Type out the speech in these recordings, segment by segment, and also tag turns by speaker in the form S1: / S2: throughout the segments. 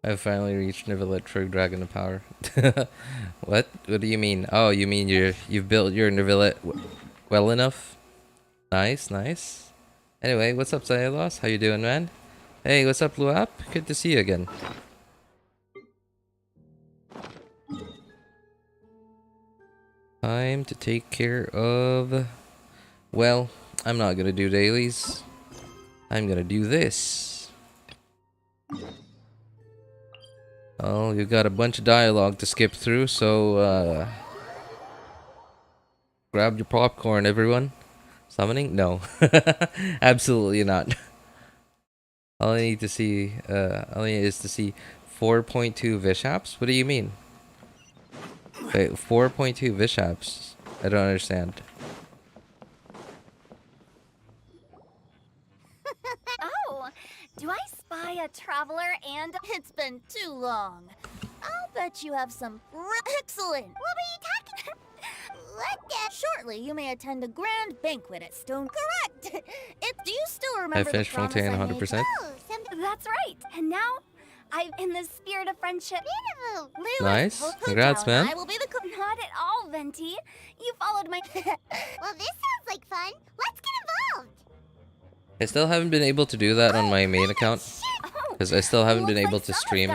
S1: I finally reached Neuvillette True Dragon of Power. What? What do you mean? Oh, you mean you've built your Neuvillette well enough? Nice, nice. Anyway, what's up, Xylos? How you doing, man? Hey, what's up, Luap? Good to see you again. Time to take care of... Well, I'm not gonna do dailies. I'm gonna do this. Oh, you've got a bunch of dialogue to skip through, so grab your popcorn, everyone. Summoning? No. Absolutely not. All I need to see, all I need is to see 4.2 Vishaps? What do you mean? Wait, 4.2 Vishaps? I don't understand.
S2: Oh, do I spy a traveler? And it's been too long. I'll bet you have some excellent. What were you talking? Shortly, you may attend a grand banquet at Stone. Correct. Do you still remember?
S1: I finished Fontaine 100%.
S2: That's right. And now, in the spirit of friendship.
S1: Nice. Congrats, man.
S2: I will be the not at all, Venti. You followed my.
S3: Well, this sounds like fun. Let's get involved.
S1: I still haven't been able to do that on my main account. Because I still haven't been able to stream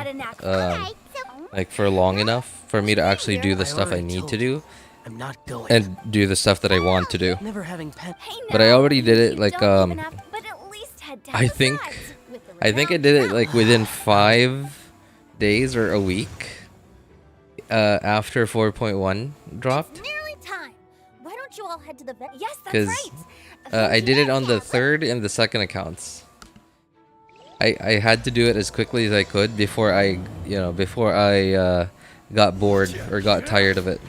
S1: like for long enough for me to actually do the stuff I need to do.
S4: I'm not going.
S1: And do the stuff that I want to do.
S4: Never having
S1: But I already did it like I think I did it like within 5 days or a week after 4.1 dropped.
S2: Nearly time. Why don't you all head to the vet? Yes, that's
S1: Because
S2: right.
S1: I did it on the third and the second accounts. I had to do it as quickly as I could before I got bored or got tired of it.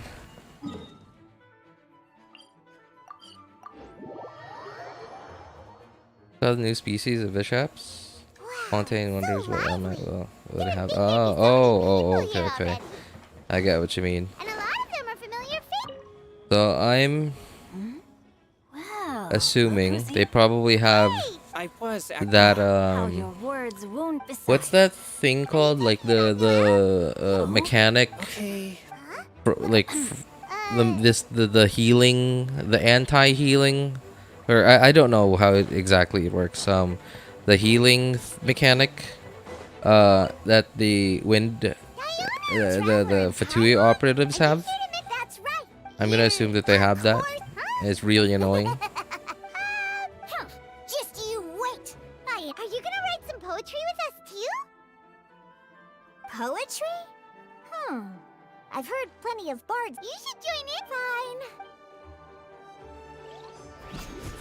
S1: The new species of Vishaps? Fontaine wonders what I might would have. Okay. I get what you mean.
S3: And a lot of them are familiar faces.
S1: So I'm assuming they probably have that what's that thing called? Like the mechanic, like the healing, the anti-healing. Or I don't know how exactly it works. The healing mechanic, that the wind, the Fatui operatives have. I'm gonna assume that they have that. It's really annoying.
S3: Just you wait. Are you gonna write some poetry with us too? Poetry? I've heard plenty of bards. You should join in. Fine.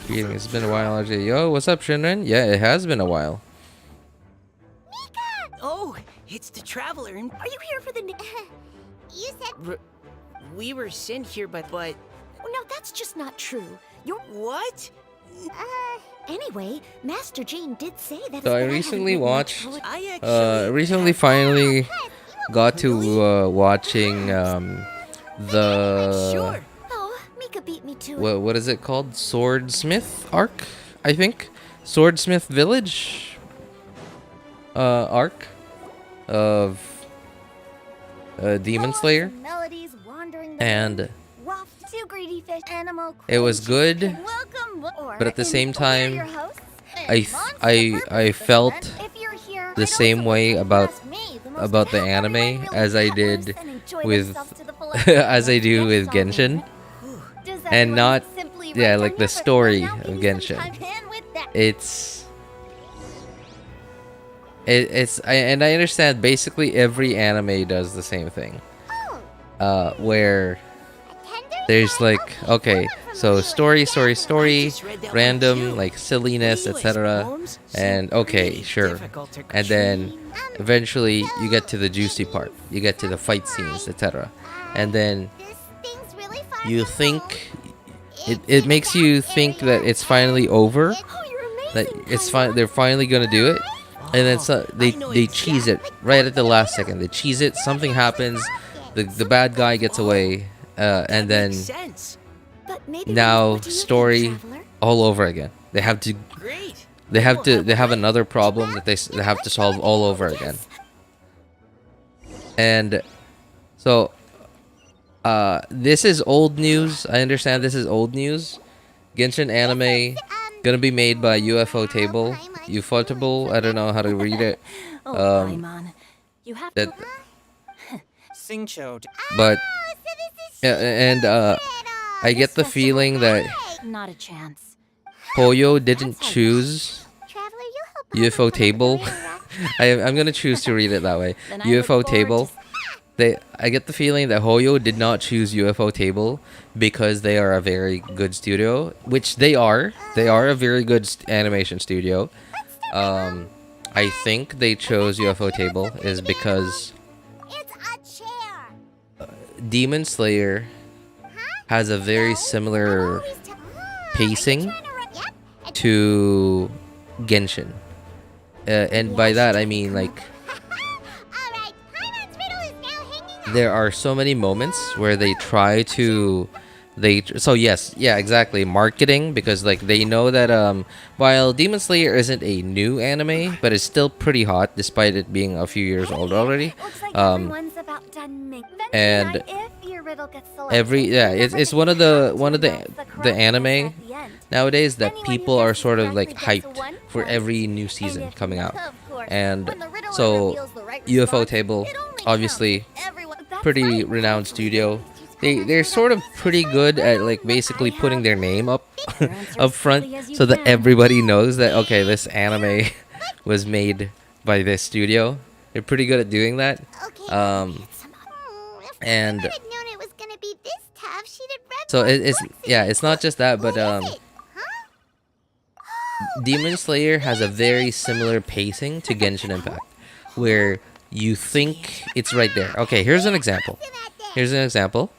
S1: It's been a while, RJ. Yo, what's up, Shinran? Yeah, it has been a while.
S3: Mika!
S4: Oh, it's the traveler. And
S2: Are you here for the?
S3: You said.
S4: We were sent here, but.
S2: No, that's just not true. You're
S4: What?
S2: Anyway. Master Jean did say that.
S1: So I recently watched.
S4: I actually.
S1: Recently, finally got to watching the.
S4: Sure.
S2: Oh, Mika beat me to it.
S1: What is it called? Swordsmith arc, I think. Swordsmith Village arc of Demon Slayer, and it was good, but at the same time, I felt the same way about the anime as I did with as I do with Genshin. And not, yeah, like the story of Genshin. And I understand basically every anime does the same thing. Where there's like, okay, so story, random, like silliness, etc. And okay, sure. And then eventually you get to the juicy part. You get to the fight scenes, etc. And then you think it makes you think that it's finally over, that it's fine, they're finally gonna do it, and then they cheese it right at the last second. They cheese it, something happens, the bad guy gets away, and then now story all over again. They have another problem that they have to solve all over again. And so this is old news. I understand this is old news. Genshin anime gonna be made by UFO Table. Ufotable. I don't know how to read it.
S2: Oh, Paimon. You have
S1: That,
S5: Xingqiu.
S1: but yeah, and I get the feeling that
S2: not a chance.
S1: Poyo didn't choose
S3: Traveler, you help
S1: UFO Table. I'm gonna choose to read it that way.
S2: Then I look
S1: UFO
S2: forward
S1: Table.
S2: to
S1: I get the feeling that Hoyo did not choose UFO Table because they are a very good studio, which they are. They are a very good animation studio. I think they chose UFO Table is because
S3: It's a chair.
S1: Demon Slayer has a very similar pacing to Genshin. And by that I mean like
S3: Alright, Paimon's riddle is now hanging
S1: there are so many moments where they try to exactly, marketing, because like they know that while Demon Slayer isn't a new anime, but it's still pretty hot despite it being a few years old already.
S2: Looks like everyone's about done
S1: and
S2: if your riddle gets selected,
S1: it's one of the anime nowadays that people are sort of like hyped for every new season coming out. And so UFO Table, obviously pretty renowned studio. They're sort of pretty good at like basically putting their name up up front so that everybody knows that okay, this anime was made by this studio. They're pretty good at doing that. And
S3: If I'd known it was gonna be this tough, she'd have read
S1: so
S3: more
S1: it's
S3: books
S1: yeah,
S3: again.
S1: it's not just that, but
S3: What is it?
S1: Demon Slayer has a very similar pacing to Genshin Impact, where you think it's right there. Okay, here's an example. Here's an example.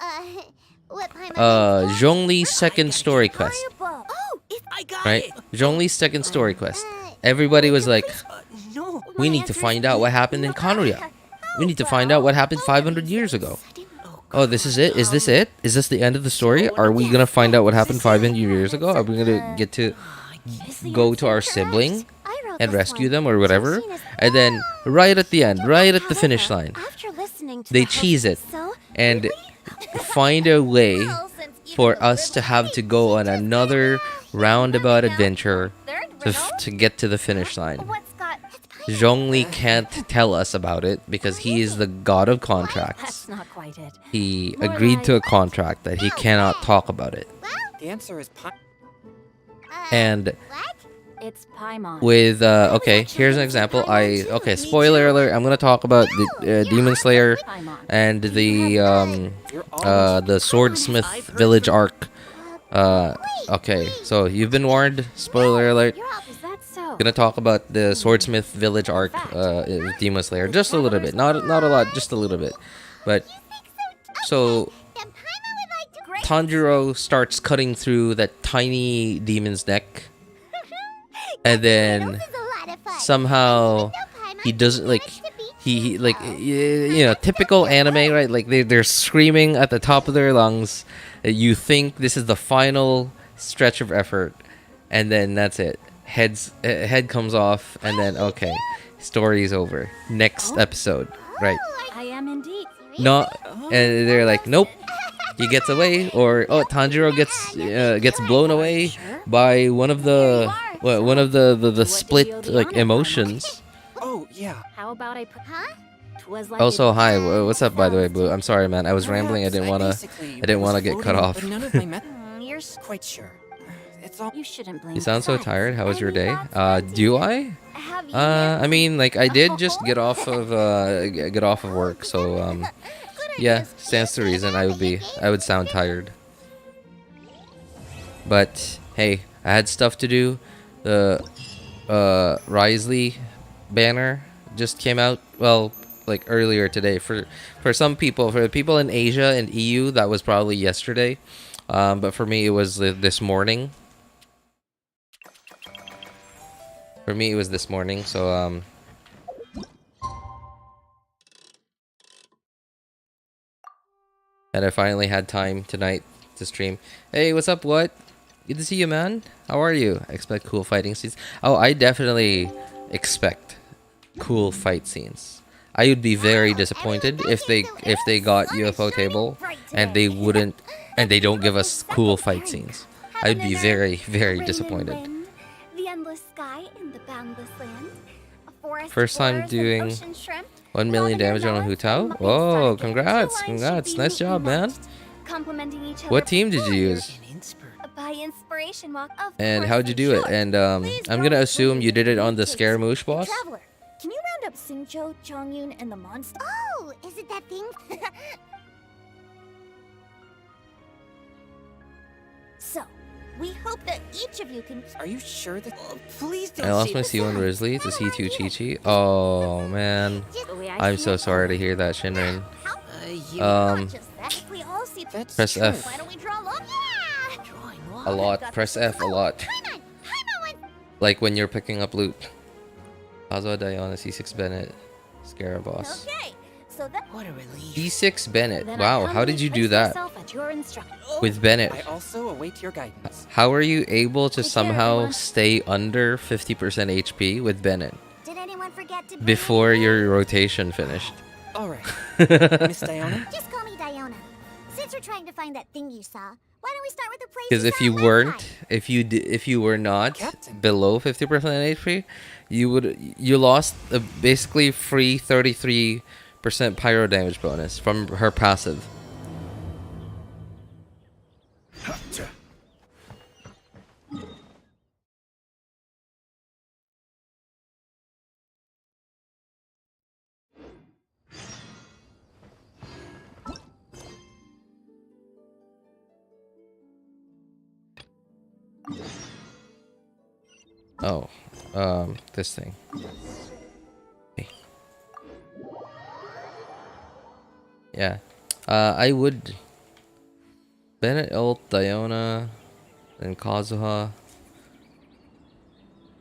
S3: Oh, what Paimon
S1: Zhongli's second story quest,
S2: Oh, if
S4: I got
S1: right?
S4: it.
S1: Zhongli's second story quest. Everybody was like,
S4: No.
S1: we need to find out what happened in Kanuya. We need to find out what happened 500 years ago. Oh, this is it? Is this it? Is this the end of the story? Are we gonna find out what happened 500 years ago? Are we gonna get to go to our sibling and rescue them or whatever? And then right at the end, right at the finish line,
S2: after listening to
S1: they
S2: the
S1: cheese it
S2: so
S1: and find a way for us to have to go on another roundabout adventure to get to the finish line.
S2: what's got
S1: Zhongli can't tell us about it because he is the god of contracts.
S2: that's not quite it.
S1: He agreed to a contract that he cannot talk about it.
S5: The answer is
S1: And
S3: What?
S2: It's Paimon.
S1: with okay, here's an example. Spoiler alert, I'm gonna talk about the Demon Slayer
S2: Paimon.
S1: and the Swordsmith village arc. Okay, so you've been warned. Spoiler alert.
S2: Is that so?
S1: Gonna talk about the Swordsmith village arc with Demon Slayer, just a little bit, not a lot, just a little bit. But so
S3: Then Paimon would like to
S1: Tanjiro starts cutting through that tiny demon's neck, and then
S3: This is a lot of fun.
S1: somehow he doesn't like he like you know, typical anime, right? Like they're screaming at the top of their lungs. You think this is the final stretch of effort, and then that's it. Head comes off, and then okay, story's over. Next episode, right?
S2: I am indeed.
S1: No, and they're like, nope. He gets away, or Tanjiro gets blown away by one of the split like emotions.
S5: Oh, yeah.
S2: How about I put?
S3: Huh?
S2: 'Twas like
S1: Also,
S2: it
S1: hi,
S2: was
S1: what's up, by the way,
S2: felt.
S1: Blue? I'm sorry, man. I was rambling. I didn't wanna get cut off.
S5: But none of my
S2: You're
S5: quite sure. It's all.
S2: You shouldn't blame.
S1: You sound so
S2: facts.
S1: tired. How was your day?
S2: Maybe that's
S1: Do I?
S2: Have you
S1: I mean, like I did just get off of work, so yeah, stands to reason I would sound tired. But hey, I had stuff to do. The Wriothesley banner just came out, well, like earlier today. For some people, for the people in Asia and EU, that was probably yesterday. But for me, it was this morning. For me, it was this morning. So and I finally had time tonight to stream. Hey, what's up? What? Good to see you, man. How are you? I expect cool fighting scenes. Oh, I definitely expect cool fight scenes. I would be very disappointed if they got UFO table and they don't give us cool fight scenes. I would be very, very disappointed.
S2: The endless sky in the boundless land. A forest
S1: First time
S2: floors and
S1: doing
S2: ocean shrimp.
S1: 1 million damage on a Hutao. Oh, congrats, nice job, man.
S2: Complementing each other
S1: What team did you use?
S2: by inspiration walk. Of
S1: And
S2: course
S1: how'd you
S2: they
S1: do it?
S2: should.
S1: And
S2: Please
S1: I'm
S2: roll
S1: gonna assume you
S2: please.
S1: did it on the
S2: Please.
S1: Scaramouche boss.
S2: Traveler, can you round up Xingqiu, Chongyun, and the monster?
S3: Oh, is it that thing?
S2: So, we hope that each of you can.
S5: Are you sure that?
S4: Please don't
S1: I lost
S4: say
S1: my
S4: this.
S1: C1 Wriothesley to C2 Chi-Chi. Oh man, I'm so sorry to hear that, Shinrin.
S2: Not just that. If we all see.
S5: That's
S1: Press
S5: true.
S1: F.
S2: Why don't we draw long? Yeah.
S4: Drawing
S1: A
S4: what?
S1: lot. Press F a lot. Like when you're picking up loot. Kazuha Diona, C6 Bennett, Scaraboss.
S2: Okay. So that.
S4: What a relief.
S1: C6 Bennett.
S2: Then I
S1: Wow, how
S2: humbly
S1: did you do
S2: place
S1: that
S2: myself at your instruction.
S1: with Bennett?
S5: I also await your guidance.
S1: How are you able to
S2: Take care,
S1: somehow
S2: everyone.
S1: stay under 50% HP with Bennett
S3: Did anyone forget to bring
S1: before
S3: anything?
S1: your rotation finished?
S5: All right, Miss Diona.
S3: Just call me Diona. Since we're trying to find that thing you saw, why don't we start with the place
S1: Because
S3: you
S1: if
S3: saw
S1: you
S3: last
S1: weren't,
S3: time?
S1: if you were not
S5: Captain.
S1: below 50% HP, you lost a basically free 33% pyro damage bonus from her passive. Oh, this thing. Okay. Yeah, I would Bennett, ult, Diona, then Kazuha,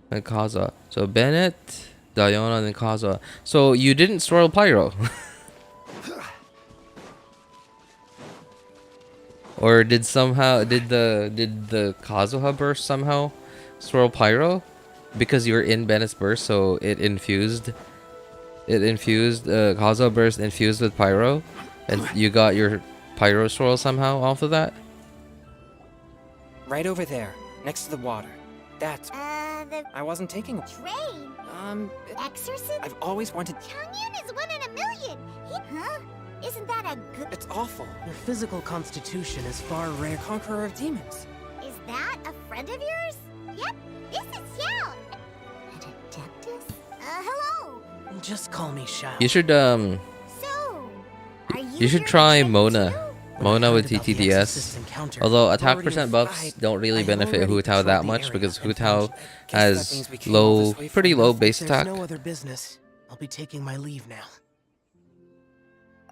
S1: then Kazuha. So Bennett, Diona, then Kazuha. So you didn't swirl pyro, or did the Kazuha burst somehow swirl pyro because you were in Bennett's burst, so it infused Kazuha burst infused with pyro, and you got your pyro swirl somehow off of that.
S5: Right over there, next to the water. That's.
S3: The
S5: I wasn't taking.
S3: train. Exorcism?
S5: I've always wanted.
S3: Chongyun is 1 in a million. Huh? Isn't that a good...
S5: It's awful.
S6: Your physical constitution is far rare.
S5: Conqueror of demons.
S3: Is that a friend of yours? Yep, this is Xiao. An Adeptus? Hello.
S6: Just call me Shao.
S1: You should
S3: So, are
S1: you should
S3: here to
S1: try
S3: check
S1: Mona.
S3: too?
S1: Mona with
S6: Heard about the
S1: TTDS.
S6: Exorcist encounter.
S1: Although attack
S5: Already
S1: percent buffs don't really
S6: I
S1: benefit
S6: already
S1: Hutao
S6: patrolled
S1: that
S6: the
S1: much
S6: area
S1: because
S6: and
S1: Hutao
S6: found it.
S5: Guess that
S1: has
S5: means we came all
S1: low,
S5: this way
S1: pretty
S5: from
S1: low
S5: nothing.
S1: base
S6: If
S1: attack.
S6: there's no other business, I'll be taking my leave now.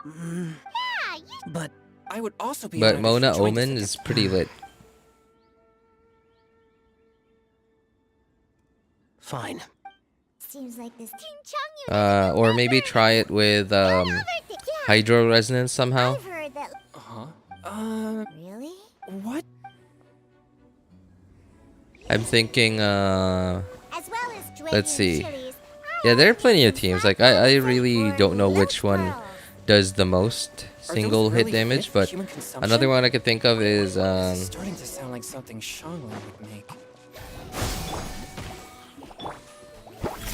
S3: Yeah, you...
S6: But
S5: I would also be.
S1: But
S5: honored if
S1: Mona
S5: you joined us
S1: Omen
S5: again.
S1: is pretty lit.
S6: fine.
S3: Seems like this Team Chongyun...
S1: Or maybe try it with
S3: Yeah,
S1: Hydro Resonance somehow.
S3: I've heard that... Really?
S5: What?
S1: I'm thinking,
S3: As well as
S1: let's see.
S3: chilies,
S1: Yeah, there are plenty of teams. Like, I
S3: Inside
S1: really
S3: were
S1: don't know
S3: less
S1: which one
S3: well.
S1: does the most
S5: Are those
S1: single hit
S5: really
S1: damage,
S5: fit for
S1: but
S5: human consumption?
S1: another one I could think of is,
S5: This is starting to sound like something Shangla would make.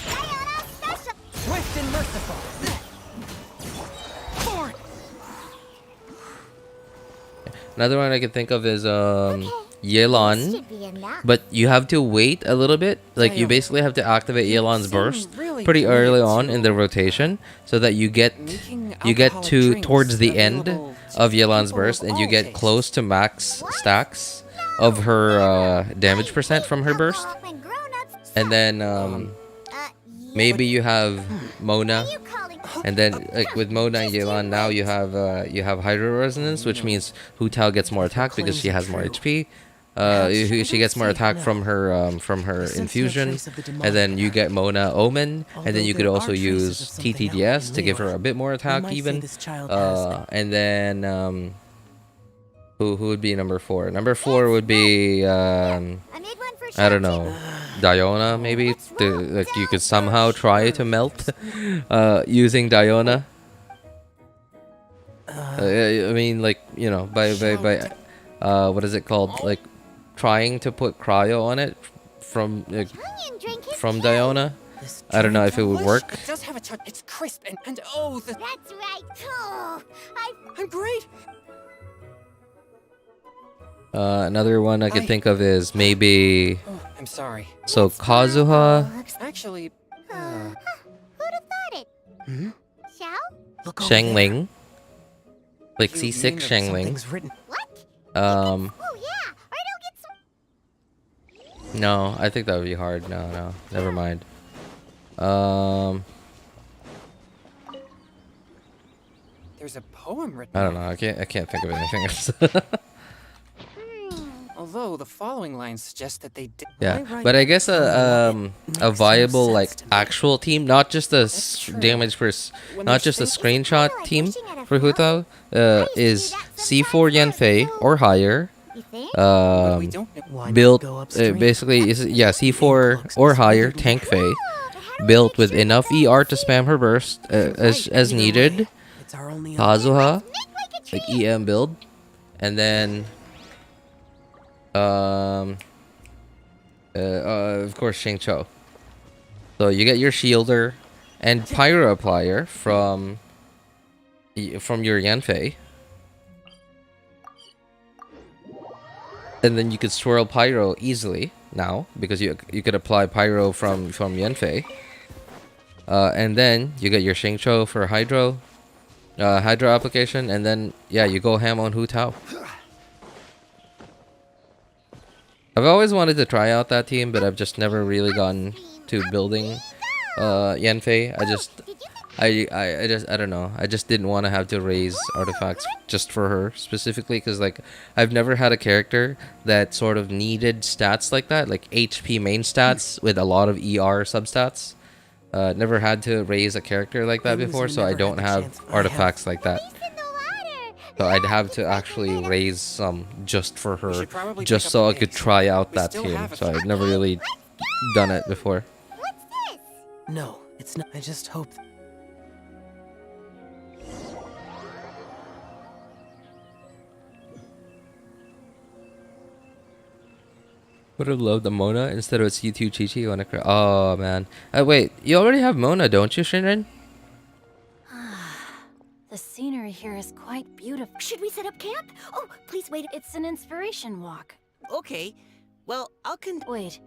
S3: Diana Special!
S6: Swift and merciful.
S1: another one I could think of is, Yelan.
S3: Should be enough.
S1: But you have to wait a little bit. Like, you
S5: Damn.
S1: basically have to activate Yelan's
S5: seem
S1: burst
S5: really
S1: pretty early
S5: committed
S1: on
S5: to
S1: in the rotation so that you get
S5: Making
S1: to
S5: alcoholic drinks
S1: towards the end
S5: available to
S1: of Yelan's
S5: people
S1: burst
S5: of
S1: and you
S5: all
S1: get
S5: tastes.
S1: close to max stacks of her damage percent from her burst.
S3: When grown-ups
S1: And then
S3: yeah.
S1: maybe you have Mona,
S3: You calling...
S1: and then like with Mona and Yelan now you have Hydro Resonance, which means Hutao gets more attack because she has more HP. She gets more attack from her infusion, and then you get Mona Omen, and then you could also use TTDS to give her a bit more attack even. And then who would be number 4? Number 4 would be
S3: I made one for
S1: I don't know, Diona maybe, like you could somehow try to melt using Diona. I mean, like, you know, by what is it called, like trying to put cryo on it from from Diona.
S6: This
S1: I don't know if it would
S6: delicious.
S1: work.
S5: It does have a touch. It's crisp and oh, the.
S3: That's right. Oh,
S5: I'm great.
S1: Another one I could think of is maybe
S5: Oh, I'm sorry.
S1: so Kazuha,
S5: Actually,
S3: who'd have thought it?
S6: Hmm?
S3: Xiao?
S6: Look over there.
S1: Shangling, like
S5: You
S1: C6
S5: mean that
S1: Shangling.
S6: Something's written.
S3: What?
S1: Um,
S3: Oh yeah. Or don't get some.
S1: no, I think that would be hard. No, never mind.
S5: there's a poem written.
S1: I don't know. I can't think of anything else.
S5: Although the following lines suggest that they did.
S1: Yeah, but I guess a viable like actual team, not just a damage for not just a screenshot team for Hutao, is C4 Yanfei or higher.
S3: You think?
S5: We
S1: Um,
S5: don't know.
S6: Why not
S1: built
S6: go upstream?
S1: basically is C4 or higher tank Fei, built with enough ER to spam her burst as needed.
S6: It's our only
S1: Kazuha, like EM build, and then of course Xingqiu. So you get your shielder and pyro applier from your Yanfei, and then you could swirl pyro easily now because you could apply pyro from Yanfei. And then you get your Xingqiu for hydro application, and then yeah, you go ham on Hutao. I've always wanted to try out that team, but I've just never really gotten to building Yanfei. I don't know. I just didn't want to have to raise artifacts just for her specifically, because like I've never had a character that sort of needed stats like that, like HP main stats with a lot of ER substats. Never had to raise a character like that before, so I don't have artifacts like that. So I'd have to actually raise some just for her,
S5: should probably
S1: just
S5: pick up
S1: so I
S5: the
S1: could
S5: pace.
S1: try out
S5: We
S1: that
S5: still
S1: team.
S5: have a
S1: So
S5: few-
S1: I've never really done it before.
S3: What's this?
S6: No, it's not. I just hope.
S1: Would have loved the Mona instead of C2 Chi-Chi on a oh man. Wait, you already have Mona, don't you, Shinrin?
S2: The scenery here is quite beautiful. Should we set up camp? Oh, please wait. It's an inspiration walk.
S4: Okay. Well,
S2: Wait,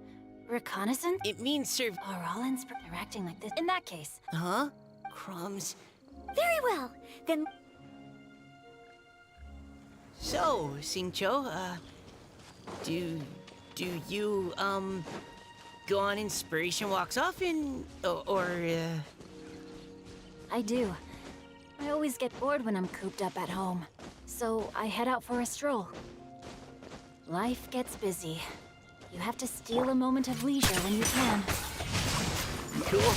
S2: reconnaissance?
S4: It means serve.
S2: Are all they're acting like this? In that case,
S4: Huh? Crumbs.
S3: Very well. Then
S4: So, Xingqiu, do you go on inspiration walks often, or
S2: I do. I always get bored when I'm cooped up at home, so I head out for a stroll. Life gets busy. You have to steal a moment of leisure when you can.
S4: cool?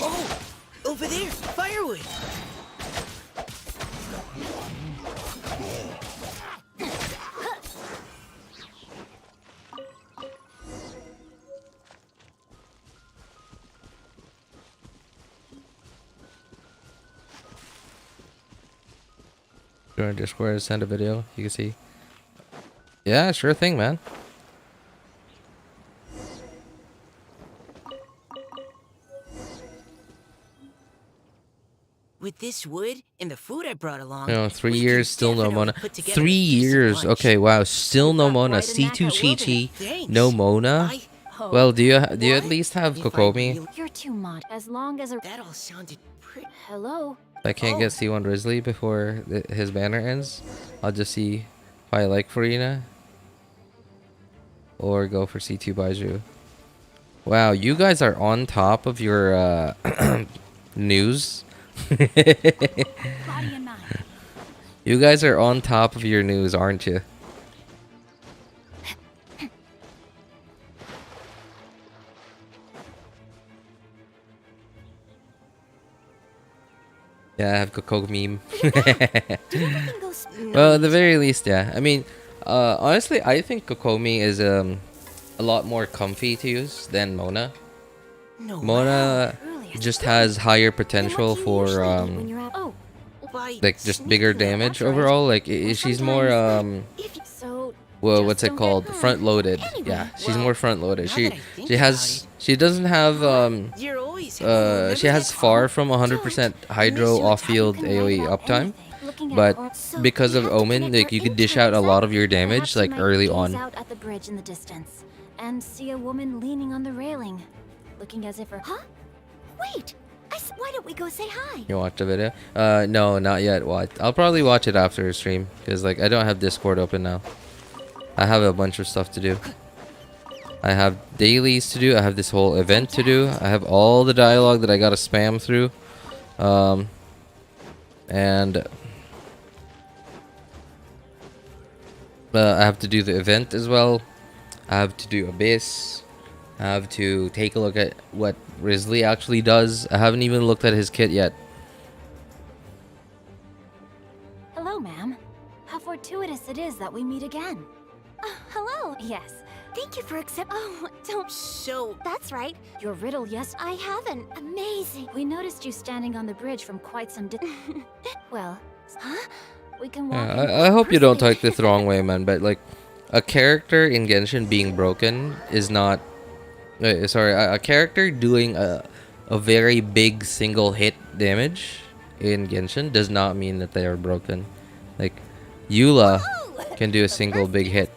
S4: Oh, over there, firewood.
S1: Join Discord, send a video. You can see. Yeah, sure thing, man.
S4: With this wood and the food I brought along.
S1: You know, 3
S4: we
S1: years,
S4: can
S1: still no
S4: definitely
S1: Mona.
S4: put together
S1: 3
S4: a decent
S1: years.
S4: lunch.
S1: Okay, wow, still
S2: You've
S1: no
S2: got
S1: Mona.
S2: quite a knack
S1: C2
S2: at
S1: Chi-Chi,
S2: wielding.
S4: Thanks.
S1: no Mona.
S2: Oh,
S1: Well, do you at least have
S4: If I
S1: Kokomi?
S4: really-
S2: you're too mod. As long as a
S4: That all sounded pretty.
S2: hello.
S1: I can't get C1 Risley before his banner ends. I'll just see if I like Farina. Or go for C2 Baiju. Wow, you guys are on top of your news.
S2: Body and mind.
S1: You guys are on top of your news, aren't you? Yeah, I have Coco meme.
S3: everything goes.
S1: Well, at the very least, yeah. I mean, honestly, I think Kokomi is a lot more comfy to use than Mona.
S4: No.
S1: Mona
S2: Truly,
S1: just has higher potential for like just bigger damage overall. Like she's more well, what's it called? Front loaded. Yeah, she's more front loaded. She doesn't have
S4: You're always
S1: she has far from 100% hydro off-field AoE uptime, but because of Omen, like you could dish out a lot of your damage like early on.
S2: Out at the bridge in the distance and see a woman leaning on the railing, looking as if her. Huh? Wait. Why don't we go say hi?
S1: You watched the video? No, not yet. Watch. I'll probably watch it after the stream because like I don't have Discord open now. I have a bunch of stuff to do. I have dailies to do. I have this whole event to do. I have all the dialogue that I gotta spam through. And I have to do the event as well. I have to do Abyss. I have to take a look at what Wriothesley actually does. I haven't even looked at his kit yet.
S2: Hello, ma'am. How fortuitous it is that we meet again. Hello. Yes. Thank you for accepting. Oh, don't.
S4: So,
S2: That's right. Your riddle, yes. I haven't. Amazing. We noticed you standing on the bridge from quite some Well, huh? We can walk.
S1: I hope you don't take this the wrong way, man. But like, a character in Genshin being broken is not. Sorry, a character doing a very big single hit damage in Genshin does not mean that they are broken. Like, Eula can do a single big hit.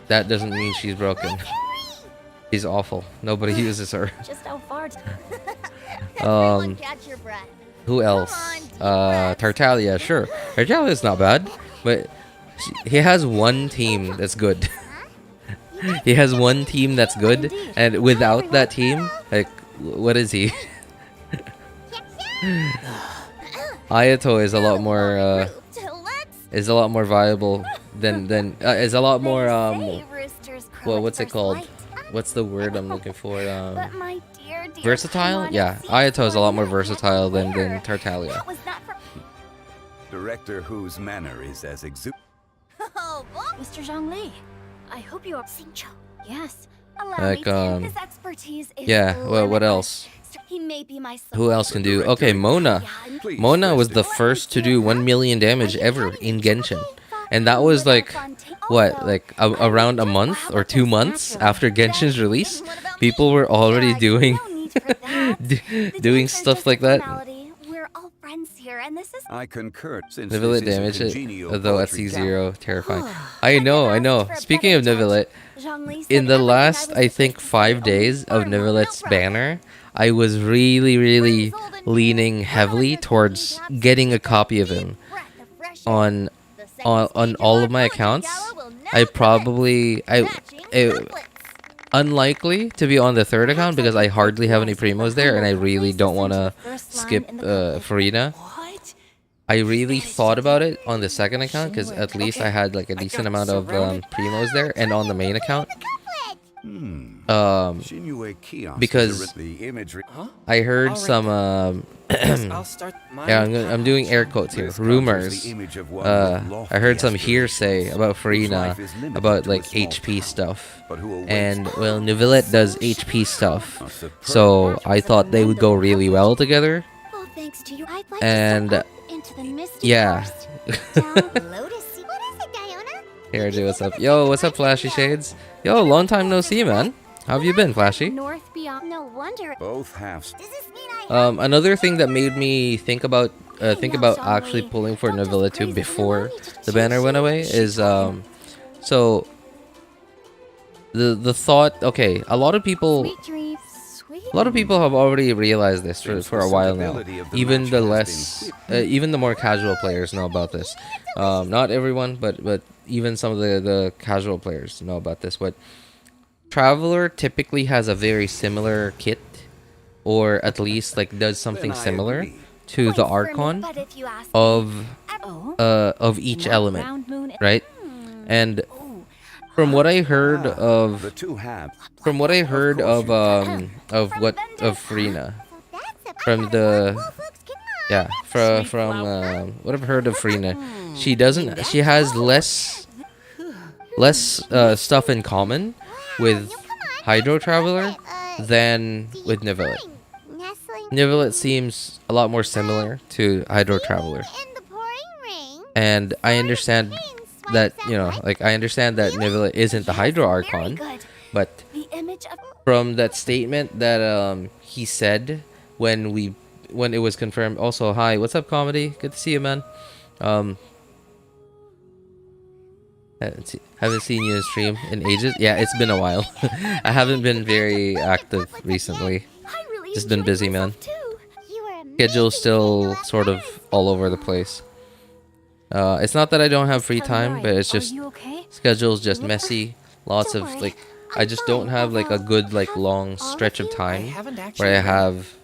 S1: That doesn't mean she's broken. She's awful. Nobody uses her.
S2: Just how far?
S3: Catch your breath.
S1: Who else? Tartaglia, sure. Tartaglia's not bad, but he has one team that's good. He has one team that's good, and without that team, like, what is he? Ayato is a lot more viable than is a lot more well, what's it called? What's the word I'm looking for?
S2: But my dear,
S1: Versatile? Yeah, Ayato is a lot more versatile than Tartaglia.
S7: Director whose manner is as
S2: Oh, Mr. Zhongli, I hope you are Xingqiu. Yes.
S1: Like,
S2: his expertise is
S1: yeah, well, what else?
S2: He may be my
S1: Who else can do? Okay, Mona. Mona was the first to do 1 million damage ever in Genshin. And that was like, what, like around a month or 2 months after Genshin's release? People were already doing doing stuff like that.
S2: We're all friends here, and this is
S7: I concur. Since
S1: Neuvillette
S7: this is a
S1: damage it,
S7: congenial
S1: though at
S7: poetry
S1: C0, terrifying. I know. Speaking of Neuvillette, in the last, I think, 5 days of Neuvillette's banner, I was really leaning heavily towards getting a copy of him on all of my accounts. Unlikely to be on the third account because I hardly have any primos there, and I really don't want to skip Farina.
S4: what?
S1: I really thought about it on the second account because at least I had like a decent amount of primos there, and on the main account. Because I heard some
S5: I'll start mine.
S1: yeah, I'm doing air quotes here. Rumors. I heard some hearsay about Farina about like HP stuff, and well, Neuvillette does HP stuff, so I thought they would go really well together.
S2: well, thanks to you. I'd like
S1: And
S2: to step up into the misty
S1: yeah.
S2: forest down below to see.
S3: What is it, Diona?
S1: Here, dude, what's up? Yo, what's up, Flashy Shades? Yo, long time no see, man. How have you been, Flashy?
S2: North beyond. No wonder.
S7: both halves.
S3: Does this mean I
S1: Another thing that made me think about actually pulling for Neuvillette 2 before the banner went away is so the thought. Okay, a lot of people
S2: Sweet dreams. Sweet.
S1: have already realized this for a while now. Even the more casual players know about this. Not everyone, but even some of the casual players know about this. But Traveler typically has a very similar kit, or at least like does something similar to the Archon
S2: But if you ask
S1: of
S2: oh,
S1: each element,
S2: round moon.
S1: right? And from what I heard
S7: The
S1: of
S7: two halves.
S1: Farina, from the yeah, from what I've heard of Farina, she has less less stuff in common with Hydro Traveler than with Neuvillette. Neuvillette seems a lot more similar to Hydro Traveler. And I understand that, you know, like I understand that Neuvillette isn't the Hydro Archon,
S2: Good.
S1: but
S2: The image of
S1: from that statement that he said when it was confirmed. Also, hi, what's up, Comedy? Good to see you, man. Haven't seen you in stream in ages. Yeah, it's been a while. I haven't been very active recently.
S2: I really
S1: Just been
S2: enjoyed
S1: busy, man.
S2: myself, too.
S1: Schedule's still sort of all over the place. It's not that I don't have free time, but it's just
S2: Are you okay?
S1: schedule's just messy. Lots
S2: Don't
S1: of
S2: worry.
S1: like, I just don't have like a good like long stretch of time
S5: haven't actually
S1: where I
S5: read
S1: have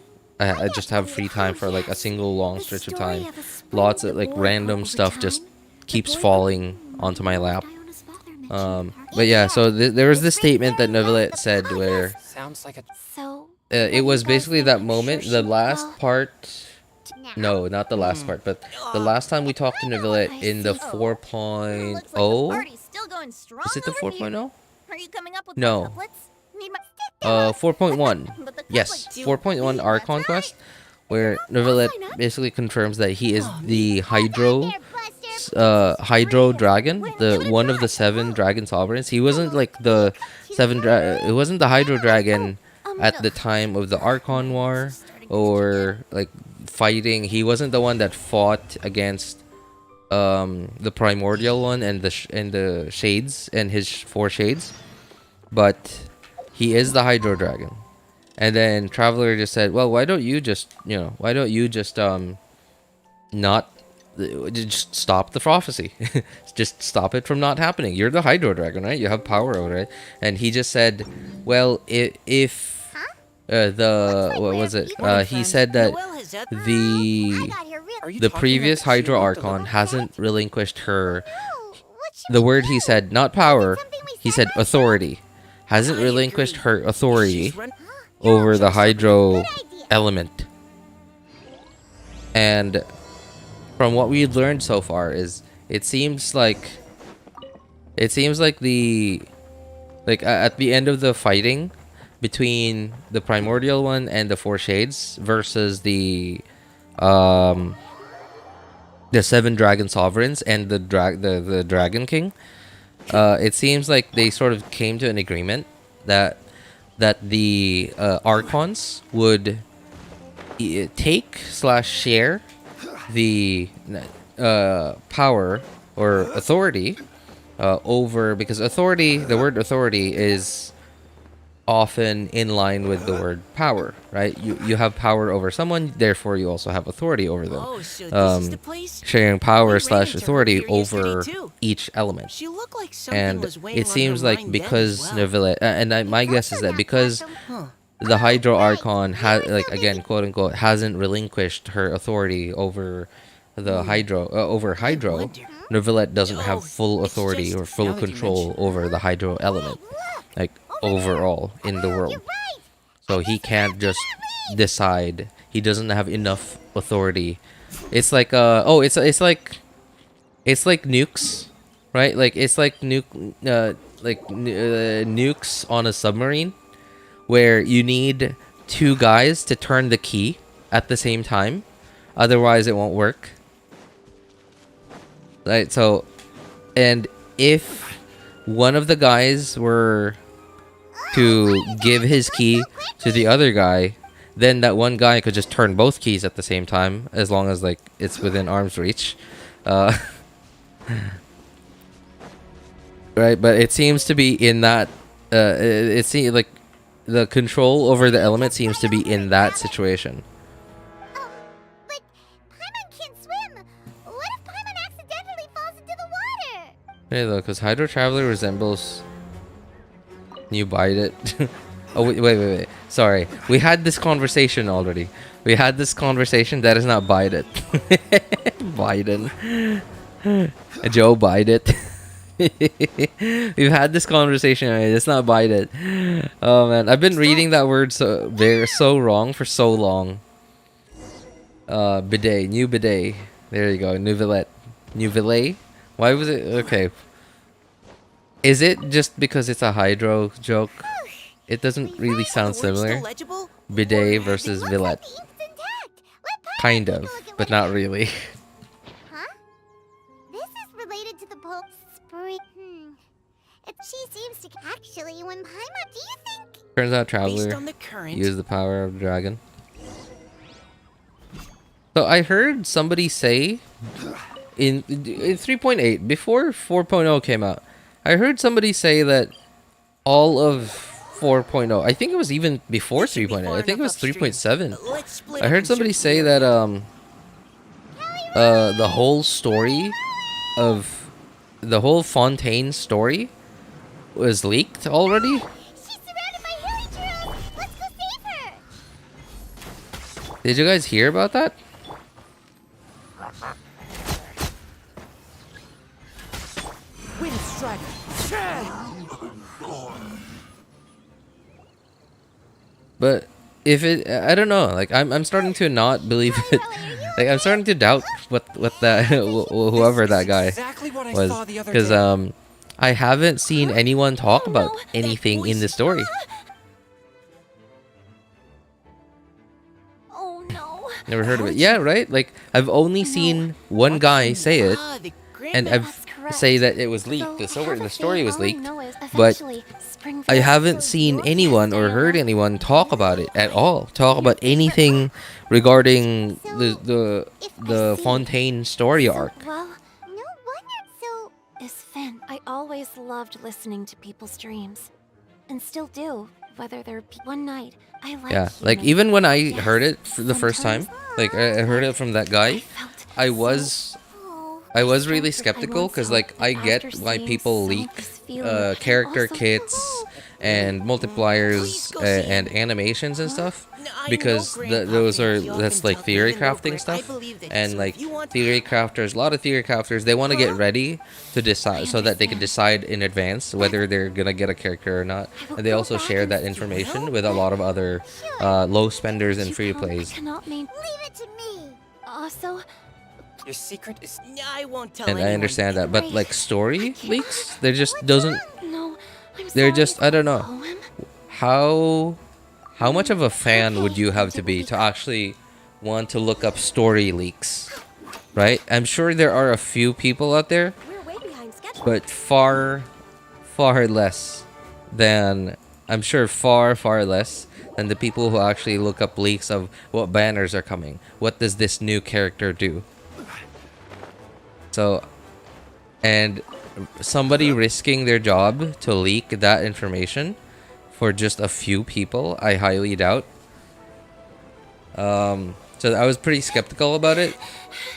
S1: I just have free time for like a single long stretch of time. Lots of like random stuff just keeps falling onto my lap. But yeah, so there was this statement that Neuvillette said where
S5: Sounds like a.
S2: So,
S1: it was basically that moment, the last part. No, not the last part, but the last time we talked to Neuvillette in the 4.0.
S2: looks like the party's still going strong
S1: Is it the
S2: over here.
S1: 4.0?
S2: Are you coming up with
S1: No.
S2: more couplets? Need my
S1: 4.1.
S2: But the
S1: Yes,
S2: couplet
S1: 4.1
S2: too.
S1: Archon
S2: That's
S1: Quest,
S2: right.
S1: where Neuvillette basically confirms that he is the Hydro Dragon, the one of the 7 Dragon Sovereigns. He wasn't like the it wasn't the Hydro Dragon at the time of the Archon War or like fighting. He wasn't the one that fought against the Primordial one and the Shades and his 4 Shades, but he is the Hydro Dragon. And then Traveler just said, well, why don't you just not just stop the prophecy? Just stop it from not happening. You're the Hydro Dragon, right? You have power over it. And he just said, well, if what was it? He said that
S4: Noelle has had-
S5: Are you
S1: the
S5: talking
S1: previous
S5: about she
S1: Hydro
S5: looked a
S1: Archon
S5: little-
S1: hasn't relinquished her. The word he said, not power, he said authority. Hasn't relinquished her authority
S4: She's run-
S1: over the Hydro element. And from what we've learned so far is it seems like the at the end of the fighting between the Primordial one and the 4 Shades versus the 7 Dragon Sovereigns and the Dragon King, it seems like they sort of came to an agreement that the Archons would take/share the power or authority over, because authority, the word authority is often in line with the word power, right? You have power over someone, therefore you also have authority over them.
S4: Oh, so this is the place?
S1: Sharing
S4: We
S1: power
S4: ran
S1: /
S4: into her
S1: authority
S4: here yesterday,
S1: over
S4: too.
S1: each element.
S4: She looked like something
S1: And
S4: was weighing
S1: it
S4: on
S1: seems
S4: her
S1: like
S4: mind then
S1: because
S4: as well.
S1: Neuvillette, my guess is that because the Hydro Archon has, like, again, quote unquote, hasn't relinquished her authority over the Hydro, Neuvillette doesn't have full
S4: it's
S1: authority
S4: just-
S1: or full
S5: now that you
S1: control
S5: mention
S1: over the Hydro element, like overall in the world. So he can't just decide. He doesn't have enough authority. It's like it's like nukes, right? Like it's like nukes on a submarine, where you need 2 guys to turn the key at the same time, otherwise it won't work. Right? So, and if one of the guys were to give his key to the other guy, then that one guy could just turn both keys at the same time, as long as like it's within arm's reach. Right, but it seems to be in that it seems like the control over the element seems to be in that situation.
S3: But Paimon can't swim. What if Paimon accidentally falls into the water?
S1: Hey, though, because Hydro Traveler resembles. You bite it. Oh wait. Sorry, we had this conversation already. We had this conversation. That is not bite it. Biden. Joe bite it. We've had this conversation already. It's not bite it. Oh man, I've been reading that word so wrong for so long. Bidet, new bidet. There you go, Neuvillette. Neuvillette? Why was it? Okay. Is it just because it's a hydro joke? It doesn't really
S4: Are
S1: sound
S4: the words still
S1: similar.
S4: legible?
S1: Bidet versus Villette.
S3: The ink's intact. Let
S1: Kind
S3: Paimon
S1: of,
S3: take a look at
S1: but
S3: what
S1: not really.
S3: Huh? This is related to the Pope spree. She seems to actually. When Paimon, do you think?
S1: Turns out
S4: Based
S1: Traveler
S4: on the current.
S1: used the power of the dragon. So I heard somebody say in 3.8 before 4.0 came out, I heard somebody say that all of 4.0, I think it was even before
S4: This should be
S1: 3.8,
S4: far
S1: I think it
S4: enough
S1: was
S4: upstream.
S1: 3.7.
S4: Let's split
S1: I
S4: up
S1: heard
S4: and
S1: somebody
S4: search
S1: say
S4: the
S1: that the whole story of the whole Fontaine story was leaked already.
S3: She's surrounded by hairy trolls. Let's go save her.
S1: Did you guys hear about that?
S4: Wind strike.
S1: But if it, I don't know. Like I'm starting to not believe it. Like I'm starting to doubt what that whoever that guy
S5: Exactly what I
S1: was,
S5: saw the other
S1: because
S5: day.
S1: I haven't seen anyone talk
S2: Oh,
S1: about
S2: no, that
S1: anything in the
S2: voice-
S1: story.
S2: Oh no.
S1: Never heard of it. Yeah, right. Like I've only seen one guy say it,
S4: Ah, the
S1: and
S4: grandma.
S1: I've
S2: That's correct.
S1: say that it was leaked.
S2: Though
S1: The
S2: I
S1: story,
S2: have a
S1: the story
S2: feeling
S1: was
S2: all I
S1: leaked,
S2: know is
S1: but
S2: eventually Springfield-
S1: I haven't
S2: So
S1: seen
S2: your
S1: anyone
S2: guess,
S1: or heard
S2: Diona.
S1: anyone talk about it at all. Talk about anything regarding the
S2: see.
S1: Fontaine story arc.
S2: Well,
S3: No wonder. So
S2: is Finn. I always loved listening to people's dreams. And still do, whether they're one night. I like
S1: Yeah, like
S2: hearing
S1: even when I
S2: Yes,
S1: heard it for the first time,
S2: sometimes
S1: like I heard it from that guy,
S2: felt
S1: I
S2: so-
S1: was
S3: oh,
S1: I was really
S2: I
S1: skeptical
S2: once
S1: because
S2: hoped
S1: like
S2: that
S1: I get
S2: after
S1: why
S2: seeing
S1: people
S2: some
S1: leak
S2: of this feeling,
S1: character
S2: also-
S1: kits and multipliers
S4: Please go see
S1: and
S4: him.
S1: animations and stuff
S4: No, I know
S1: because
S4: Grandpa
S1: those are
S4: thinks you
S1: that's
S4: often
S1: like
S4: tell
S1: theory
S4: even though
S1: crafting
S4: I
S1: stuff,
S4: believe that,
S1: and
S4: so
S1: like
S4: if you want-
S1: theory crafters, a lot of theory crafters, they want to get ready to decide so that they can decide in advance whether they're gonna get a character or not, and they also share that information with a lot of other low spenders and free to plays.
S2: I cannot mean.
S3: leave it to me.
S2: Also,
S5: Your secret is
S4: I won't tell
S1: And
S4: anyone.
S1: I understand that, but like story leaks, there just doesn't.
S2: no, I'm
S1: They're
S2: sorry,
S1: just, I don't know.
S2: poem.
S1: How much of a fan would you have to be to actually want to look up story leaks, right? I'm sure there are a few people out there,
S2: We're way behind schedule.
S1: but far less than I'm sure far less than the people who actually look up leaks of what banners are coming. What does this new character do? So, and somebody risking their job to leak that information for just a few people, I highly doubt. So I was pretty skeptical about it,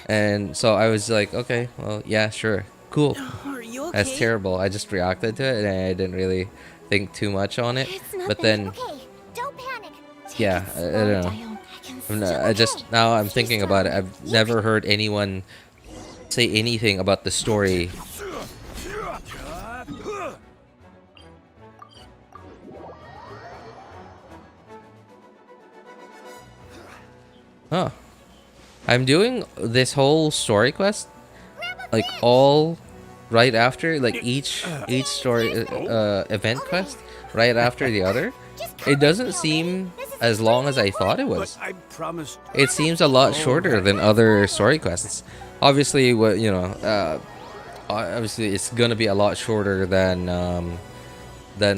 S1: and so I was like, okay, well, yeah, sure, cool.
S4: Are you okay?
S1: That's terrible. I just reacted to it, and I didn't really think too much on it.
S2: It's
S1: But
S2: nothing.
S1: then,
S3: Okay, don't panic.
S1: yeah, I don't know. I just now I'm thinking about it. I've never heard anyone say anything about the story. Huh. I'm doing this whole story quest like all right after like each story event quest right after the other. It doesn't seem as long as I thought it was.
S7: I promised.
S1: It seems a lot shorter than other story quests. Obviously, what obviously it's gonna be a lot shorter than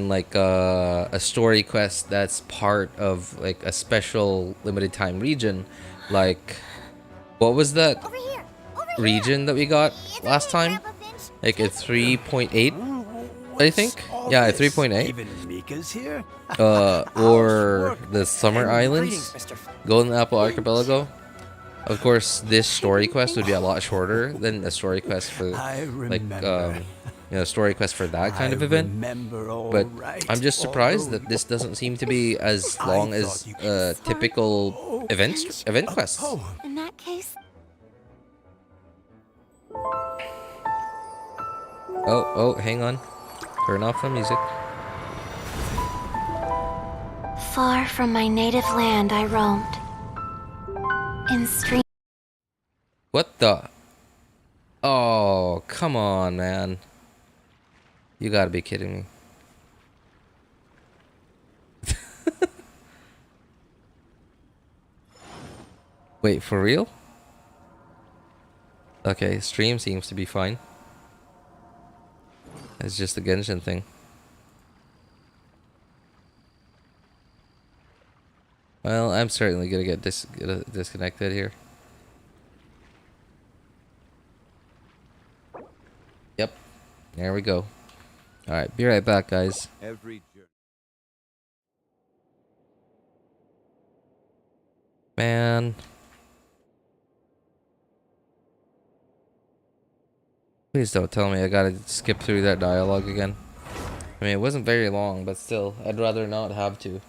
S1: like a story quest that's part of like a special limited time region. Like, what was that
S3: Over here. Over here.
S1: region that we got
S3: It's
S1: last
S3: okay,
S1: time?
S3: Grandpa Finch.
S1: Like at 3.8, I think.
S7: All
S1: Yeah, at
S7: this?
S1: 3.8.
S7: Even Mika's here?
S1: Or the Summer
S5: Greetings,
S1: Islands,
S5: Mr.
S1: Golden Apple Archipelago. Of course, this story quest would be a lot shorter than a story quest for
S7: I
S1: like
S7: remember.
S1: story quest for that kind of event.
S7: Remember all
S1: But
S7: right,
S1: I'm just surprised
S7: although
S1: that this doesn't seem to be as
S7: I
S1: long
S7: thought
S1: as
S7: you could-
S1: typical event quests.
S7: Oh,
S2: In that case,
S1: Oh, hang on. Turn off the music.
S2: far from my native land I roamed. In stream.
S1: What the? Oh, come on, man. You gotta be kidding me. Wait, for real? Okay, stream seems to be fine. It's just the Genshin thing. Well, I'm certainly gonna get disconnected here. Yep. There we go. Alright, be right back, guys.
S7: Every journey.
S1: Man. Please don't tell me I gotta skip through that dialogue again. I mean, it wasn't very long, but still, I'd rather not have to.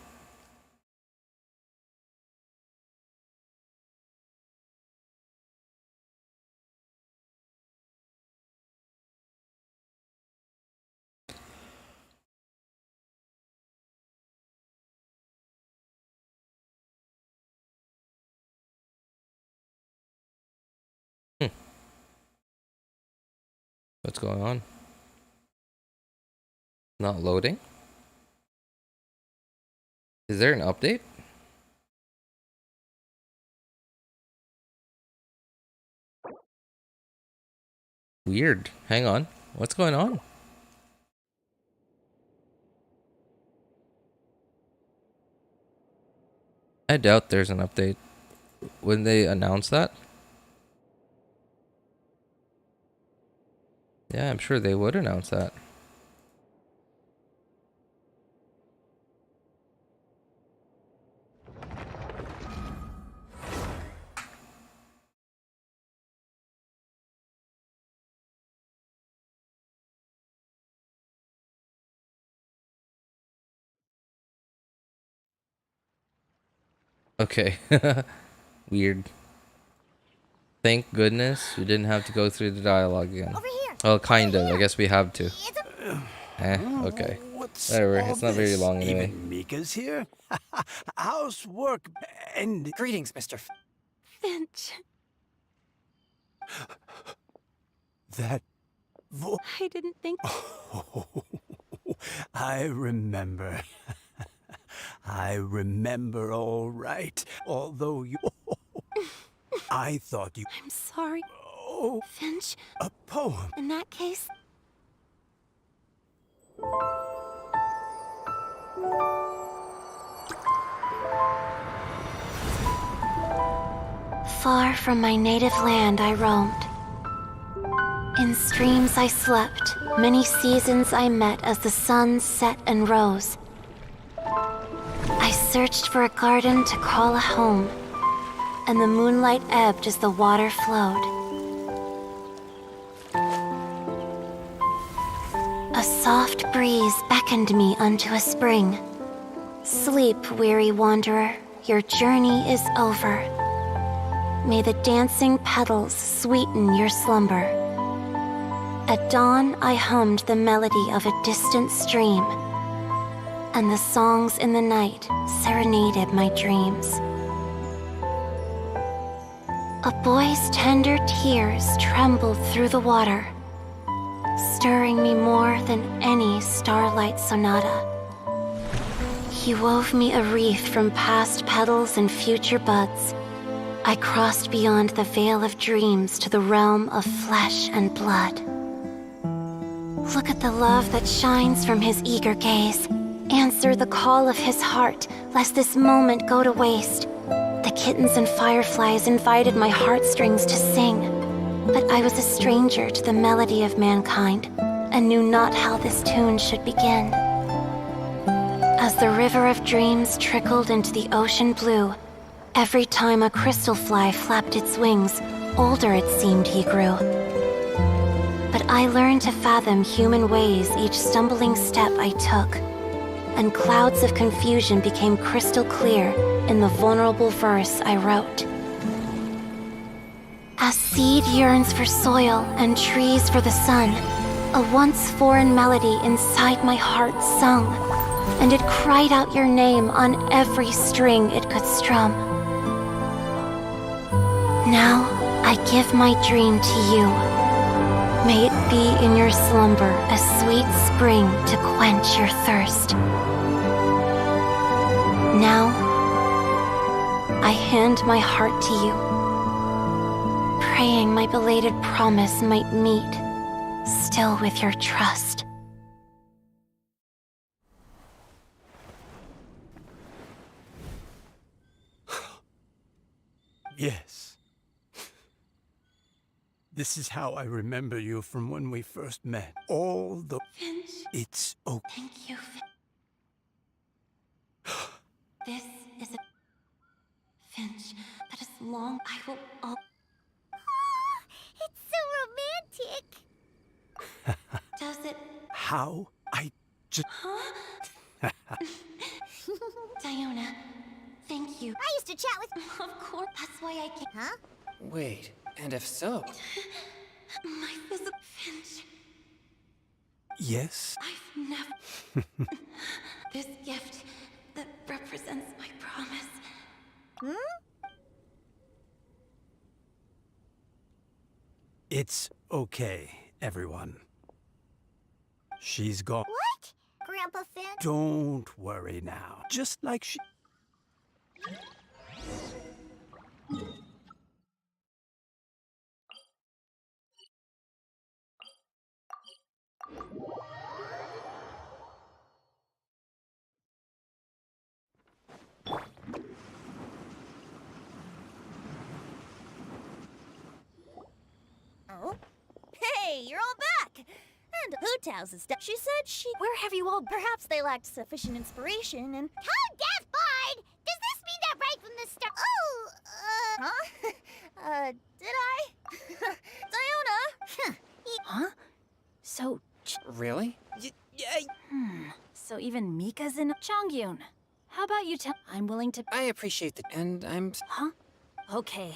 S1: What's going on? Not loading? Is there an update? Weird. Hang on. What's going on? I doubt there's an update. Wouldn't they announce that? Yeah, I'm sure they would announce that. Okay. Weird. Thank goodness we didn't have to go through the dialogue again.
S3: Over here.
S1: Well, kind of. I guess we have to.
S3: It's a
S1: Okay.
S7: What's
S1: Whatever.
S7: all
S1: It's not very
S7: this?
S1: long anyway.
S7: Even Mika's here? Housework and
S5: Greetings, Mr.
S8: Finch,
S7: that
S8: I didn't think.
S7: I remember. I remember all right. Although you... I thought you...
S8: I'm sorry,
S7: Oh,
S8: Finch.
S7: a poem.
S8: In that case, far from my native land I roamed. In streams I slept, many seasons I met as the sun set and rose. I searched for a garden to call a home, and the moonlight ebbed as the water flowed. A soft breeze beckoned me unto a spring. Sleep, weary wanderer, your journey is over. May the dancing petals sweeten your slumber. At dawn, I hummed the melody of a distant stream, and the songs in the night serenaded my dreams. A boy's tender tears trembled through the water, stirring me more than any starlight sonata. He wove me a wreath from past petals and future buds. I crossed beyond the veil of dreams to the realm of flesh and blood. Look at the love that shines from his eager gaze. Answer the call of his heart, lest this moment go to waste. The kittens and fireflies invited my heartstrings to sing, but I was a stranger to the melody of mankind, and knew not how this tune should begin. As the river of dreams trickled into the ocean blue, every time a crystal fly flapped its wings, older it seemed he grew. But I learned to fathom human ways each stumbling step I took, and clouds of confusion became crystal clear in the vulnerable verse I wrote. As seed yearns for soil and trees for the sun, a once foreign melody inside my heart sung, and it cried out your name on every string it could strum. Now I give my dream to you. May it be in your slumber a sweet spring to quench your thirst. Now, I hand my heart to you, praying my belated promise might meet, still with your trust.
S7: Yes. This is how I remember you from when we first met. All the...
S8: Finch,
S7: It's okay.
S8: thank you. This is a Finch that is long. I will all.
S3: It's so romantic.
S8: Does it?
S7: How I just...
S8: Huh? Diona, thank you.
S3: I used to chat with...
S8: Of course, that's why I came.
S3: Huh?
S5: Wait, and if so?
S8: My physical Finch.
S7: Yes?
S8: I've never. This gift that represents my promise.
S7: It's okay, everyone. She's gone.
S3: What? Grandpa Finn?
S7: Don't worry now. Just like she...
S2: Oh? Hey, you're all back! And Hutao's is She said she... Where have you all... Perhaps they lacked sufficient inspiration and...
S3: How deaf bard? Does this mean that right from the start? Oh,
S2: Huh? Did I? Diona!
S9: Huh? So,
S5: Really?
S9: so even Mika's in Chongyun. How about you tell? I'm willing to.
S5: I appreciate that, and I'm...
S9: Huh? Okay.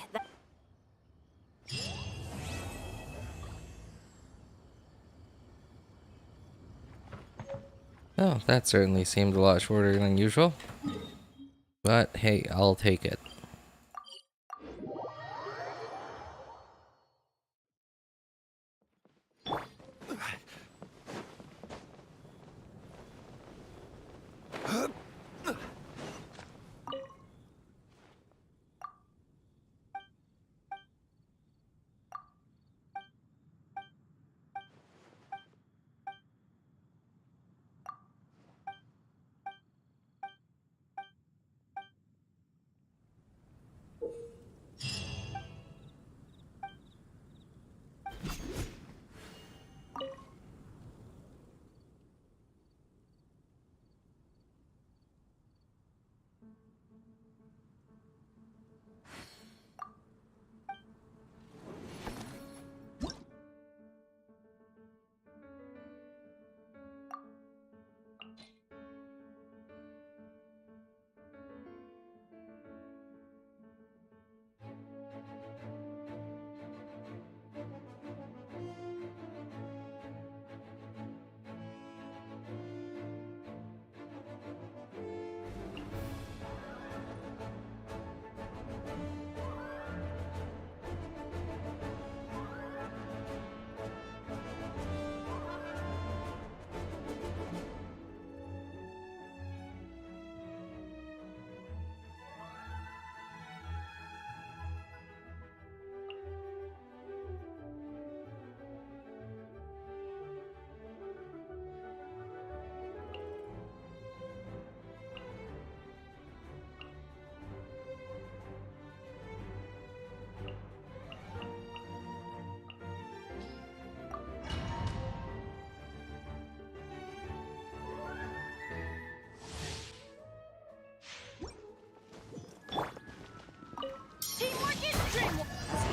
S1: Oh, that certainly seemed a lot shorter than usual. But hey, I'll take it.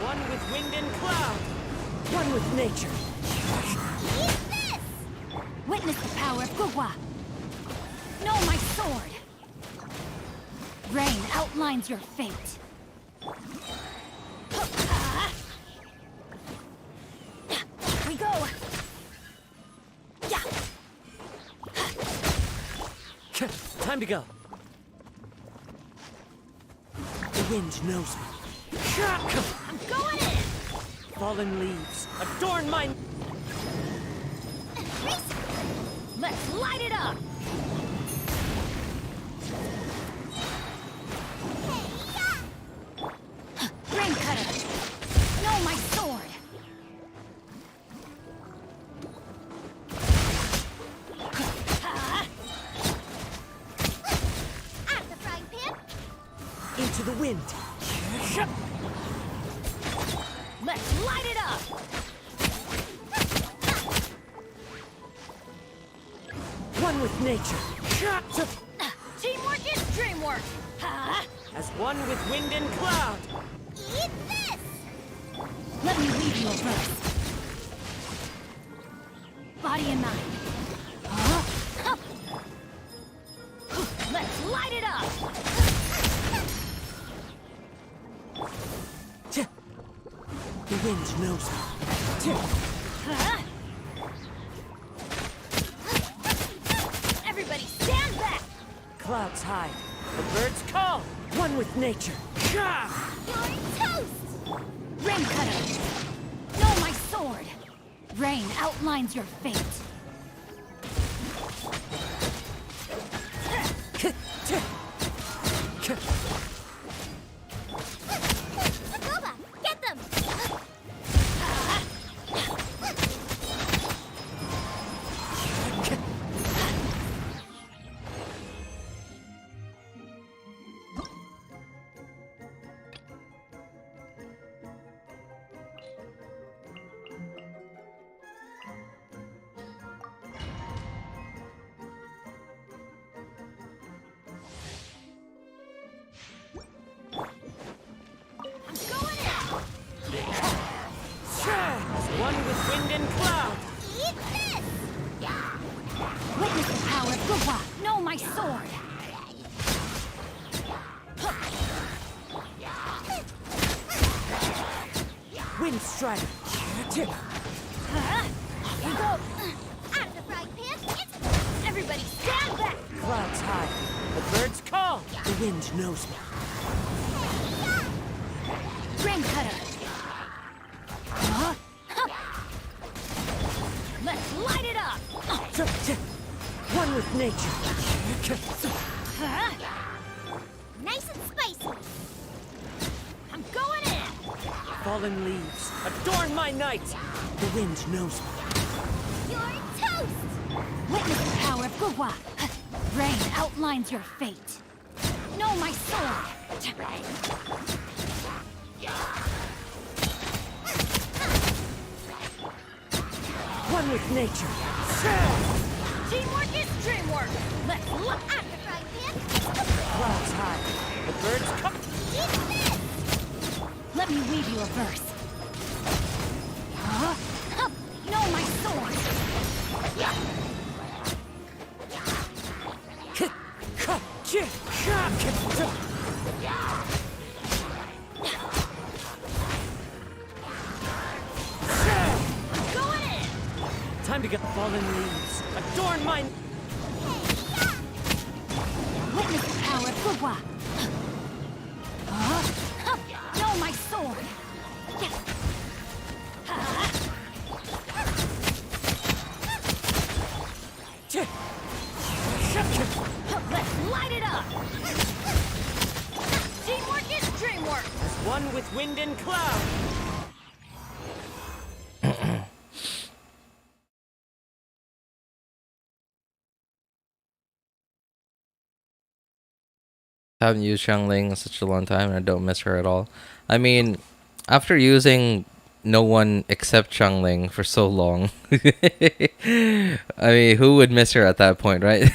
S4: One with wind and cloud. One with nature.
S3: use this!
S9: Witness the power of Gugwa. Know my sword. Rain outlines your fate. We go.
S4: Time to go. The wind knows me.
S9: I'm going in.
S4: Fallen leaves adorn my...
S9: Let's light it up! Rain cutter! No, my sword!
S3: At the frying pan.
S4: Into the wind.
S9: Let's light it up!
S4: One with nature.
S9: Teamwork is dreamwork!
S4: As one with wind and cloud.
S3: Eat this.
S9: Let me leave you a verse. Body and mind. Let's light it up!
S4: The wind knows how.
S9: Everybody stand back!
S4: Clouds hide. The birds call. One with nature.
S3: You're toast.
S9: Rain cutter! No, my sword! Rain outlines your fate.
S3: Thoma, get them.
S4: As one with wind and cloud.
S3: Eat this.
S9: Witness the power of Guwa! No, my sword!
S4: Wind strider.
S9: Go!
S3: At the frying pan.
S9: Everybody stand back!
S4: Clouds hide. The birds call. The wind knows me.
S9: Rain cutter! Let's light it up!
S4: One with nature.
S3: Nice and spicy.
S9: I'm going in!
S4: Fallen leaves. Adorn my night. The wind knows me.
S3: You're toast.
S9: Witness the power of Guwa! Rain outlines your fate. No, my sword!
S4: One with nature.
S9: Teamwork is dreamwork! Let's look
S3: At the frying pan.
S4: Clouds hide. The birds come.
S3: Eat this.
S9: Let me weave you a verse. No, my sword! Going in!
S4: Time to get fallen leaves. Adorn my.
S9: Witness the power of Guwa! No, my sword! Let's light it up! Teamwork is dreamwork!
S4: As one with wind and cloud.
S1: Haven't used Xiangling in such a long time, and I don't miss her at all. I mean, after using no one except Xiangling for so long, I mean, who would miss her at that point, right?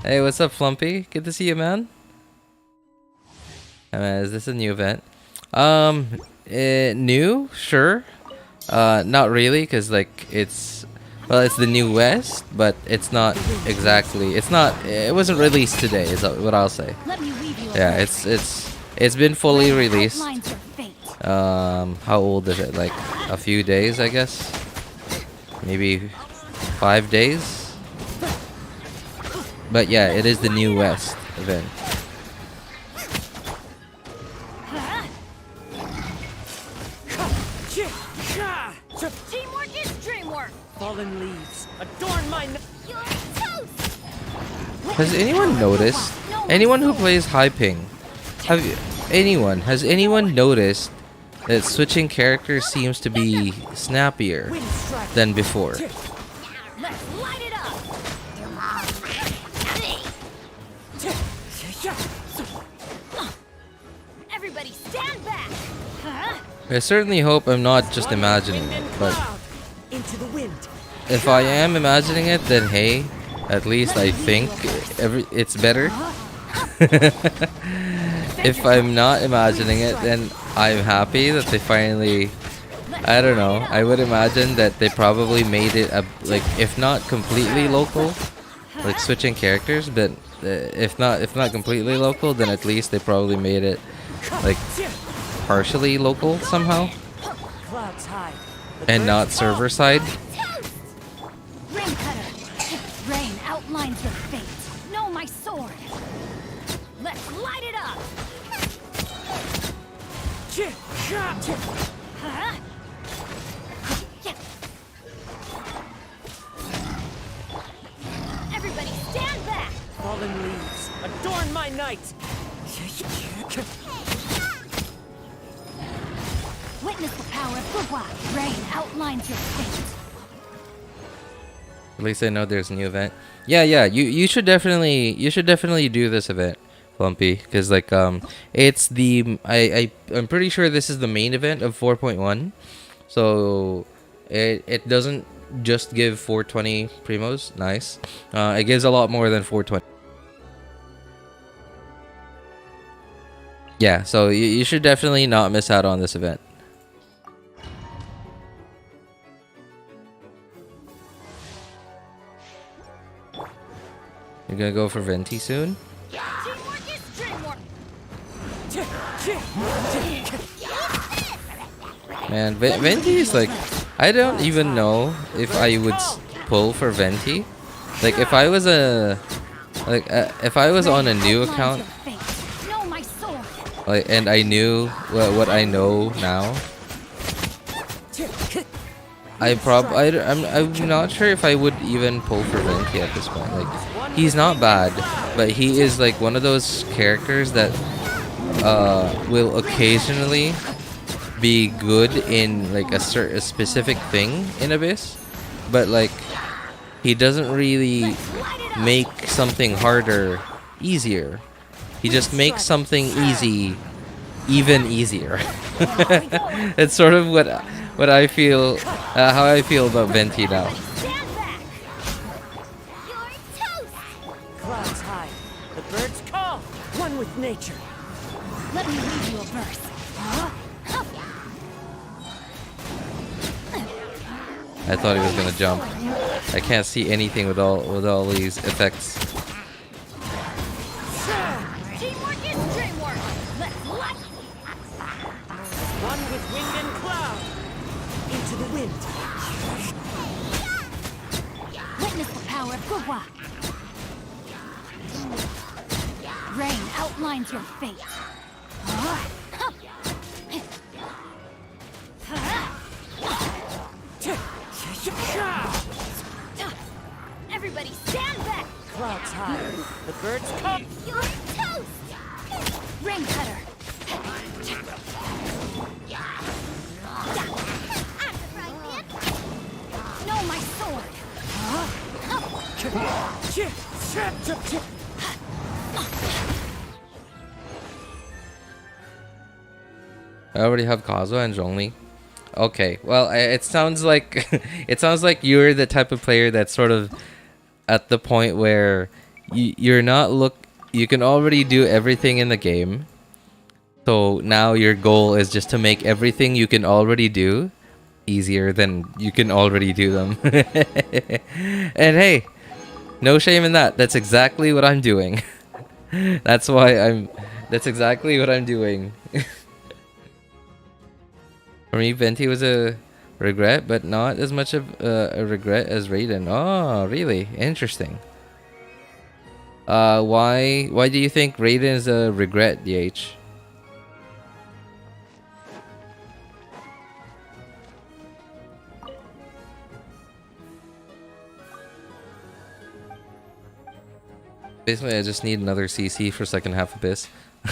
S1: Hey, what's up, Flumpy? Good to see you, man. Is this a new event? New? Sure. Not really, because, like, it's... Well, it's the New West, but it's not exactly... It wasn't released today, is what I'll say.
S9: Let me weave you a
S1: Yeah,
S9: verse.
S1: it's been fully
S9: Rain
S1: released.
S9: outlines your fate.
S1: How old is it? Like, a few days, I guess? Maybe 5 days? But yeah, it is the New West event.
S9: Teamwork is dreamwork!
S4: Fallen leaves. Adorn my
S2: You're toast!
S1: Has anyone noticed? Anyone who plays high ping, has anyone noticed that switching characters seems to be snappier
S4: wind strike.
S1: than before?
S2: Let's light it up! Everybody stand back! Huh?
S1: I certainly hope I'm not just imagining
S4: Wind
S1: it,
S4: and
S1: but
S4: cloud. Into the wind.
S1: if I am imagining it, then hey, at least I think it's better. If I'm not imagining it, then I'm happy that they finally, I don't know, I would imagine that they probably made it like, if not completely local, like switching characters, but if not completely local, then at least they probably made it like partially local somehow
S4: Clouds high. The
S1: and not
S4: birds
S1: server side.
S9: Rain cutter. Rain outlines your fate. Know my sword.
S2: Let's light it up!
S9: Huh?
S2: Everybody stand back!
S4: Fallen leaves. Adorn my night.
S9: Witness the power of Gugwa. Rain outlines your fate.
S1: At least I know there's a new event. Yeah. You should definitely do this event, Lumpy, because like it's the I'm pretty sure this is the main event of 4.1, so it doesn't just give 420 primos. Nice. It gives a lot more than 420. Yeah, so you should definitely not miss out on this event. You're gonna go for Venti soon?
S2: Teamwork is dreamwork!
S1: Man, Venti is like, I don't even know if I would pull for Venti. Like if I was if I was on a new account,
S9: Know my sword.
S1: like, and I knew what I know now, I'm not sure if I would even pull for Venti at this point. Like, he's not bad, but he is like one of those characters that will occasionally be good in like a specific thing in Abyss, but like he doesn't really make something harder easier. He just makes something easy even easier. It's sort of what I feel, how I feel about Venti now.
S2: Stand back! You're toast!
S4: Clouds high. The birds call. One with nature.
S9: Let me read you a verse. Huh?
S1: I thought he was gonna jump. I can't see anything with all these effects.
S2: Teamwork is dreamwork! Let's light
S4: One with wind and cloud. Into the wind.
S9: Witness the power of Gugwa. Rain outlines your fate. Huh?
S2: Everybody stand back!
S4: Clouds high. The birds call.
S2: You're toast!
S9: Rain cutter. Know my sword.
S1: I already have Kazuha and Zhongli. Okay, well, it sounds like it sounds like you're the type of player that's sort of at the point where you're not you can already do everything in the game. So now your goal is just to make everything you can already do easier than you can already do them. And hey, no shame in that. That's exactly what I'm doing. That's exactly what I'm doing. For me, Venti was a regret, but not as much of a regret as Raiden. Oh, really? Interesting. Why do you think Raiden is a regret, DH? Basically, I just need another CC for second half Abyss.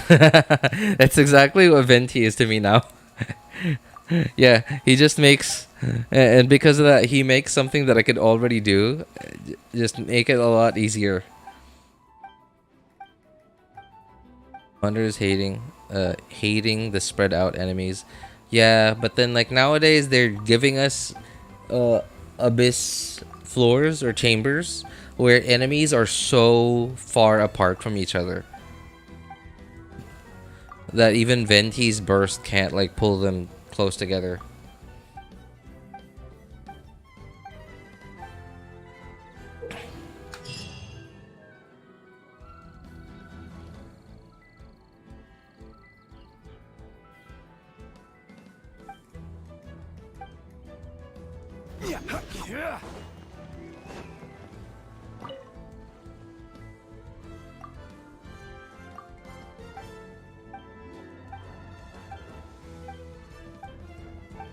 S1: That's exactly what Venti is to me now. Yeah, he just makes, and because of that, he makes something that I could already do, just make it a lot easier. Wanderers hating the spread out enemies. Yeah, but then like nowadays they're giving us abyss floors or chambers where enemies are so far apart from each other that even Venti's burst can't like pull them close together.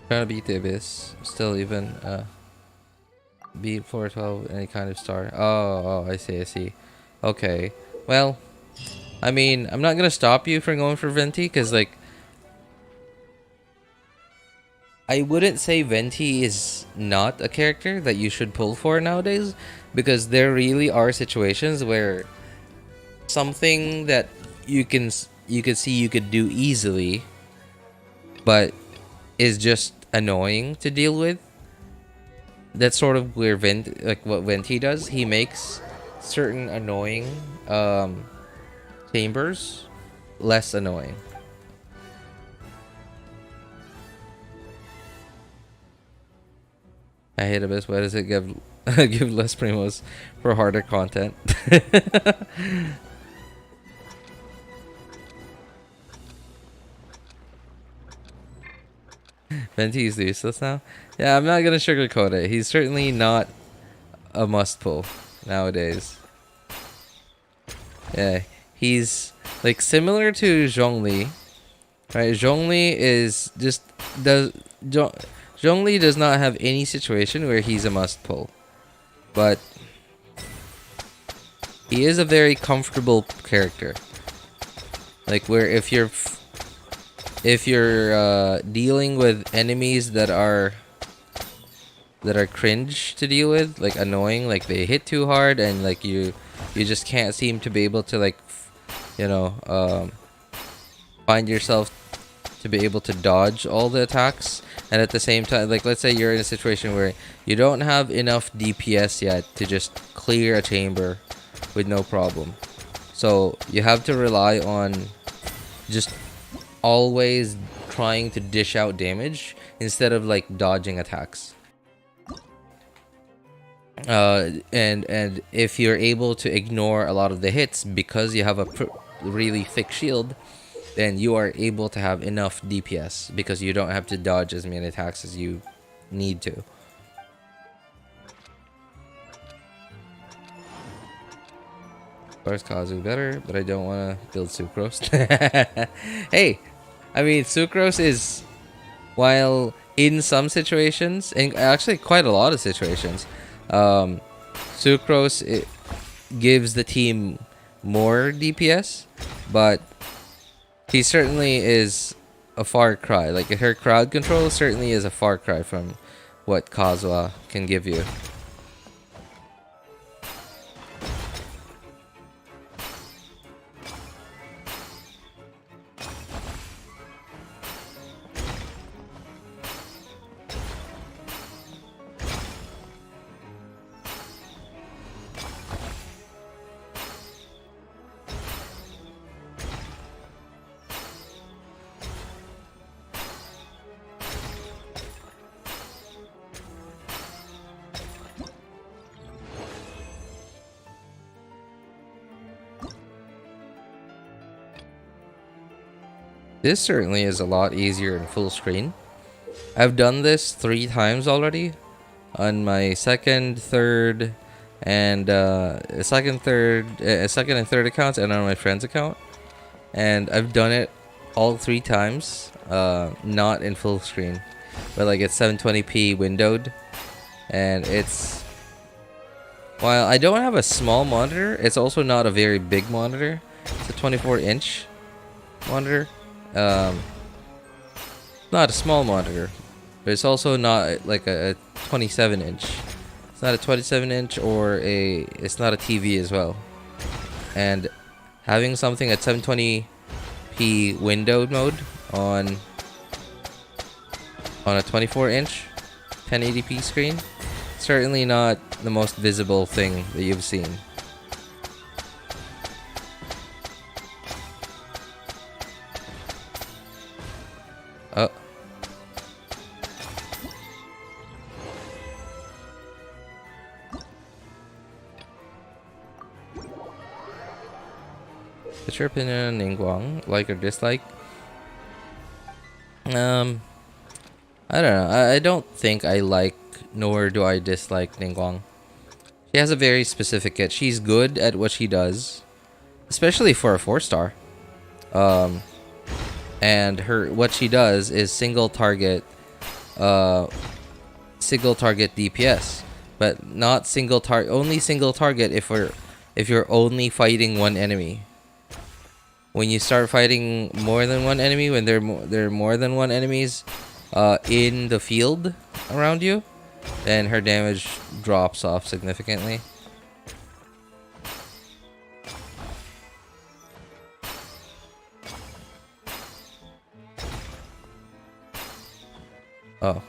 S1: Trying to beat the abyss. Still even beat 412 any kind of star. Oh, I see. Okay. Well, I mean, I'm not gonna stop you from going for Venti, because like I wouldn't say Venti is not a character that you should pull for nowadays, because there really are situations where something that you could see you could do easily, but is just annoying to deal with. That's sort of where what Venti does. He makes certain annoying chambers less annoying. I hate Abyss. Why does it give give less primos for harder content? Venti is useless now. Yeah, I'm not gonna sugarcoat it. He's certainly not a must pull nowadays. Yeah, he's like similar to Zhongli, right? Zhongli is just Zhongli does not have any situation where he's a must pull, but he is a very comfortable character. Like where if you're dealing with enemies that are cringe to deal with, like annoying, like they hit too hard and like you just can't seem to be able to like find yourself to be able to dodge all the attacks, and at the same time, like let's say you're in a situation where you don't have enough DPS yet to just clear a chamber with no problem, so you have to rely on just always trying to dish out damage instead of like dodging attacks. And if you're able to ignore a lot of the hits because you have a really thick shield, then you are able to have enough DPS because you don't have to dodge as many attacks as you need to. Of course, Kazu better, but I don't want to build Sucrose. Hey, I mean, Sucrose is, while in some situations, and actually quite a lot of situations, Sucrose, it gives the team more DPS, but he certainly is a far cry. Like, her crowd control certainly is a far cry from what Kazuha can give you. This certainly is a lot easier in full screen. I've done this 3 times already on my second, third, and second and third accounts, and on my friend's account. And I've done it all 3 times, not in full screen, but like it's 720p windowed, and it's While I don't have a small monitor, it's also not a very big monitor. It's a 24-inch monitor. Not a small monitor, but it's also not like a 27-inch. It's not a 27-inch or it's not a TV as well. And having something at 720p windowed mode on a 24-inch 1080p screen, certainly not the most visible thing that you've seen. Oh. What's your opinion on Ningguang? Like or dislike? I don't know. I don't think I like nor do I dislike Ningguang. She has a very specific kit. She's good at what she does, especially for a 4-star. And what she does is single target DPS, but not only single target if you're only fighting one enemy. When you start fighting more than one enemy, when there are more than one enemies in the field around you, then her damage drops off significantly. Oh.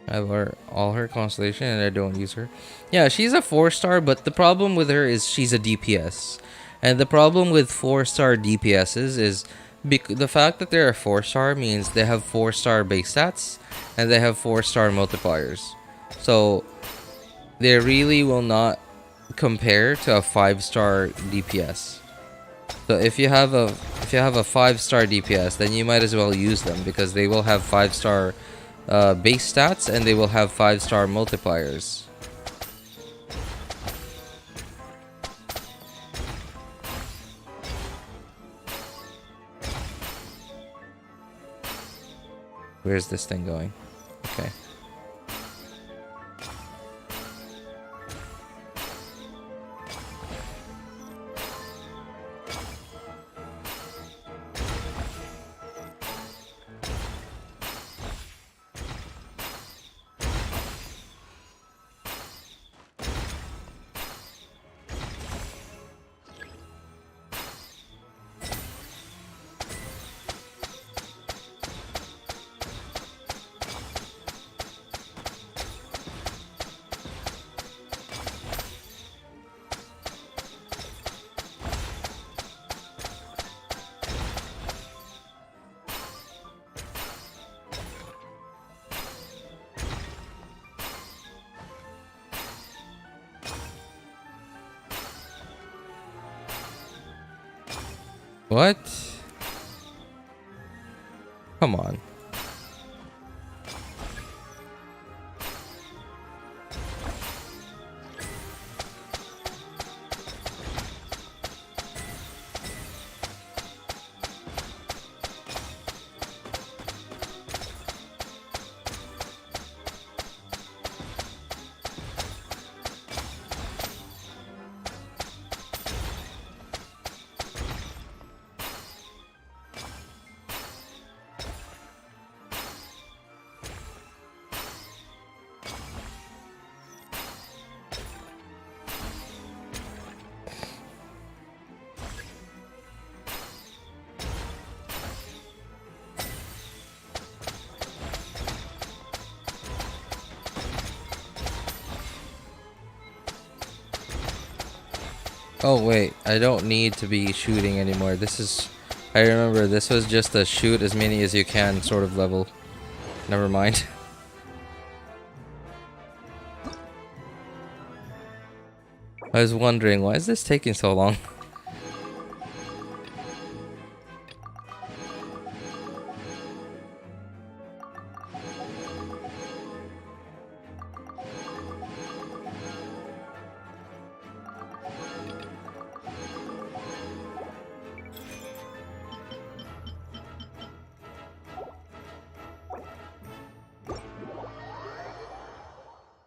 S1: I have all her constellation and I don't use her. Yeah, she's a 4-star, but the problem with her is she's a DPS. And the problem with 4-star DPSs is the fact that they're a 4-star means they have 4-star base stats and they have 4-star multipliers. So they really will not compare to a 5-star DPS. So if you have a 5-star DPS, then you might as well use them because they will have 5-star base stats and they will have 5-star multipliers. Where's this thing going? Okay. What? Come on. Oh wait, I don't need to be shooting anymore. This is... I remember this was just a shoot as many as you can sort of level. Never mind. I was wondering, why is this taking so long?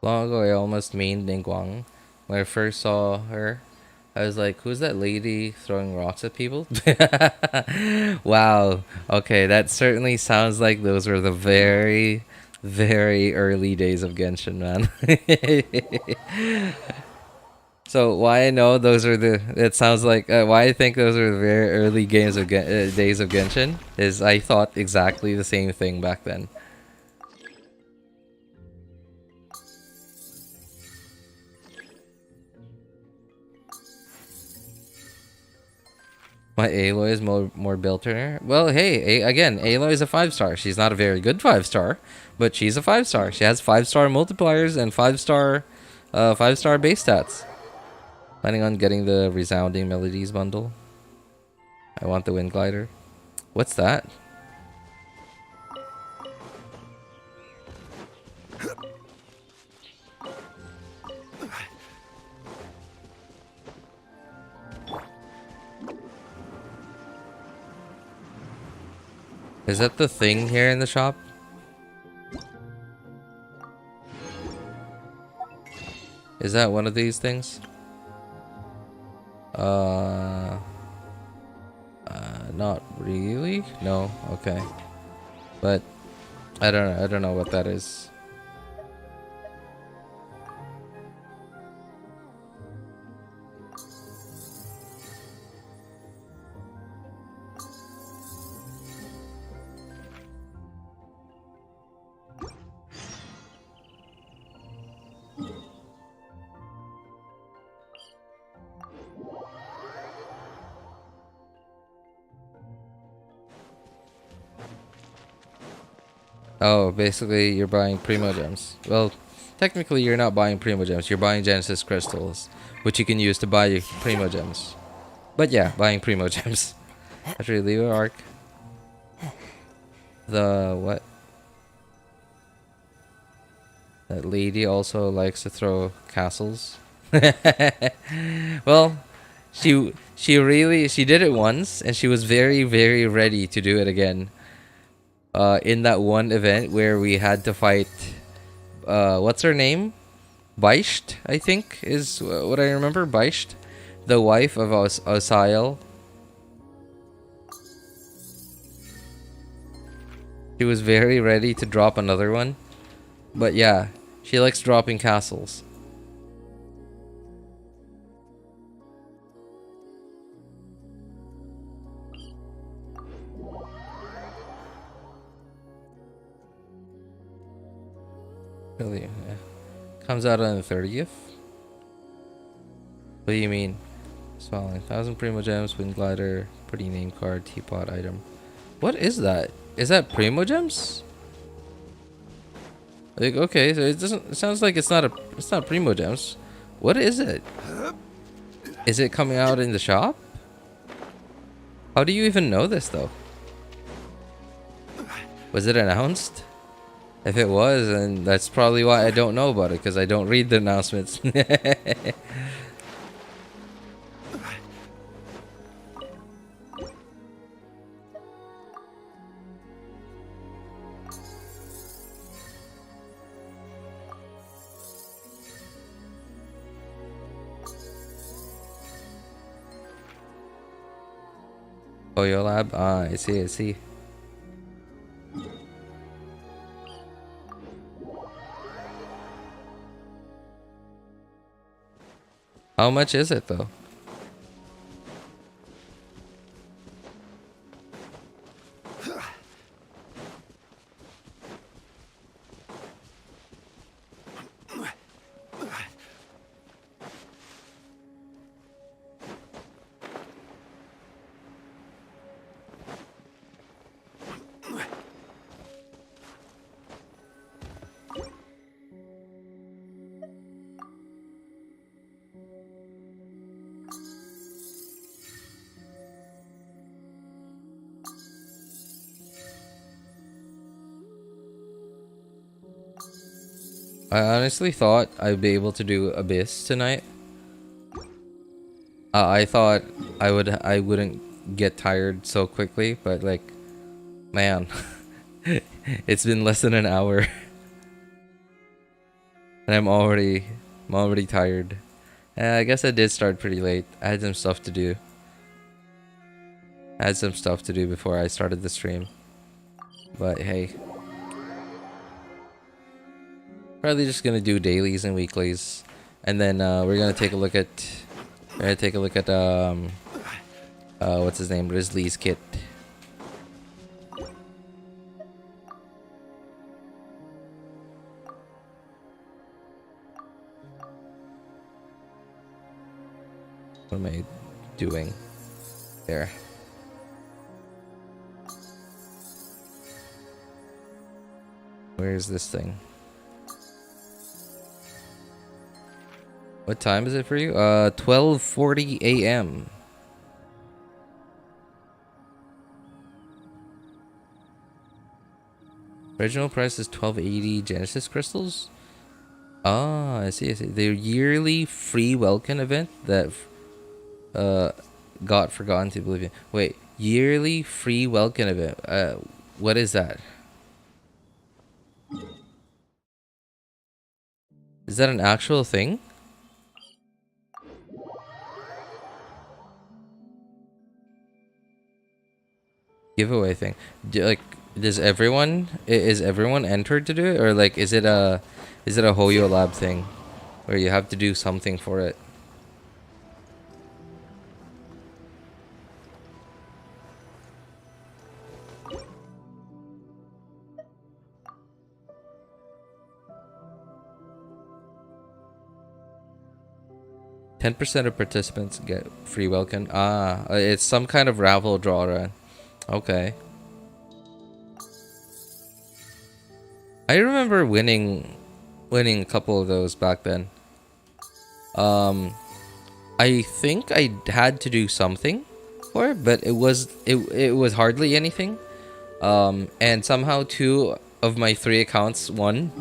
S1: Long ago, I almost mained Ningguang. When I first saw her, I was like, who's that lady throwing rocks at people? Wow. Okay, that certainly sounds like those were the very, very early days of Genshin, man. So why I know those are the... It sounds like... why I think those are the very early games of days of Genshin is I thought exactly the same thing back then. My Aloy is more built in her. Well, hey, again, Aloy is a 5-star. She's not a very good 5-star, but she's a 5-star. She has 5-star multipliers and 5-star base stats. Planning on getting the Resounding Melodies bundle. I want the Wind Glider. What's that? Is that the thing here in the shop? Is that one of these things? Not really? No, okay. But I don't know what that is. Oh, basically you're buying Primo Gems. Well, technically you're not buying Primo Gems. You're buying Genesis Crystals, which you can use to buy your Primo Gems. But yeah, buying Primo Gems. After you leave an arc. The what? That lady also likes to throw castles. Well, she did it once and she was very, very ready to do it again. In that one event where we had to fight, what's her name? Beisht, I think, is what I remember. Beisht, the wife of Osael. She was very ready to drop another one. But yeah, she likes dropping castles. Really? Yeah. Comes out on the 30th? What do you mean? Swallowing 1,000 Primo Gems, Wind Glider, pretty name card, teapot item. What is that? Is that Primo Gems? Like, okay, so it sounds like it's not Primo Gems. What is it? Is it coming out in the shop? How do you even know this though? Was it announced? If it was, then that's probably why I don't know about it, because I don't read the announcements. Oh, your lab? Ah, I see, I see. How much is it though? I honestly thought I'd be able to do Abyss tonight. I thought I wouldn't get tired so quickly, but like, man, it's been less than an hour, and I'm already tired. I guess I did start pretty late. I had some stuff to do. Before I started the stream. But hey. Probably just gonna do dailies and weeklies. And then we're gonna take a look at what's his name? Wriothesley's kit. What am I doing? There. Where's this thing? What time is it for you? 12:40 a.m. Original price is 1280 Genesis crystals. Ah, I see. The yearly free welcome event that got forgotten to oblivion. Wait, yearly free welcome event. What is that? Is that an actual thing? Giveaway thing. Is everyone entered to do it, or like is it a Hoyo Lab thing where you have to do something for it? %10 of participants get free welcome. Ah, it's some kind of raffle draw run. Okay. I remember winning a couple of those back then. I think I had to do something for it, but it was hardly anything. And somehow 2 of my 3 accounts won,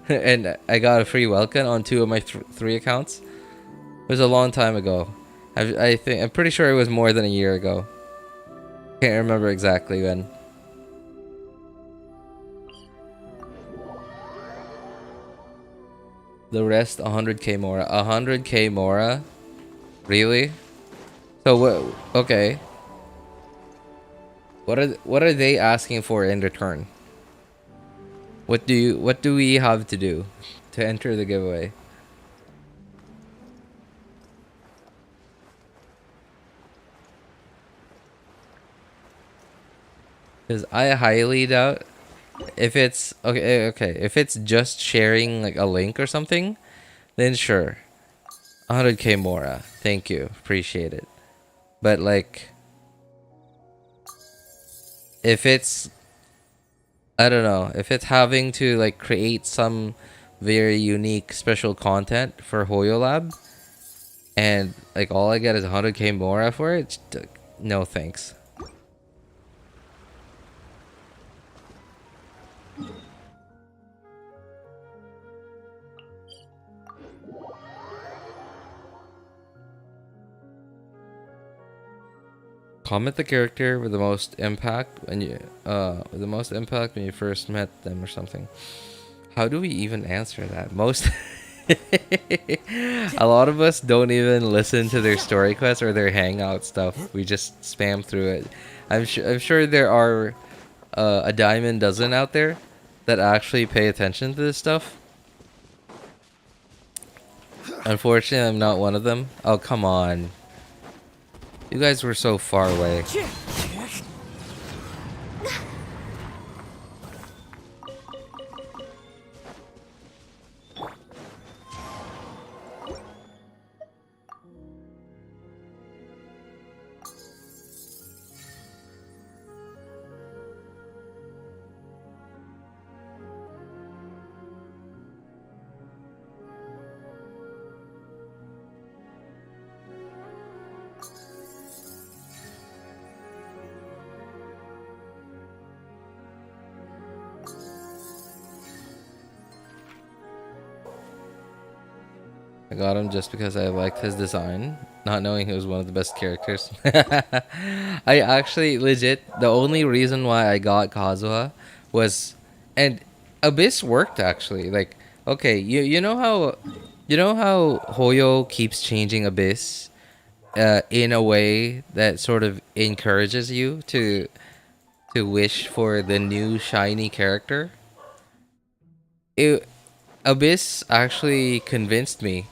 S1: and I got a free welcome on 2 of my 3 accounts. It was a long time ago. I'm pretty sure it was more than a year ago. Can't remember exactly when. The rest 100k Mora. 100k Mora? Really? So what? Okay. What are they asking for in return? What do we have to do to enter the giveaway? Because I highly doubt if it's okay. If it's just sharing like a link or something, then sure, 100k Mora. Thank you, appreciate it. But like, if it's, I don't know, if it's having to like create some very unique special content for Hoyo Lab, and like all I get is 100k Mora for it, no thanks. Comment the character with the most impact when you first met them or something. How do we even answer that? A lot of us don't even listen to their story quests or their hangout stuff. We just spam through it. I'm sure there are a dime dozen out there that actually pay attention to this stuff. Unfortunately, I'm not one of them. Oh, come on. You guys were so far away. I got him just because I liked his design, not knowing he was one of the best characters. I actually, legit, the only reason why I got Kazuha was, and Abyss worked actually. Like, okay, you know how Hoyo keeps changing Abyss, in a way that sort of encourages you to wish for the new shiny character. Abyss actually convinced me.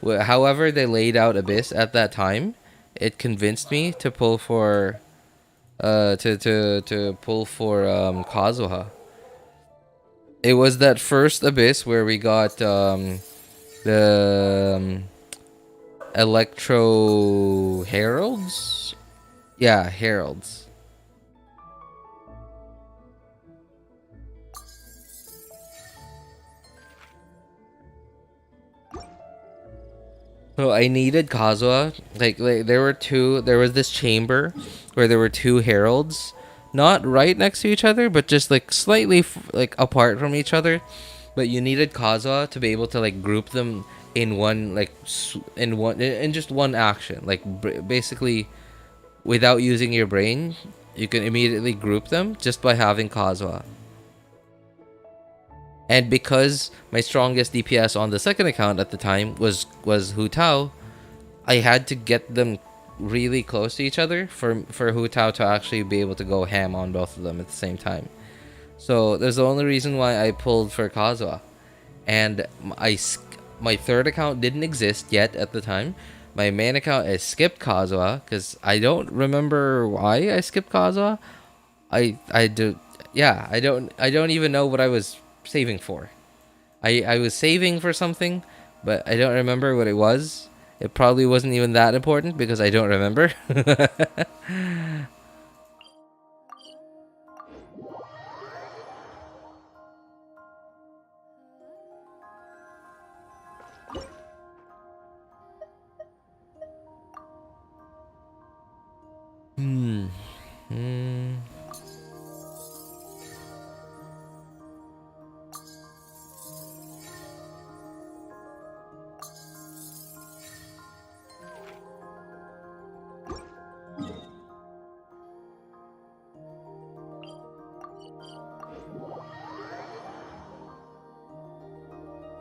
S1: However they laid out Abyss at that time, it convinced me to pull for Kazuha. It was that first Abyss where we got the Electro Heralds? Yeah, Heralds. So I needed Kazuha. Like there was this chamber where there were two heralds, not right next to each other, but just like slightly like apart from each other. But you needed Kazuha to be able to like group them in one in just one action. Like basically, without using your brain, you can immediately group them just by having Kazuha. And because my strongest DPS on the second account at the time was Hutao, I had to get them really close to each other for Hutao to actually be able to go ham on both of them at the same time. So there's the only reason why I pulled for Kazuha. And my third account didn't exist yet at the time. My main account, I skipped Kazuha because I don't remember why I skipped Kazuha. I don't even know what I was saving for. I was saving for something, but I don't remember what it was. It probably wasn't even that important because I don't remember.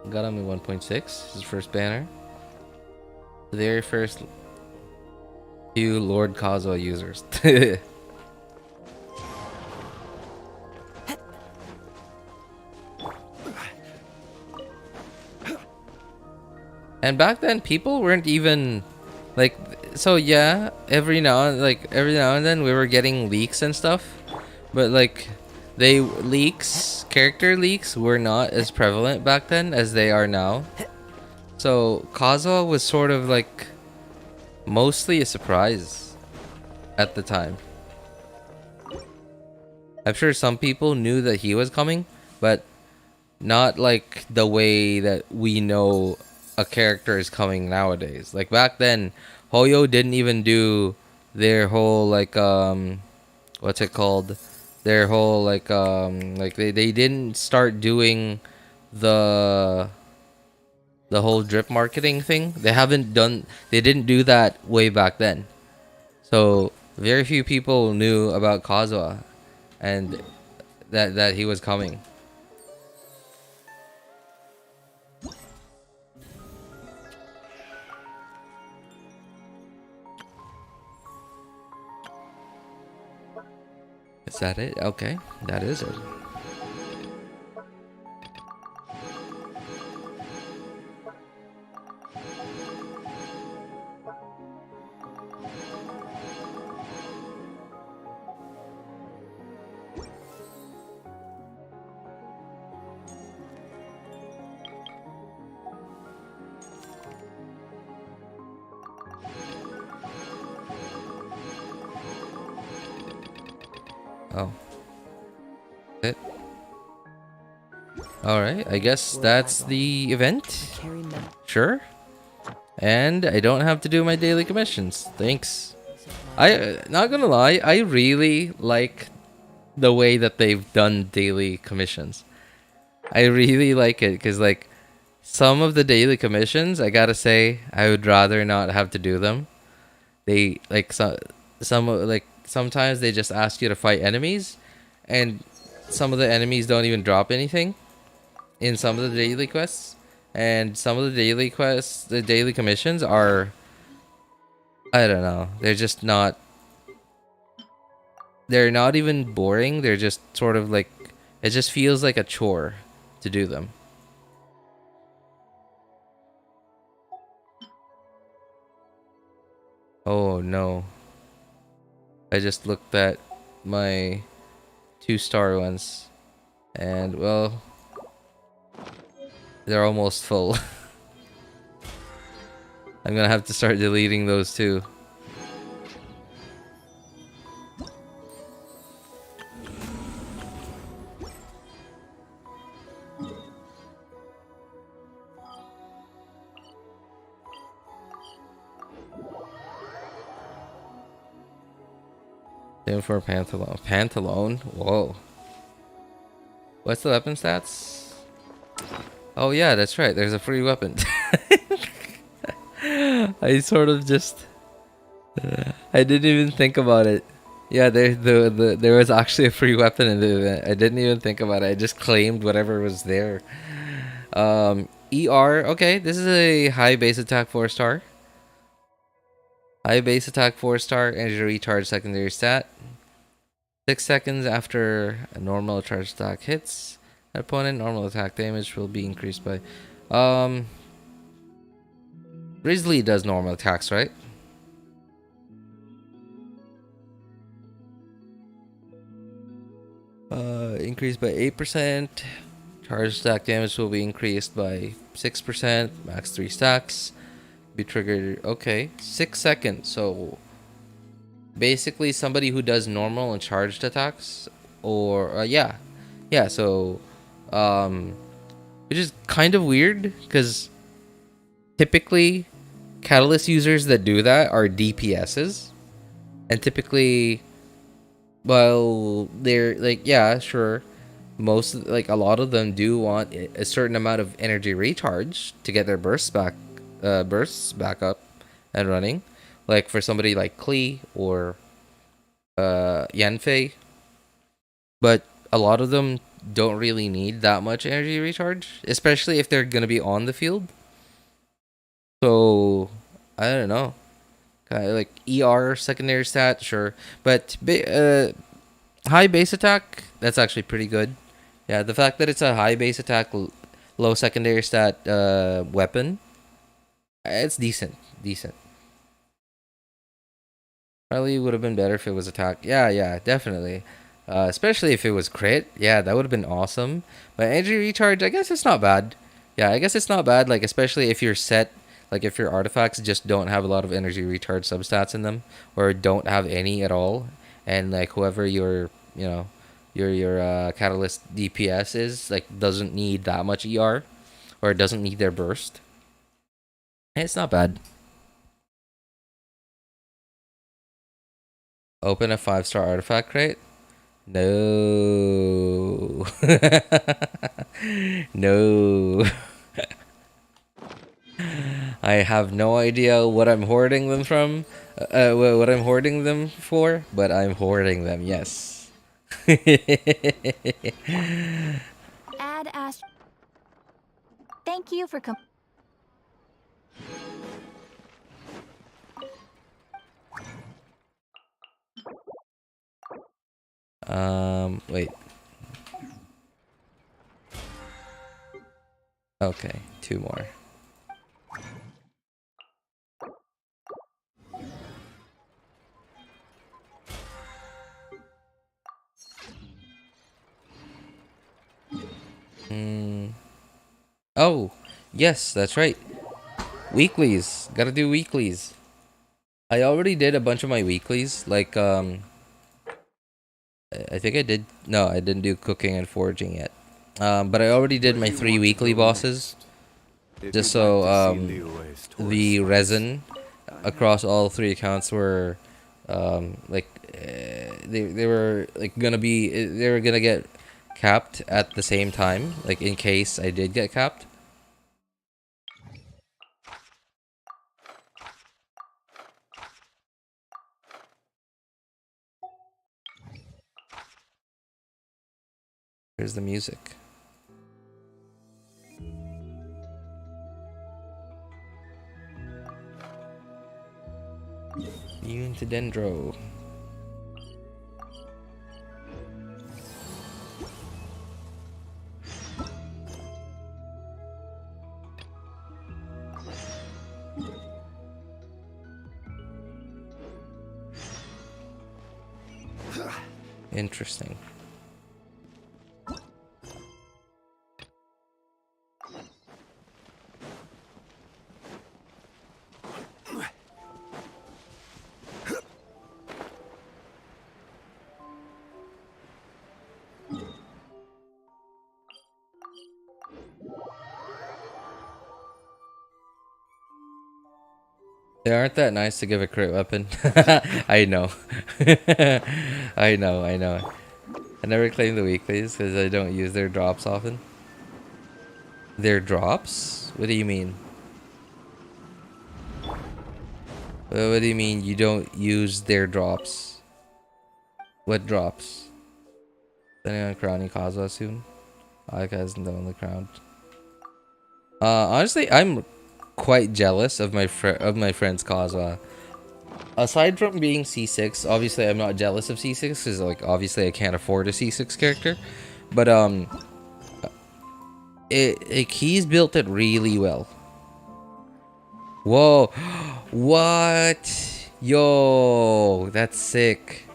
S1: Got him in 1.6, his first banner. The very first few Lord Kazuha users. And back then people weren't even like, so yeah, every now and then we were getting leaks and stuff, but like character leaks were not as prevalent back then as they are now. So Kazuha was sort of like mostly a surprise at the time. I'm sure some people knew that he was coming, but not like the way that we know a character is coming nowadays. Like back then, Hoyo didn't even do their whole like what's it called? Their whole like they didn't start doing the whole drip marketing thing. They didn't do that way back then. So very few people knew about Kazuha and that he was coming. Is that it? Okay, that is it. Oh. It. Alright, I guess that's the event. Sure. And I don't have to do my daily commissions. Thanks. Not gonna lie, I really like the way that they've done daily commissions. I really like it because like some of the daily commissions, I gotta say, I would rather not have to do them. They like sometimes they just ask you to fight enemies, and some of the enemies don't even drop anything in some of the daily quests, and some of the daily quests, the daily commissions are, I don't know, they're just not. They're not even boring. They're just sort of like, it just feels like a chore to do them. Oh no. I just looked at my 2-star ones, and well, they're almost full. I'm gonna have to start deleting those too. Same for Pantalone. Pantalone? Whoa. What's the weapon stats? Oh yeah, that's right. There's a free weapon. I sort of just... I didn't even think about it. Yeah, there was actually a free weapon in the event. I didn't even think about it. I just claimed whatever was there. ER. Okay, this is a high base attack 4-star. High base attack 4-star, energy recharge secondary stat. 6 seconds after a normal charge attack hits an opponent, normal attack damage will be increased by... Wriothesley does normal attacks, right? Increased by 8%. Charge attack damage will be increased by 6%. Max 3 stacks. Be triggered. Okay, 6 seconds. So basically, somebody who does normal and charged attacks, or yeah. So, which is kind of weird because typically, catalyst users that do that are DPSs, and typically, well, they're like, yeah, sure. Most, like, a lot of them do want a certain amount of energy recharge to get their bursts back up and running. Like for somebody like Klee or Yanfei. But a lot of them don't really need that much energy recharge, especially if they're gonna be on the field. So I don't know. Kind of like ER secondary stat, sure. But high base attack, that's actually pretty good. Yeah, the fact that it's a high base attack, low secondary stat weapon, it's decent. Probably would have been better if it was attack. Yeah, definitely. Especially if it was crit. Yeah, that would have been awesome. But energy recharge, I guess it's not bad. Yeah, I guess it's not bad. Like, especially if you're set, like if your artifacts just don't have a lot of energy recharge substats in them, or don't have any at all, and like whoever your catalyst DPS is, like, doesn't need that much ER, or doesn't need their burst. It's not bad. Open a 5-star artifact crate? No. No. I have no idea what I'm hoarding them from. What I'm hoarding them for, but I'm hoarding them, yes.
S9: Add Ash. Thank you for
S1: wait. Okay, 2 more. Oh, yes, that's right. Weeklies. Gotta do weeklies. I already did a bunch of my weeklies. Like, I think I did. No, I didn't do cooking and foraging yet. But I already did my 3 weekly bosses. Just so, the resin across all 3 accounts were, like, they were, like, they were gonna get capped at the same time, like in case I did get capped. Here's the music. Immune to Dendro. Interesting. They aren't that nice to give a crit weapon. I know. I know. I never claim the weeklies because I don't use their drops often. Their drops? What do you mean? What do you mean you don't use their drops? What drops? Planning on crowning Kazuha soon? Ayaka isn't the only crowned. Honestly, I'm quite jealous of my friend's Kazuha. Aside from being C6, obviously I'm not jealous of C6 because like obviously I can't afford a C6 character, but he's built it really well. Whoa, what? Yo, that's sick.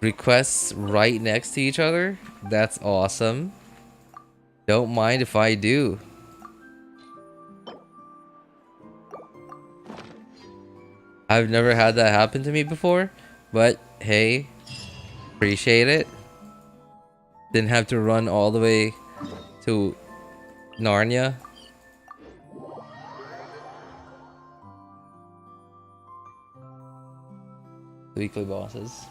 S1: Requests right next to each other? That's awesome. Don't mind if I do. I've never had that happen to me before, but hey, appreciate it. Didn't have to run all the way to Narnia. Weekly bosses.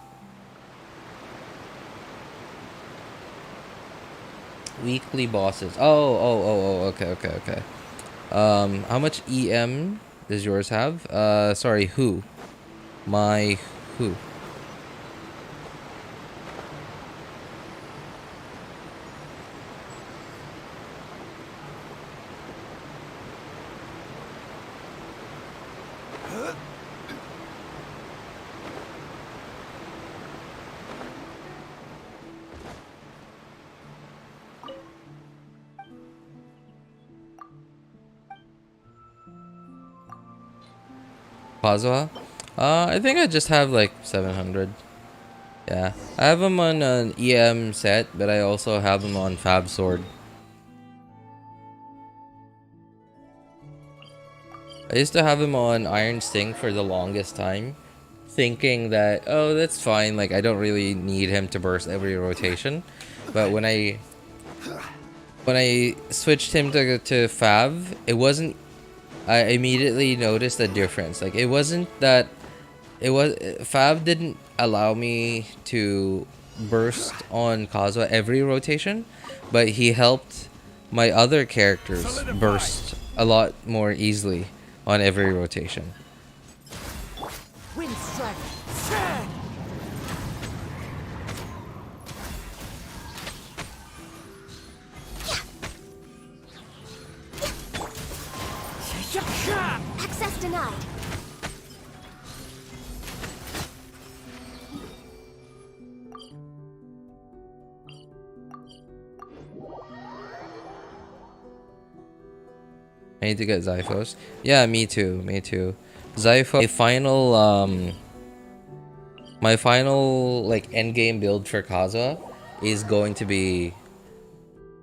S1: Weekly bosses. Oh, okay. How much EM does yours have? Sorry, who? My who? Kazuha? I think I just have like 700. Yeah, I have him on an EM set, but I also have him on Fab Sword. I used to have him on Iron Sting for the longest time, thinking that, oh, that's fine, like I don't really need him to burst every rotation. But when I switched him to Fab, it wasn't. I immediately noticed a difference. Like it wasn't that Fab didn't allow me to burst on Kazuha every rotation, but he helped my other characters burst a lot more easily on every rotation.
S4: Wind strike.
S2: Access denied.
S1: I need to get Zyphos. Yeah, me too. Zyphos. My final like end game build for Kazuha is going to be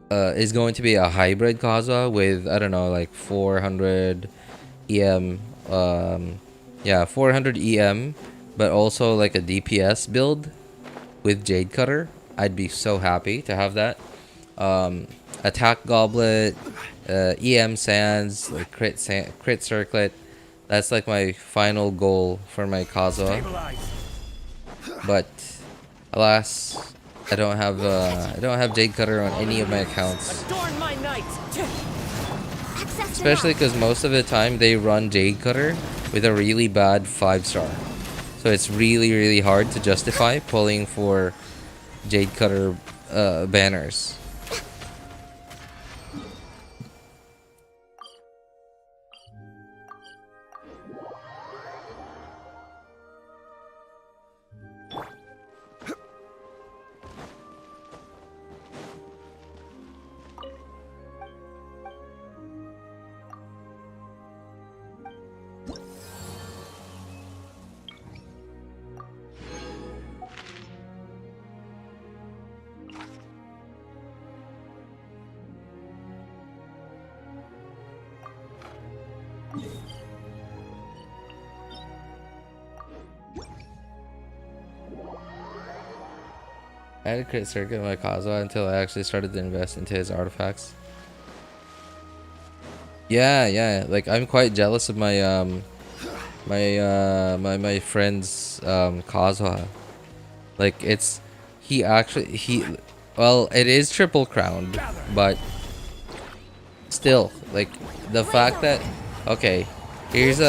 S1: a hybrid Kazuha with, I don't know, like 400 EM. Yeah, 400 EM, but also like a DPS build with Jade Cutter. I'd be so happy to have that. Attack Goblet, EM Sands, like crit Circlet. That's like my final goal for my Kazuha. But alas, I don't have Jade Cutter on any of my accounts.
S4: Adorn my night.
S1: Especially because most of the time they run Jade Cutter with a really bad 5-star. So it's really hard to justify pulling for Jade Cutter banners. I had a crit circuit in my Kazuha until I actually started to invest into his artifacts. Yeah, like I'm quite jealous of my my friend's Kazuha. Like well, it is triple crowned, but still, like the fact that okay, here's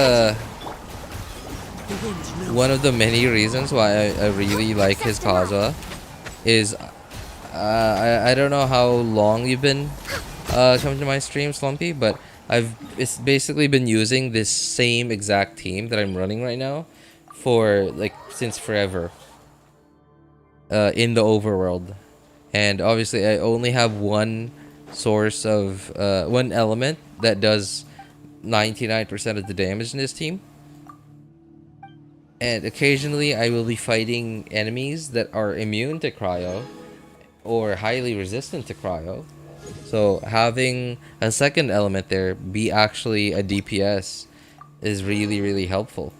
S1: one of the many reasons why I really like his Kazuha is I don't know how long you've been coming to my stream, Slumpy, but it's basically been using this same exact team that I'm running right now for like since forever in the overworld. And obviously I only have one source of one element that does 99% of the damage in this team. And occasionally I will be fighting enemies that are immune to cryo or highly resistant to cryo. So having a second element there be actually a DPS is really, really helpful.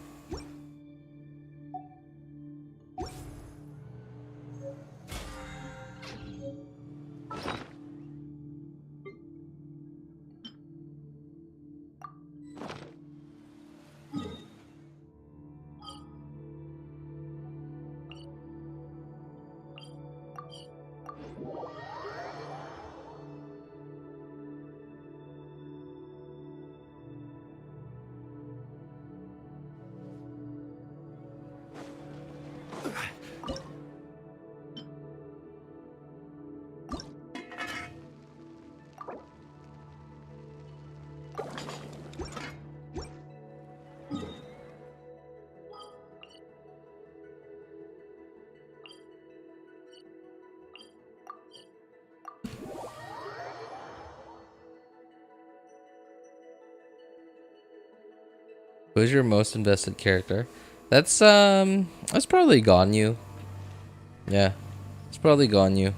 S1: Who's your most invested character? That's probably Ganyu. Yeah, it's probably Ganyu.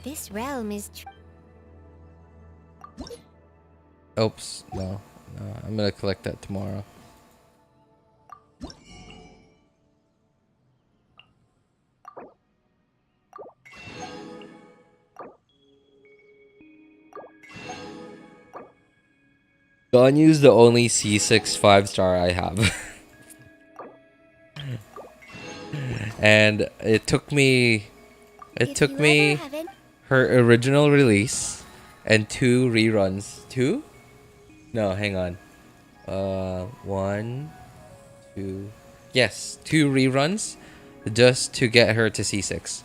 S3: This realm is
S1: Oops, no, I'm gonna collect that tomorrow. Ganyu's the only C6 5-star I have. And it took me her original release and 2 reruns. 2? No, hang on. 1, 2. Yes, 2 reruns just to get her to C6.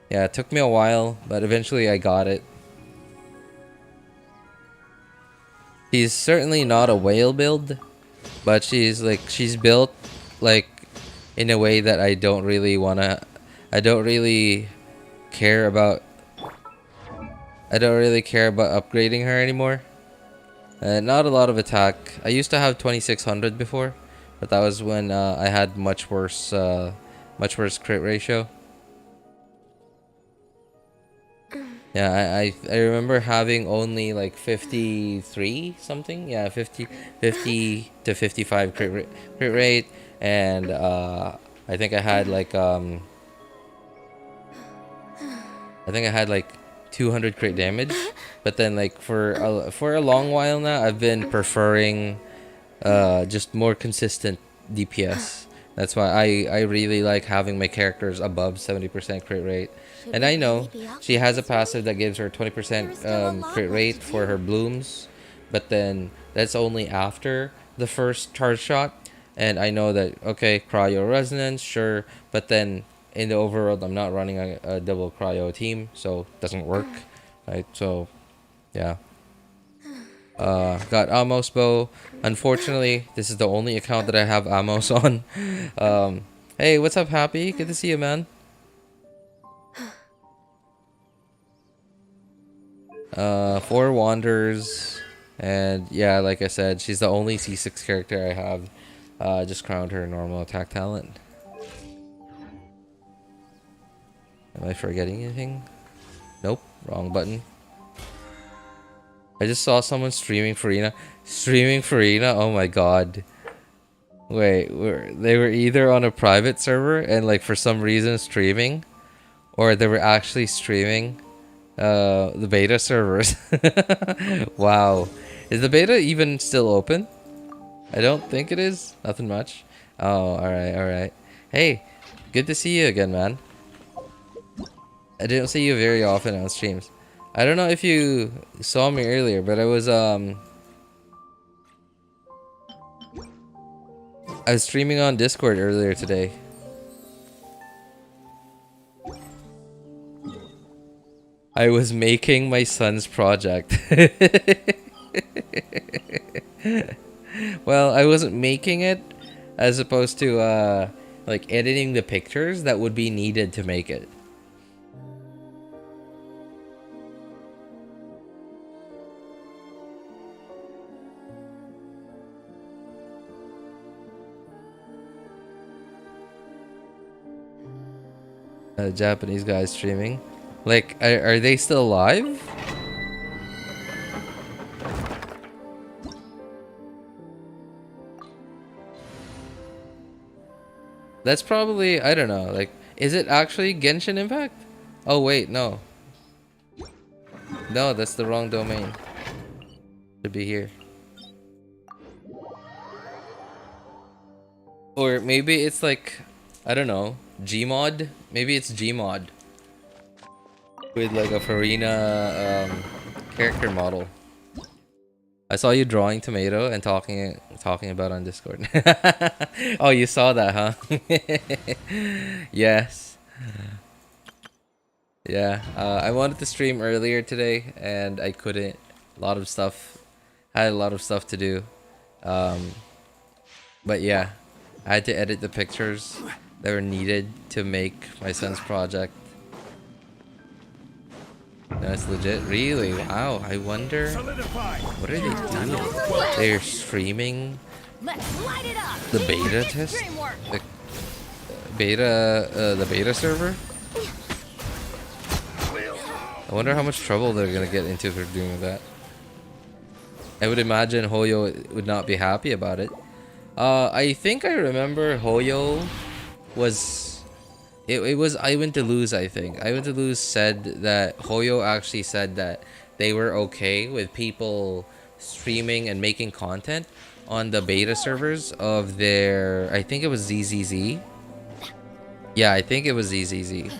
S1: Yeah, it took me a while, but eventually I got it. She's certainly not a whale build, but she's built like in a way that I don't really care about upgrading her anymore. Not a lot of attack. I used to have 2600 before, but that was when I had much worse crit ratio. Yeah, I remember having only like 53 something. Yeah, 50 to 55 crit rate, and I think I had like 200 crit damage. But then like for a long while now, I've been preferring just more consistent DPS. That's why I really like having my characters above 70% crit rate. And I know she has a passive that gives her 20% crit rate for her blooms, but then that's only after the first charge shot. And I know that, okay, cryo resonance, sure, but then in the overworld, I'm not running a double cryo team, so it doesn't work, right? So, yeah. Got Amos bow. Unfortunately, this is the only account that I have Amos on. Hey, what's up, Happy? Good to see you, man. Four Wanders, and yeah, like I said, she's the only C6 character I have. Just crowned her normal attack talent. Am I forgetting anything? Nope, wrong button. I just saw someone streaming Farina. Streaming Farina? Oh my god. Wait, they were either on a private server and like for some reason streaming, or they were actually streaming the beta servers. Wow. Is the beta even still open? I don't think it is. Nothing much. Oh, alright. Hey, good to see you again, man. I didn't see you very often on streams. I don't know if you saw me earlier, but I was streaming on Discord earlier today. I was making my son's project. Well, I wasn't making it, as opposed to like editing the pictures that would be needed to make it. Japanese guys streaming. Like, are they still live? That's probably, I don't know, like, is it actually Genshin Impact? Oh wait, no. No, that's the wrong domain. Should be here. Or maybe it's like, I don't know, Gmod? Maybe it's Gmod. With like a Farina character model. I saw you drawing tomato and talking about on Discord. Oh, you saw that, huh? Yes. Yeah. I wanted to stream earlier today and I couldn't. A lot of stuff. I had a lot of stuff to do. But yeah, I had to edit the pictures that were needed to make my son's project. That's legit. Really? Wow. I wonder what are they doing? They're streaming the beta test? The beta server? I wonder how much trouble they're gonna get into for doing that. I would imagine Hoyo would not be happy about it. I think I remember Hoyo was... It was I Went to Lose, I think. I Went to Lose said that Hoyo actually said that they were okay with people streaming and making content on the beta servers of their... I think it was ZZZ. Yeah, I think it was ZZZ.
S4: You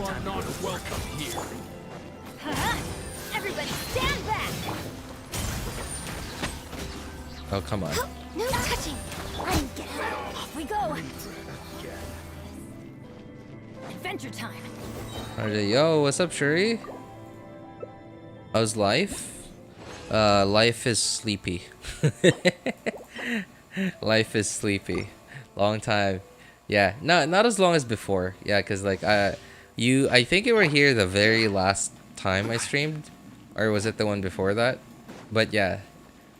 S4: are not welcome here.
S9: Everybody stand back!
S1: Oh, come on.
S9: No touching! Off we go! Adventure time!
S1: Yo, what's up, Shuri? How's life? Life is sleepy. Life is sleepy. Long time. Yeah, not as long as before. Yeah, cause like I think you were here the very last time I streamed, or was it the one before that? But yeah,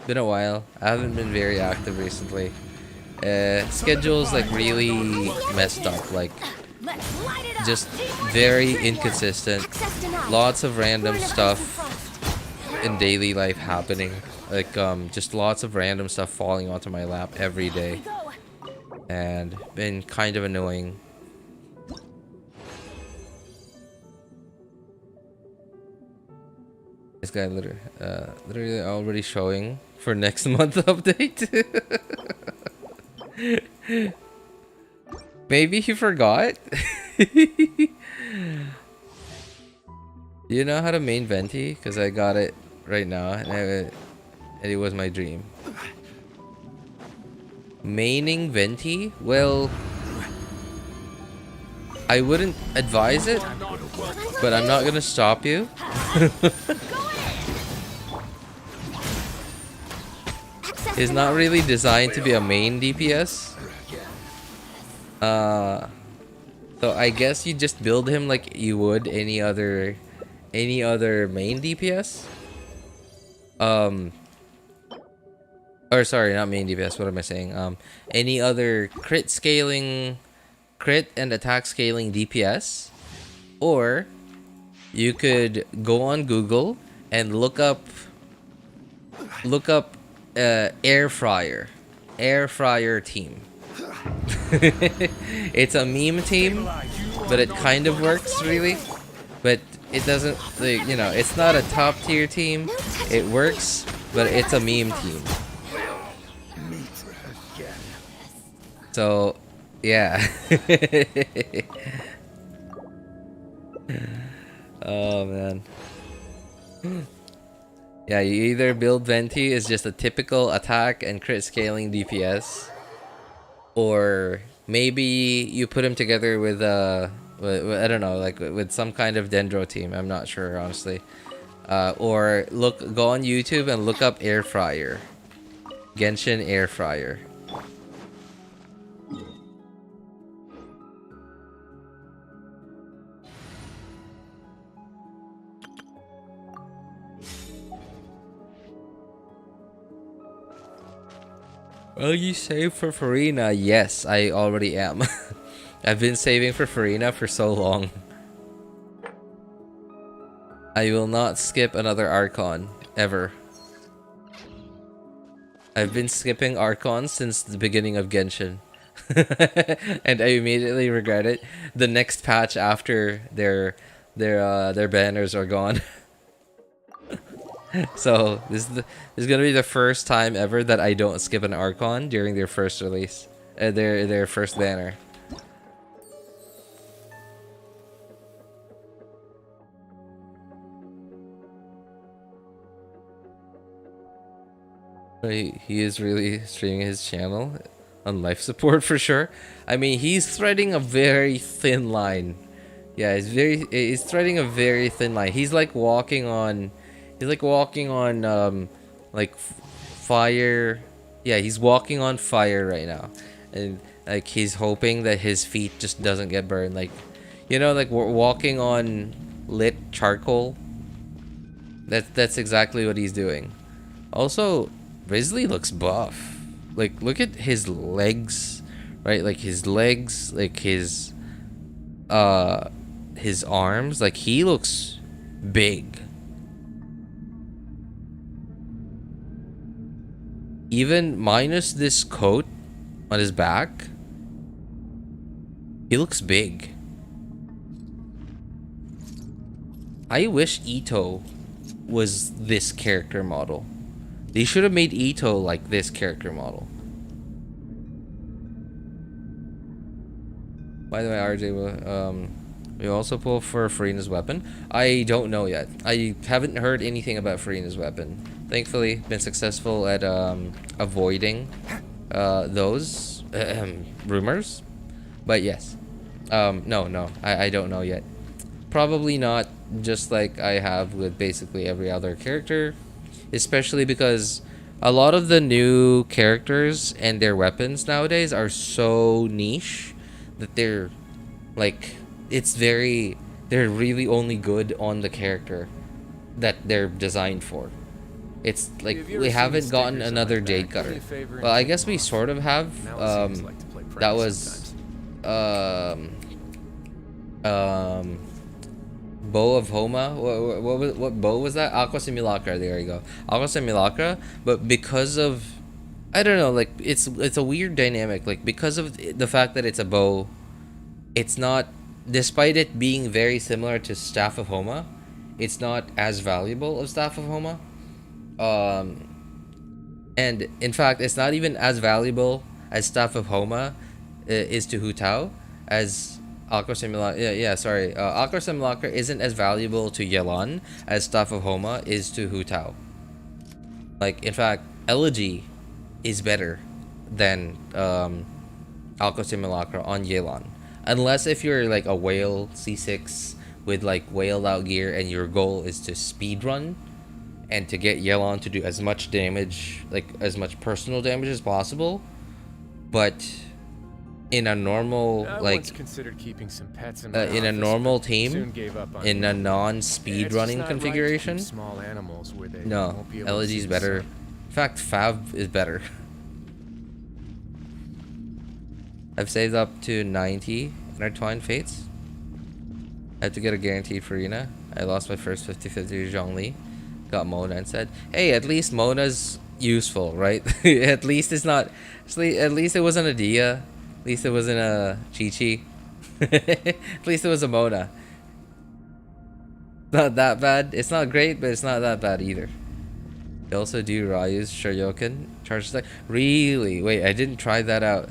S1: been a while. I haven't been very active recently. Schedule's like really messed up. Like just very inconsistent. Lots of random stuff in daily life happening. Like just lots of random stuff falling onto my lap every day, and been kind of annoying. This guy literally already showing for next month update. Maybe he forgot. Do you know how to main Venti? Because I got it right now, and it was my dream. Maining Venti? Well, I wouldn't advise it, but I'm not gonna stop you. It's not really designed to be a main DPS. So I guess you just build him like you would any other main DPS. Or sorry, not main DPS. What am I saying? Any other crit and attack scaling DPS, or you could go on Google and look up air fryer team. It's a meme team, but it kind of works really, but it doesn't, like, you know, it's not a top tier team. It works, but it's a meme team. So yeah. Oh man. Yeah, you either build Venti as just a typical attack and crit scaling DPS, or maybe you put him together with I don't know, like with some kind of Dendro team. I'm not sure, honestly. Or go on YouTube and look up air fryer, Genshin air fryer. Will you save for Farina? Yes, I already am. I've been saving for Farina for so long. I will not skip another Archon, ever. I've been skipping Archons since the beginning of Genshin. And I immediately regret it. The next patch after their banners are gone. So this is gonna be the first time ever that I don't skip an Archon during their first release, their first banner. He is really streaming his channel on life support for sure. I mean, he's threading a very thin line. Yeah, he's threading a very thin line. He's like walking on fire. Yeah, he's walking on fire right now, and like he's hoping that his feet just doesn't get burned. Like, you know, like we're walking on lit charcoal. That's exactly what he's doing. Also, Wriothesley looks buff. Like, look at his legs, right? Like his legs, like his arms. Like, he looks big. Even minus this coat on his back, he looks big. I wish Ito was this character model. They should have made Ito like this character model. By the way, RJ, we also pull for Farina's weapon. I don't know yet. I haven't heard anything about Farina's weapon. Thankfully, been successful at avoiding those rumors. But yes, no, I don't know yet. Probably not, just like I have with basically every other character. Especially because a lot of the new characters and their weapons nowadays are so niche that they're like, they're really only good on the character that they're designed for. It's like we haven't gotten another Jade Cutter. Well, I guess we sort of have. That was Bow of Thoma. What bow was that? Aqua Simulacra. There you go. Aqua Simulacra. But because of, I don't know, like it's a weird dynamic. Like, because of the fact that it's a bow, it's not, despite it being very similar to Staff of Thoma, it's not as valuable as Staff of Thoma. And in fact, it's not even as valuable as Staff of Thoma is to Hutao as Aqua Simulacra. Aqua Simulacra isn't as valuable to Yelan as Staff of Homa is to Hutao. Like, in fact, Elegy is better than Aqua Simulacra on Yelan. Unless if you're like a whale C6 with like whaled out gear and your goal is to speedrun and to get Yelan to do as much damage, like as much personal damage as possible. But in a normal,
S10: I
S1: like
S10: once considered keeping some pets in my
S1: in a
S10: office,
S1: normal
S10: but
S1: team,
S10: soon gave up on
S1: in
S10: it.
S1: a
S10: It's
S1: non-speed
S10: just
S1: running
S10: not right to
S1: configuration,
S10: keep small animals where they
S1: no,
S10: won't be able to see
S1: Elegy's
S10: the
S1: better.
S10: sun.
S1: In fact, Fab is better. I've saved up to 90 Intertwined Fates. I have to get a guaranteed Farina. I lost my first 50-50 to Zhongli. Got Mona instead. Hey, at least Mona's useful, right? At least it's not... At least it wasn't a Dia. At least it wasn't a Chi-Chi. At least it was a Mona. Not that bad. It's not great, but it's not that bad either. You also do Ryu's Shoryuken. Charge attack. Really? Wait, I didn't try that out.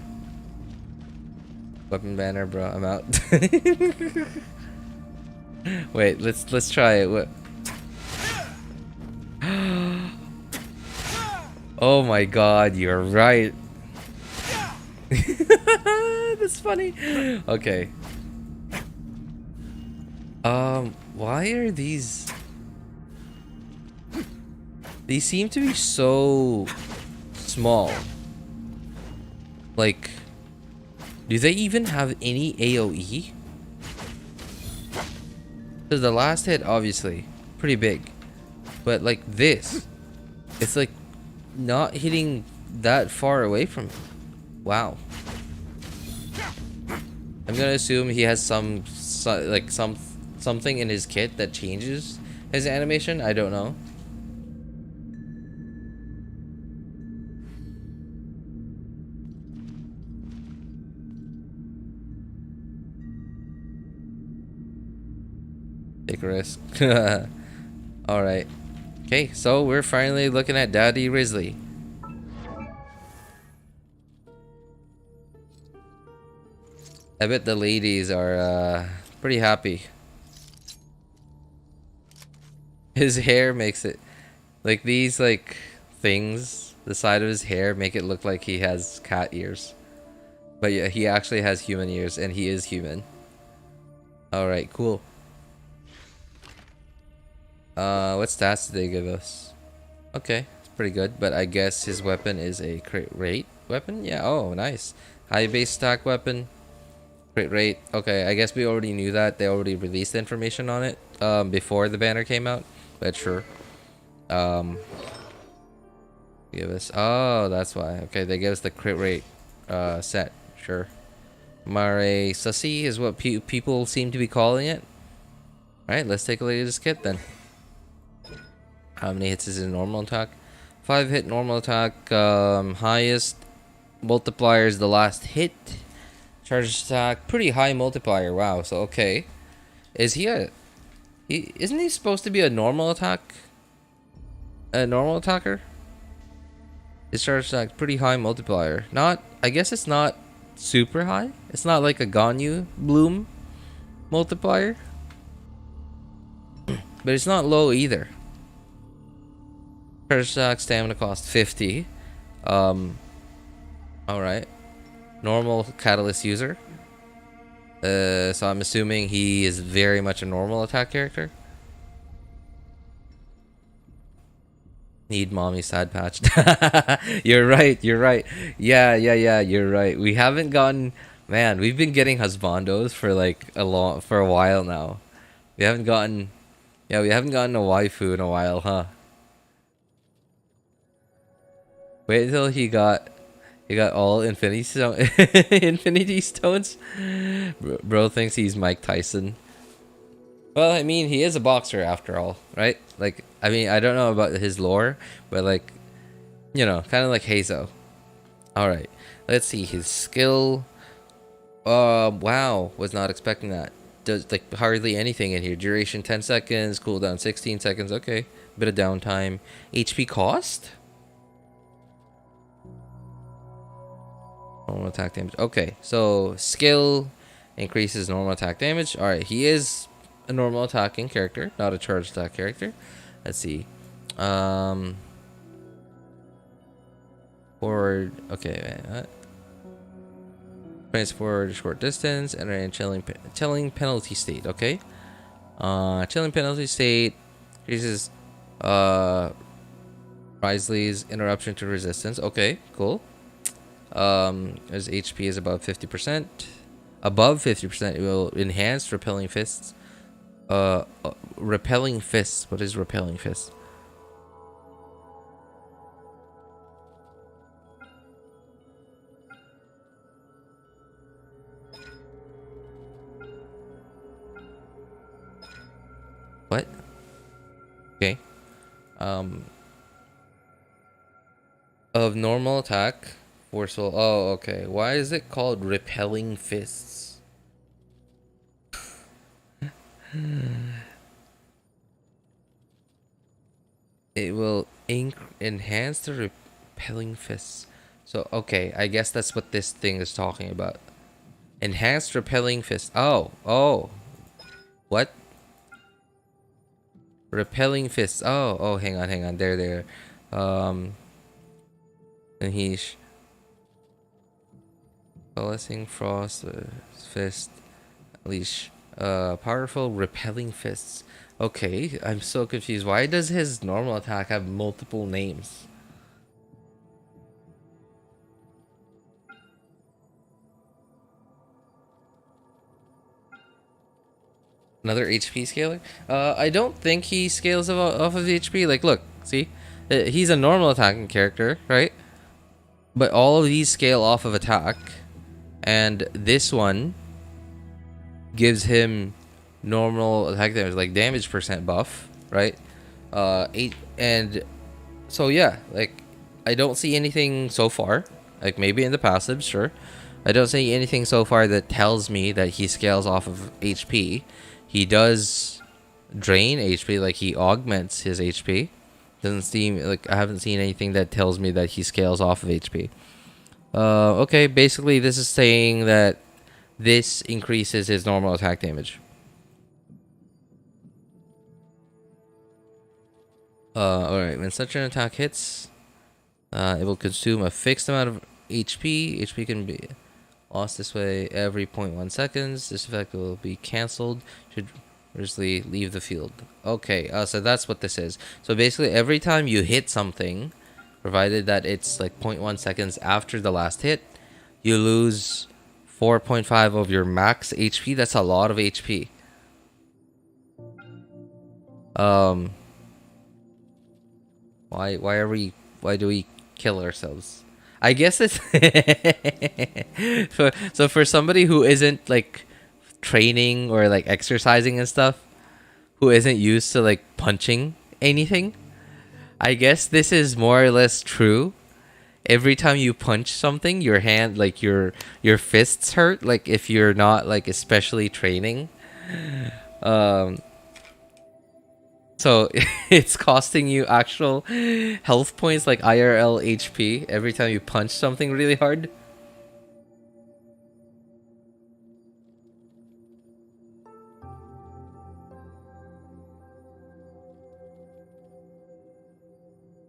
S1: Weapon banner, bro. I'm out. Wait, let's try it. What? Oh my god, you're right. That's funny. Okay. Why are these... These seem to be so small. Like, do they even have any AoE? Because the last hit, obviously, pretty big. But like this, it's like not hitting that far away from me. Wow. I'm gonna assume he has something in his kit that changes his animation. I don't know. Take a risk. Alright. Okay, so we're finally looking at Daddy Wriothesley. I bet the ladies are pretty happy. His hair makes it... Like these like things, the side of his hair make it look like he has cat ears. But yeah, he actually has human ears and he is human. Alright, cool. What stats did they give us? Okay, it's pretty good, but I guess his weapon is a crit rate weapon? Yeah, oh, nice. High base attack weapon. Crit rate. Okay, I guess we already knew that. They already released information on it before the banner came out, but sure. Give us... Oh, that's why. Okay, they gave us the crit rate set. Sure. Mare Sussy is what people seem to be calling it. Alright, let's take a look at this kit then. How many hits is his normal attack? 5 hit normal attack. Highest multiplier is the last hit. Charge attack, pretty high multiplier. Wow. So okay, is he a? Isn't he supposed to be a normal attack? A normal attacker. His charge attack, pretty high multiplier. Not. I guess it's not super high. It's not like a Ganyu Bloom multiplier, but it's not low either. Charge attack, stamina cost 50. All right. Normal catalyst user. So I'm assuming he is very much a normal attack character. Need mommy sad patch. You're right. You're right. Yeah. You're right. We haven't gotten... Man, we've been getting husbandos for like a while now. We haven't gotten... Yeah, we haven't gotten a waifu in a while, huh? Wait until he got all infinity stones. Bro thinks he's Mike Tyson. Well, I mean, he is a boxer after all, right? Like, I mean, I don't know about his lore, but like, you know, kind of like Heizo. All right, let's see his skill. Wow, was not expecting that. Does like hardly anything in here. Duration 10 seconds, cooldown 16 seconds. Okay, bit of downtime. HP cost. Normal attack damage. Okay, so skill increases normal attack damage. All right, he is a normal attacking character, not a charge attack character. Let's see. Forward. Okay, wait, forward a short distance, enter in chilling penalty state. Okay. Chilling penalty state increases Wriothesley's interruption to resistance. Okay, cool. As HP is above 50%. Above 50%, it will enhance repelling fists. Repelling fists. What is repelling fists? What? Okay. Of normal attack, forceful. Oh, okay. Why is it called repelling fists? It will enhance the repelling fists. So, okay, I guess that's what this thing is talking about. Enhanced repelling fists. Oh. What? Repelling fists. Oh, hang on. There. And he's coalescing frost fist leash. Powerful repelling fists. Okay, I'm so confused. Why does his normal attack have multiple names? Another HP scaler? I don't think he scales off of HP. Like, look, see? He's a normal attacking character, right? But all of these scale off of attack. And this one gives him normal attack damage, like damage percent buff, right? 8. And so, yeah, like, I don't see anything so far. Like, maybe in the passive, sure. I don't see anything so far that tells me that he scales off of HP. He does drain HP, like he augments his HP. Doesn't seem like I haven't seen anything that tells me that he scales off of HP. Okay, basically this is saying that this increases his normal attack damage. Alright, when such an attack hits, it will consume a fixed amount of HP. HP can be lost this way every 0.1 seconds. This effect will be cancelled. Should usually leave the field. Okay, so that's what this is. So basically, every time you hit something, provided that it's like 0.1 seconds after the last hit, you lose 4.5 of your max HP. That's a lot of HP. Why do we kill ourselves? I guess it's so for somebody who isn't like training or like exercising and stuff, who isn't used to like punching anything, I guess this is more or less true. Every time you punch something, your hand, like your fists hurt, like if you're not like especially training. So it's costing you actual health points, like IRL HP, every time you punch something really hard.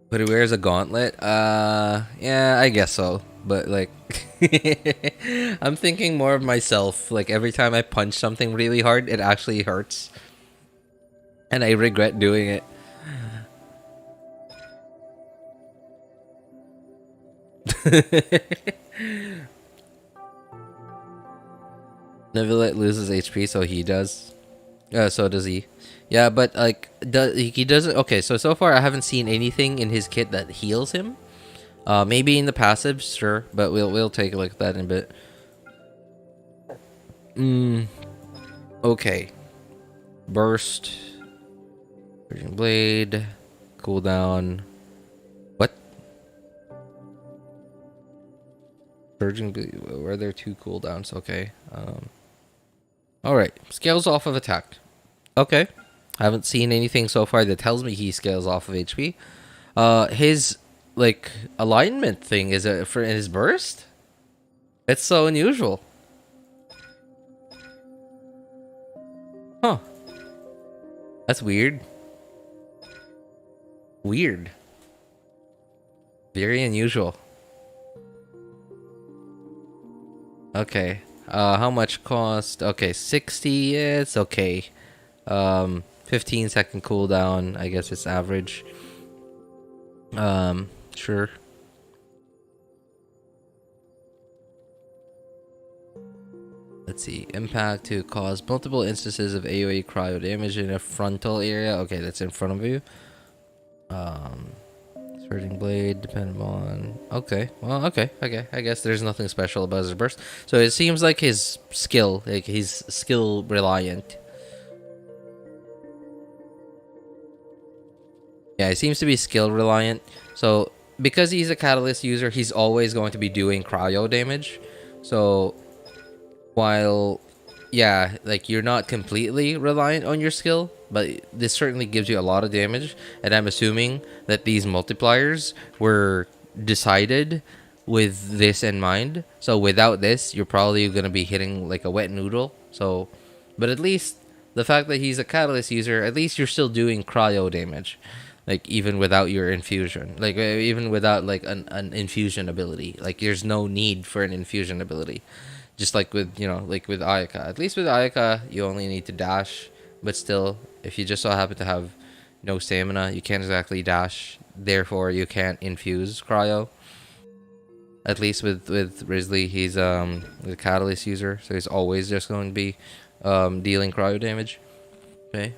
S1: But he wears a gauntlet? Yeah, I guess so. But like, I'm thinking more of myself. Like every time I punch something really hard, it actually hurts. And I regret doing it. Neuvillette loses HP, so he does. So does he. Yeah, but like, he doesn't. Okay, so far I haven't seen anything in his kit that heals him. Maybe in the passive, sure, but we'll take a look at that in a bit. Okay. Burst. Surging Blade. Cooldown. What? Surging Blade. Were there 2 cooldowns? Okay. Alright. Scales off of attack. Okay. I haven't seen anything so far that tells me he scales off of HP. His like alignment thing, is it for his burst? It's so unusual. Huh. That's weird. Weird. Very unusual. Okay. How much cost? Okay, 60. Yeah, it's okay. 15-second cooldown. I guess it's average. Sure. Let's see. Impact to cause multiple instances of AoE cryo damage in a frontal area. Okay, that's in front of you. Surging blade, dependent on. Okay, well, okay. I guess there's nothing special about his burst. So it seems like his skill, like he's skill reliant. Yeah, it seems to be skill reliant. So because he's a catalyst user, he's always going to be doing cryo damage. So while, yeah, like you're not completely reliant on your skill, but this certainly gives you a lot of damage. And I'm assuming that these multipliers were decided with this in mind. So without this, you're probably going to be hitting like a wet noodle. So, but at least the fact that he's a catalyst user, at least you're still doing cryo damage. Like even without your infusion, like even without like an infusion ability, like there's no need for an infusion ability. Just like with, you know, like with Ayaka. At least with Ayaka, you only need to dash. But still, if you just so happen to have no stamina, you can't exactly dash. Therefore, you can't infuse cryo. At least with Wriothesley, he's a catalyst user, so he's always just going to be dealing cryo damage. Okay.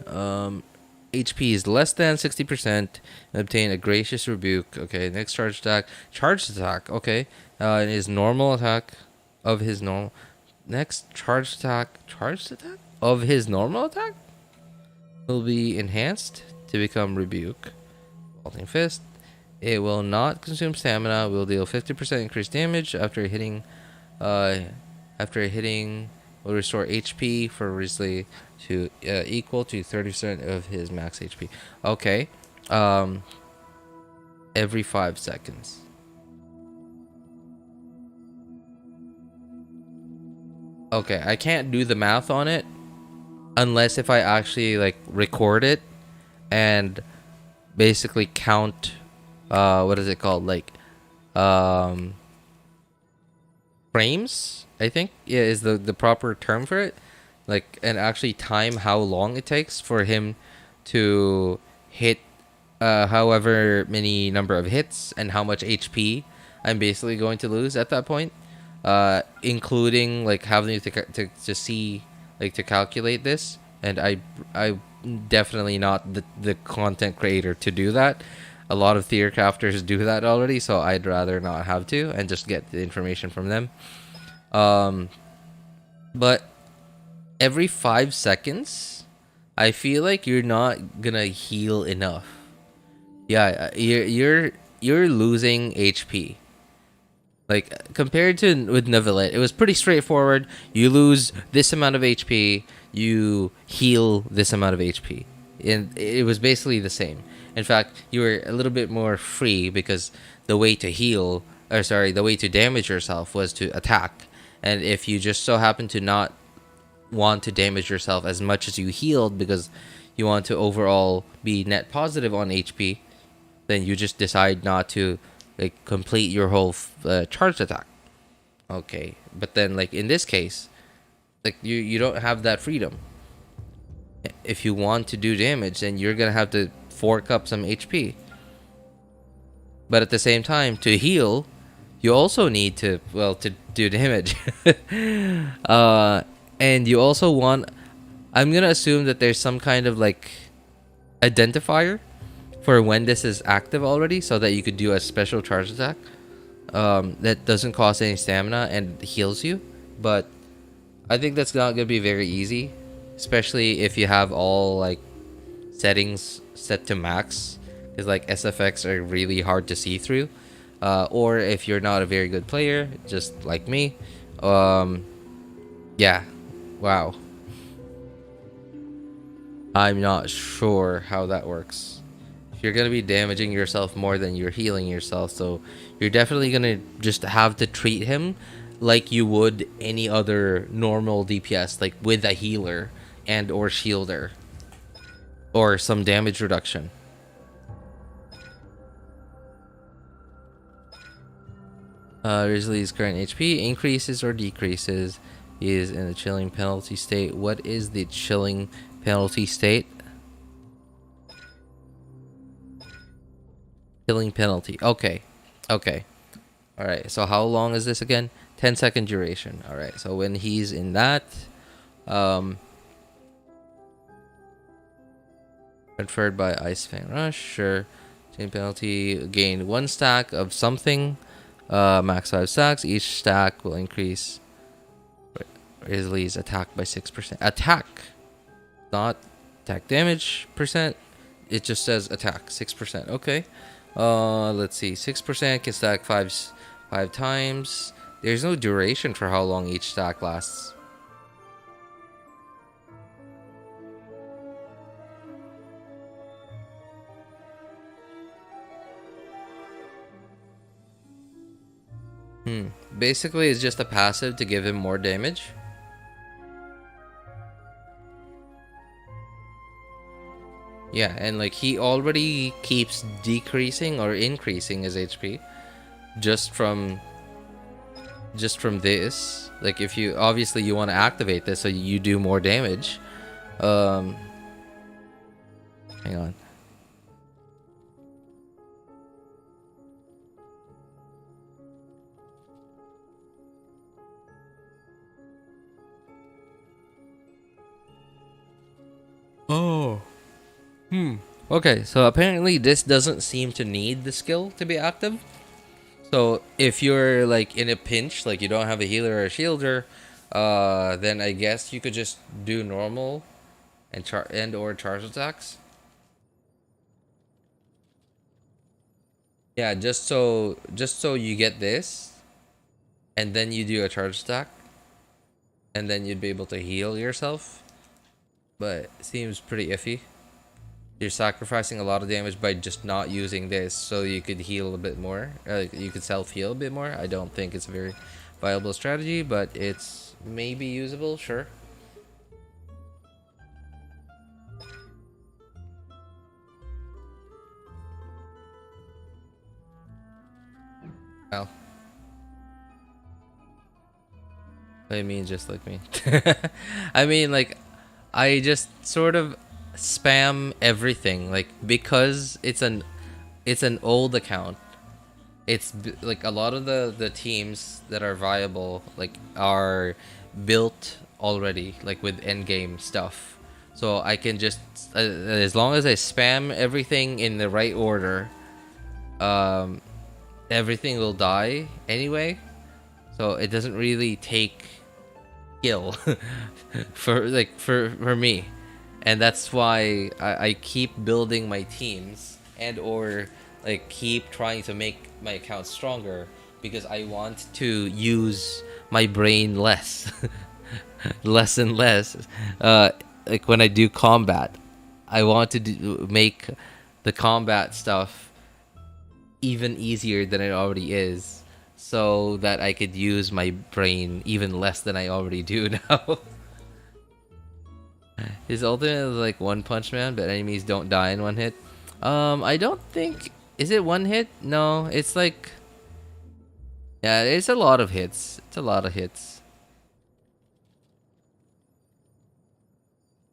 S1: HP is less than 60%. Obtain a gracious rebuke. Okay. Next charge attack. Charge attack. Okay. And his normal attack. Of his normal next charged attack of his normal attack will be enhanced to become rebuke. Vaulting fist. It will not consume stamina. Will deal 50% increased damage after hitting. Will restore HP for Wriothesley to equal to 30% of his max HP. Okay. Every 5 seconds. Okay, I can't do the math on it unless if I actually like record it and basically count what is it called, like frames, I think, yeah, is the proper term for it, like, and actually time how long it takes for him to hit however many number of hits and how much HP I'm basically going to lose at that point. Including like having to see, like, to calculate this, and I definitely not the content creator to do that. A lot of theater crafters do that already, so I'd rather not have to and just get the information from them. But every 5 seconds, I feel like you're not gonna heal enough. Yeah, you're losing HP. Like, compared to with Neuvillette, it was pretty straightforward. You lose this amount of HP, you heal this amount of HP. And it was basically the same. In fact, you were a little bit more free because the way to heal, or sorry, the way to damage yourself was to attack. And if you just so happen to not want to damage yourself as much as you healed because you want to overall be net positive on HP, then you just decide not to, like, complete your whole charged attack. Okay, but then, like, in this case, like, you don't have that freedom. If you want to do damage, then you're gonna have to fork up some HP. But at the same time, to heal, you also need to, well, to do damage. And you also want, I'm gonna assume that there's some kind of, like, identifier for when this is active already, so that you could do a special charge attack that doesn't cost any stamina and heals you. But I think that's not gonna be very easy, especially if you have all, like, settings set to max, because, like, SFX are really hard to see through, or if you're not a very good player, just like me. Yeah, wow, I'm not sure how that works. You're gonna be damaging yourself more than you're healing yourself, so you're definitely gonna just have to treat him like you would any other normal DPS, like with a healer and or shielder or some damage reduction. Wriothesley's current HP increases or decreases. He is in a chilling penalty state. What is the chilling penalty state? Chilling penalty. Okay. Okay. Alright, so how long is this again? 10-second duration. Alright, so when he's in that, conferred by Ice Fang Rush, sure. Chilling penalty, gain 1 stack of something, max 5 stacks. Each stack will increase Wriothesley's attack by 6%. Attack! Not attack damage percent. It just says attack 6%. Okay. Let's see. 6% can stack 5 times. There's no duration for how long each stack lasts. Basically, it's just a passive to give him more damage. Yeah, and like he already keeps decreasing or increasing his HP just from this. Like if you obviously you want to activate this so you do more damage. Hang on. Oh. Okay, so apparently this doesn't seem to need the skill to be active. So if you're like in a pinch, like you don't have a healer or a shielder, then I guess you could just do normal and or charge attacks. Yeah, just so you get this, and then you do a charge attack, and then you'd be able to heal yourself. But it seems pretty iffy. You're sacrificing a lot of damage by just not using this, so you could heal a bit more. You could self-heal a bit more. I don't think it's a very viable strategy, but it's maybe usable, sure. Well. I mean, just like me. I mean, like, I just sort of spam everything, like, because it's an old account. It's like a lot of the teams that are viable like are built already, like with endgame stuff. So I can just as long as I spam everything in the right order, everything will die anyway. So it doesn't really take skill for me. And that's why I keep building my teams and or like keep trying to make my account stronger, because I want to use my brain less. Less and less. Like when I do combat, I want to make the combat stuff even easier than it already is, so that I could use my brain even less than I already do now. His ultimate is like One Punch Man, but enemies don't die in one hit. I don't think... Is it one hit? No, it's like... Yeah, it's a lot of hits. It's a lot of hits.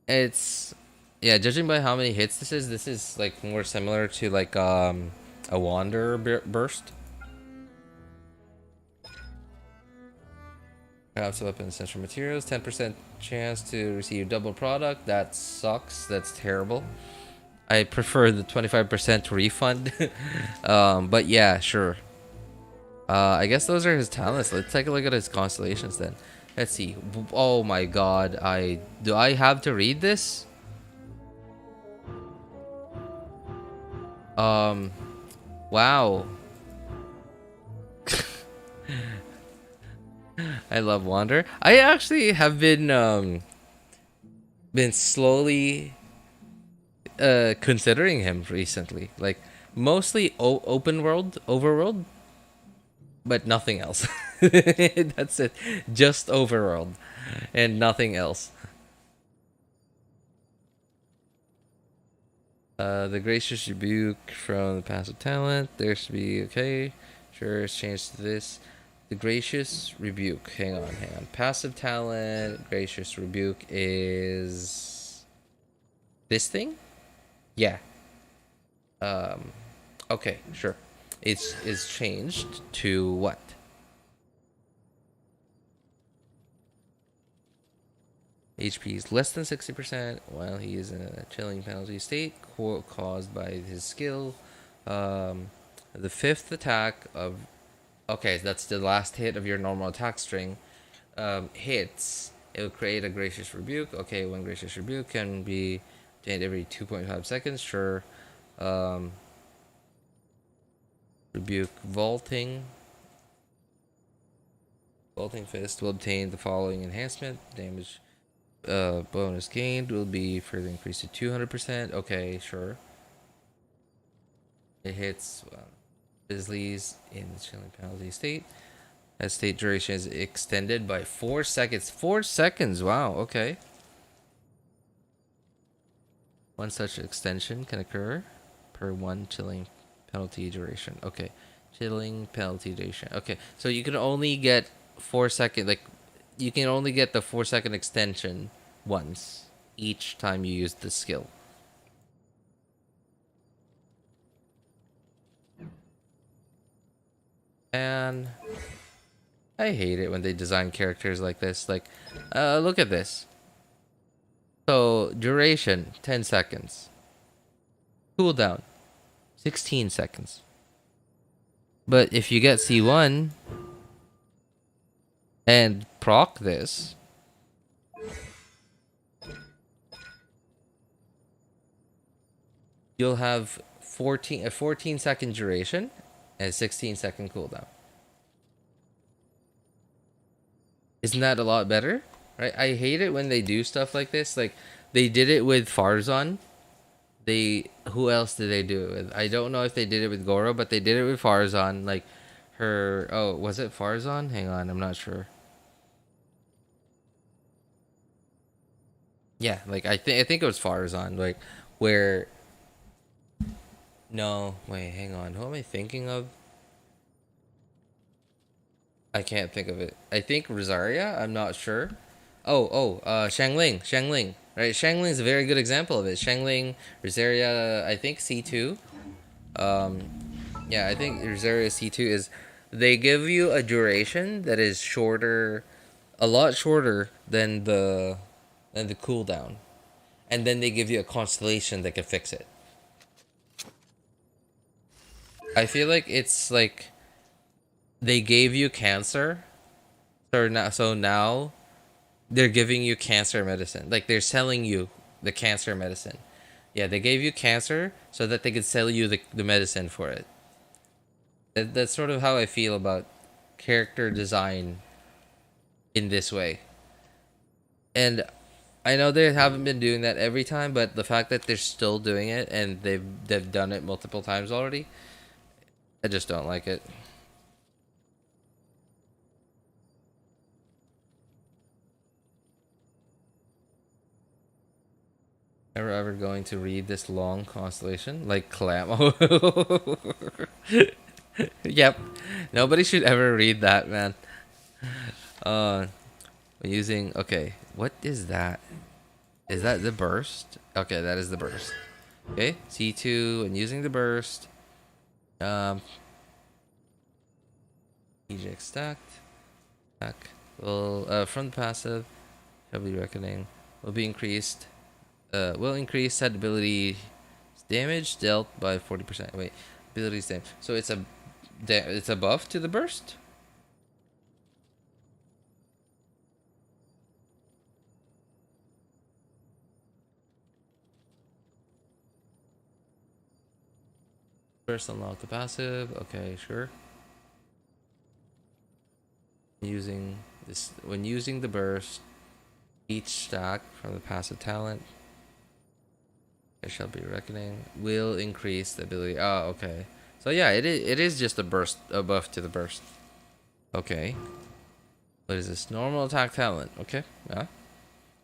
S1: It's... Yeah, judging by how many hits this is like more similar to like a Wanderer burst. Crafts weapons, essential materials, 10% chance to receive double product. That sucks. That's terrible. I prefer the 25% refund. But yeah, sure. I guess those are his talents. Let's take a look at his constellations then. Let's see. Oh my god. Do I have to read this? Wow. I love Wander. I actually have been slowly considering him recently. Like mostly open world, overworld, but nothing else. That's it. Just overworld and nothing else. The Gracious Rebuke from the passive talent. There should be okay. Sure, it's changed to this. The Gracious Rebuke. Hang on. Passive talent. Gracious Rebuke is this thing? Yeah. Okay, sure. It's changed to what? HP is less than 60% while he is in a chilling penalty state caused by his skill. The 5th attack of... Okay, that's the last hit of your normal attack string. Hits. It will create a Gracious Rebuke. Okay, one Gracious Rebuke can be obtained every 2.5 seconds. Sure. Rebuke Vaulting. Vaulting Fist will obtain the following enhancement. Damage bonus gained will be further increased to 200%. Okay, sure. It hits Wriothesley's in the chilling penalty state. That state duration is extended by 4 seconds. 4 seconds, wow, okay. One such extension can occur per 1 chilling penalty duration. Okay, chilling penalty duration. Okay, so you can only get 4 second, like, you can only get the 4 second extension once each time you use the skill. And I hate it when they design characters like this. Like, look at this. So, duration, 10 seconds. Cooldown, 16 seconds. But if you get C1 and proc this, you'll have a 14 second duration and a 16 second cooldown. Isn't that a lot better? Right? I hate it when they do stuff like this. Like, they did it with Farzan. Who else did they do it with? I don't know if they did it with Goro, but they did it with Farzan. Like, her... Oh, was it Farzan? Hang on, I'm not sure. Yeah, like, I think it was Farzan. Like, where... No, wait, hang on. Who am I thinking of? I can't think of it. I think Rosaria? I'm not sure. Xiangling. Right, Xiangling is a very good example of it. Xiangling, Rosaria, I think C2. Yeah, I think Rosaria C2 is... They give you a duration that is shorter... A lot shorter than the cooldown. And then they give you a constellation that can fix it. I feel like it's like... They gave you cancer. So now they're giving you cancer medicine. Like, they're selling you the cancer medicine. Yeah, they gave you cancer so that they could sell you the medicine for it. That's sort of how I feel about character design in this way. And I know they haven't been doing that every time, but the fact that they're still doing it and they've done it multiple times already, I just don't like it. Ever going to read this long constellation? Like Clam? Yep. Nobody should ever read that, man. Using... Okay, what is that? Is that the burst? Okay, that is the burst. Okay, C2 and using the burst. Eject stacked. Back. Well, from the passive, heavily reckoning will be increased. Will increase set ability damage dealt by 40%. Wait, abilities damage. So it's a buff to the burst. Burst unlock the passive. Okay, sure. When using the burst, each stack from the passive talent. I shall be reckoning will increase the ability. Oh, okay. So yeah, it is just a buff to the burst. Okay. What is this? Normal attack talent. Okay. Yeah.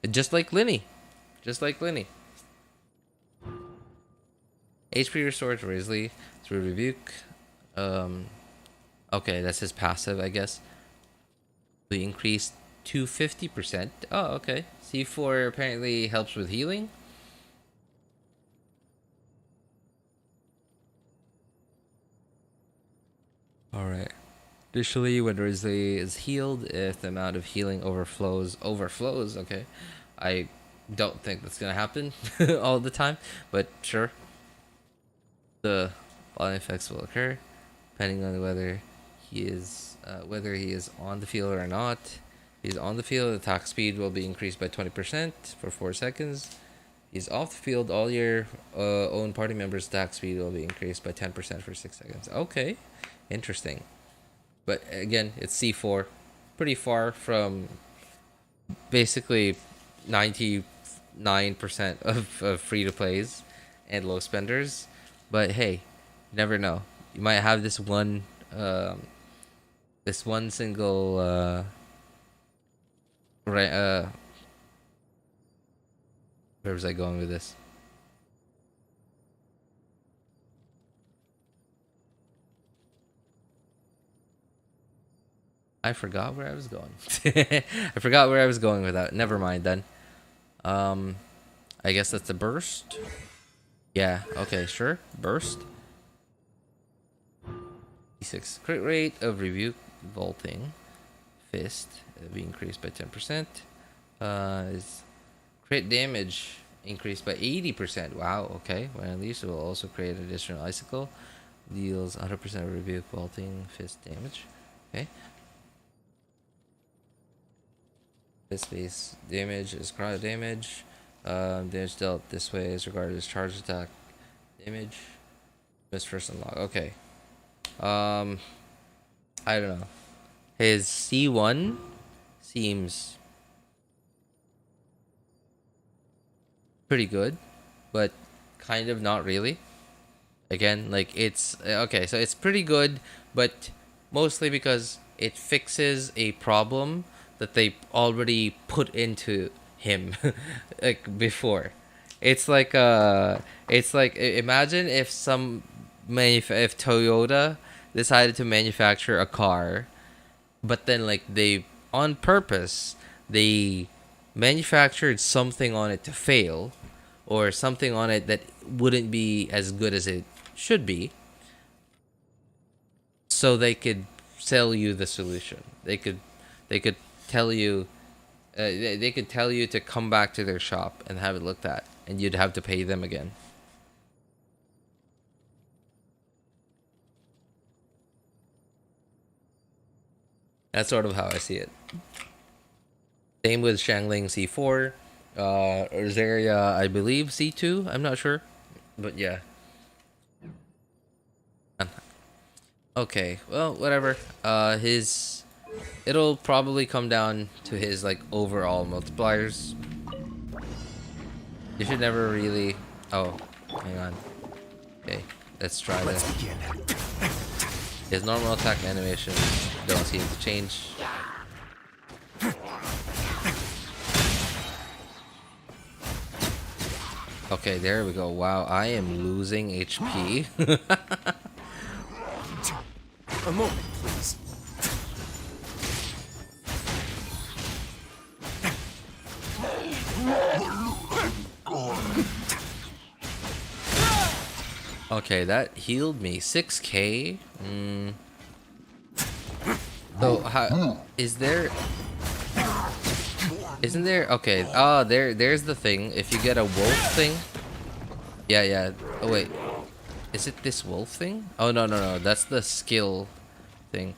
S1: Just like Linny. Just like Linny. HP restored to Wriothesley through rebuke. Okay, that's his passive, I guess. We increased to 50%. Oh, okay. C4 apparently helps with healing. Alright. Additionally, when Wriothesley is healed, if the amount of healing overflows, okay. I don't think that's gonna happen all the time, but sure. The following effects will occur, depending on whether he is on the field or not. If he's on the field, attack speed will be increased by 20% for 4 seconds. He's off the field, all your own party members' attack speed will be increased by 10% for 6 seconds. Okay, interesting. But again, it's C4, pretty far from basically 99% of free-to-plays and low spenders. But hey, you never know. You might have this one single where was I going with this? I forgot where I was going. I forgot where I was going with that. Never mind then. I guess that's the burst. Yeah, okay, sure. Burst. D6. Crit rate of rebuke vaulting. Fist. It'll be increased by 10%. Is crit damage increased by 80%. Wow, okay. When unleashed, it will also create an additional icicle. Deals 100% rebuke vaulting fist damage. Okay. This base damage is cryo damage. Damage dealt this way is regarded as charge attack damage. Miss first unlock. Okay. I don't know. His C1 seems pretty good, but kind of not really. Again, like it's okay, so it's pretty good, but mostly because it fixes a problem that they already put into him like before. It's like imagine if if Toyota decided to manufacture a car, but then like they on purpose they manufactured something on it to fail, or something on it that wouldn't be as good as it should be, so they could sell you the solution. They could tell you they could tell you to come back to their shop and have it looked at, and you'd have to pay them again. That's sort of how I see it. Same with Shangling C4, Urzaria I believe C2. I'm not sure, but yeah. Okay, well, whatever. It'll probably come down to his like overall multipliers. You should never really. Oh, hang on. Okay, let's try this. His normal attack animation don't seem to change. Okay, there we go. Wow, I am losing HP.
S4: A moment, please.
S1: Okay, that healed me 6k. So how is there? Isn't there? Okay. Oh, there's the thing. If you get a wolf thing. Yeah. Oh wait. Is it this wolf thing? Oh no. That's the skill thing.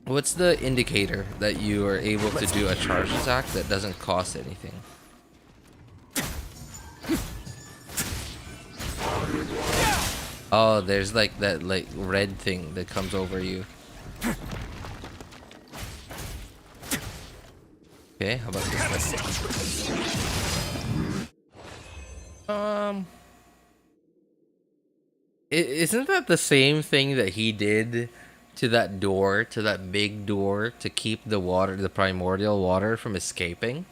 S1: What's the indicator that you are able to do a charge attack that doesn't cost anything? Oh, there's like that like red thing that comes over you. Okay, how about this one? Isn't that the same thing that he did to that door, to that big door, to keep the water, the primordial water, from escaping.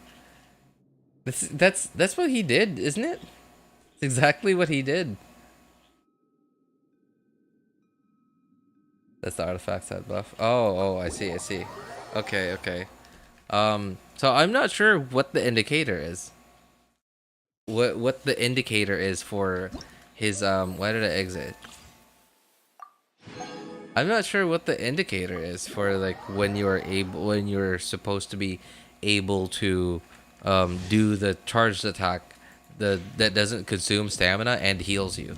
S1: That's what he did, isn't it? It's exactly what he did. That's the artifact set buff. Oh, I see. Okay. So I'm not sure what the indicator is. What the indicator is for his why did I exit? I'm not sure what the indicator is for like when you're supposed to be able to do the charged attack that doesn't consume stamina and heals you.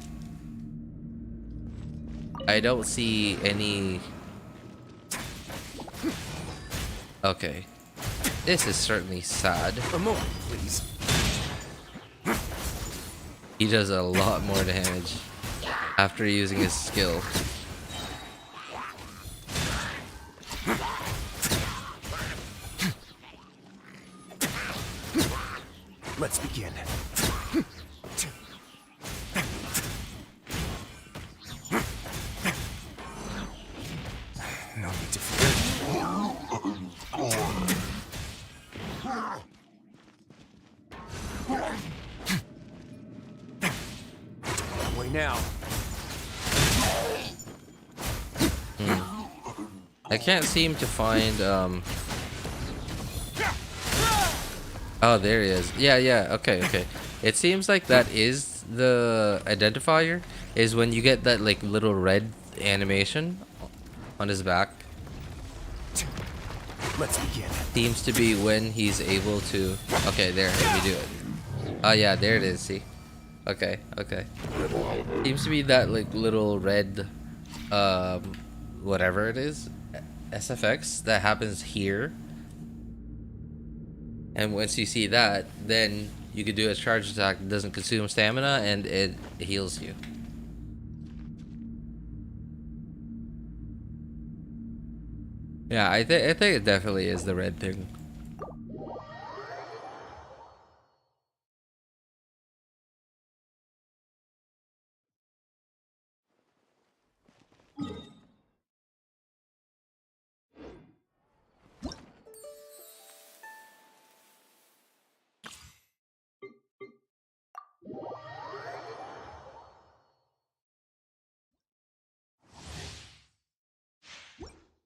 S1: I don't see any. Okay. This is certainly sad.
S10: A moment, please.
S1: He does a lot more damage after using his skill.
S10: Let's begin. No need to fear. Way now.
S1: I can't seem to find oh, there he is. Yeah, okay. It seems like that is the identifier, is when you get that like little red animation on his back.
S10: Let's begin.
S1: Seems to be when he's able to. Okay, there, let me do it. Oh yeah, there it is, see? Okay. Seems to be that like little red whatever it is, SFX that happens here. And once you see that, then you could do a charge attack that doesn't consume stamina and it heals you. Yeah, I think it definitely is the red thing.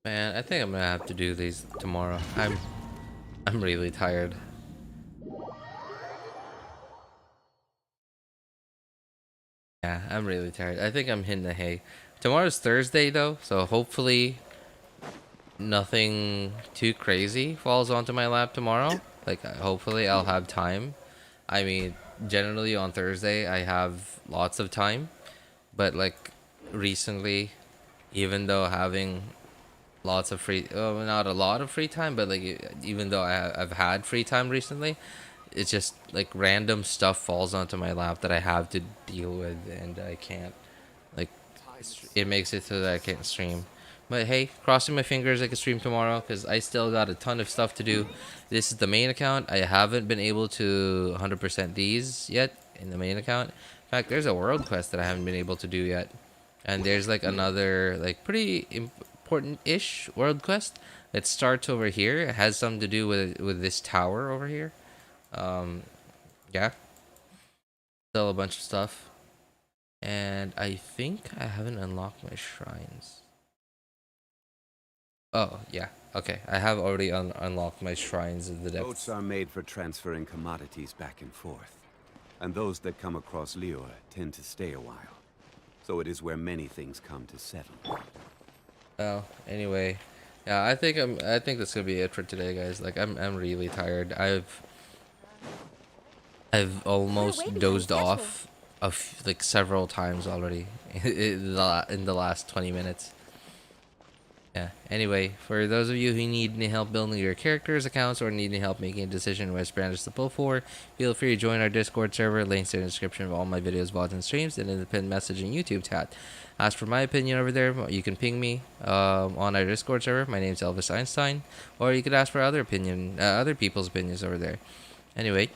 S1: Man, I think I'm gonna have to do these tomorrow. I'm really tired. Yeah, I'm really tired. I think I'm hitting the hay. Tomorrow's Thursday though, so hopefully nothing too crazy falls onto my lap tomorrow. Like hopefully I'll have time. I mean, generally on Thursday I have lots of time, but like recently, even though having lots of free, oh, not a lot of free time, but like even though I've had free time recently, it's just like random stuff falls onto my lap that I have to deal with, and I can't, like, it makes it so that I can't stream. But hey, crossing my fingers I can stream tomorrow, because I still got a ton of stuff to do. This is the main account. I haven't been able to 100% these yet in the main account. In fact, there's a world quest that I haven't been able to do yet, and there's like another like pretty important-ish world quest that starts over here. It has something to do with this tower over here. Yeah, still a bunch of stuff, and I think I haven't unlocked my shrines. Oh yeah, okay, I have already unlocked my shrines of the depths.
S11: Boats are made for transferring commodities back and forth, and those that come across Lior tend to stay a while, so it is where many things come to settle.
S1: Oh, anyway, yeah, I think that's gonna be it for today, guys. Like, I'm really tired. I've almost dozed off like several times already in the last 20 minutes. Yeah. Anyway, for those of you who need any help building your characters' accounts or need any help making a decision which branches to pull for, feel free to join our Discord server. Links in the description of all my videos, VODs, and streams, and in the pinned message and YouTube chat. As for my opinion over there, you can ping me on our Discord server. My name's Elvis Einstein, or you could ask for other people's opinions over there. Anyway,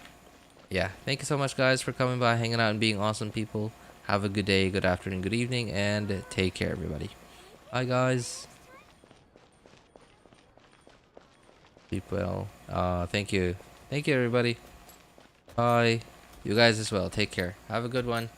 S1: yeah, thank you so much, guys, for coming by, hanging out, and being awesome people. Have a good day, good afternoon, good evening, and take care, everybody. Bye, guys. Sleep well. Thank you. Thank you, everybody. Bye. You guys as well. Take care. Have a good one.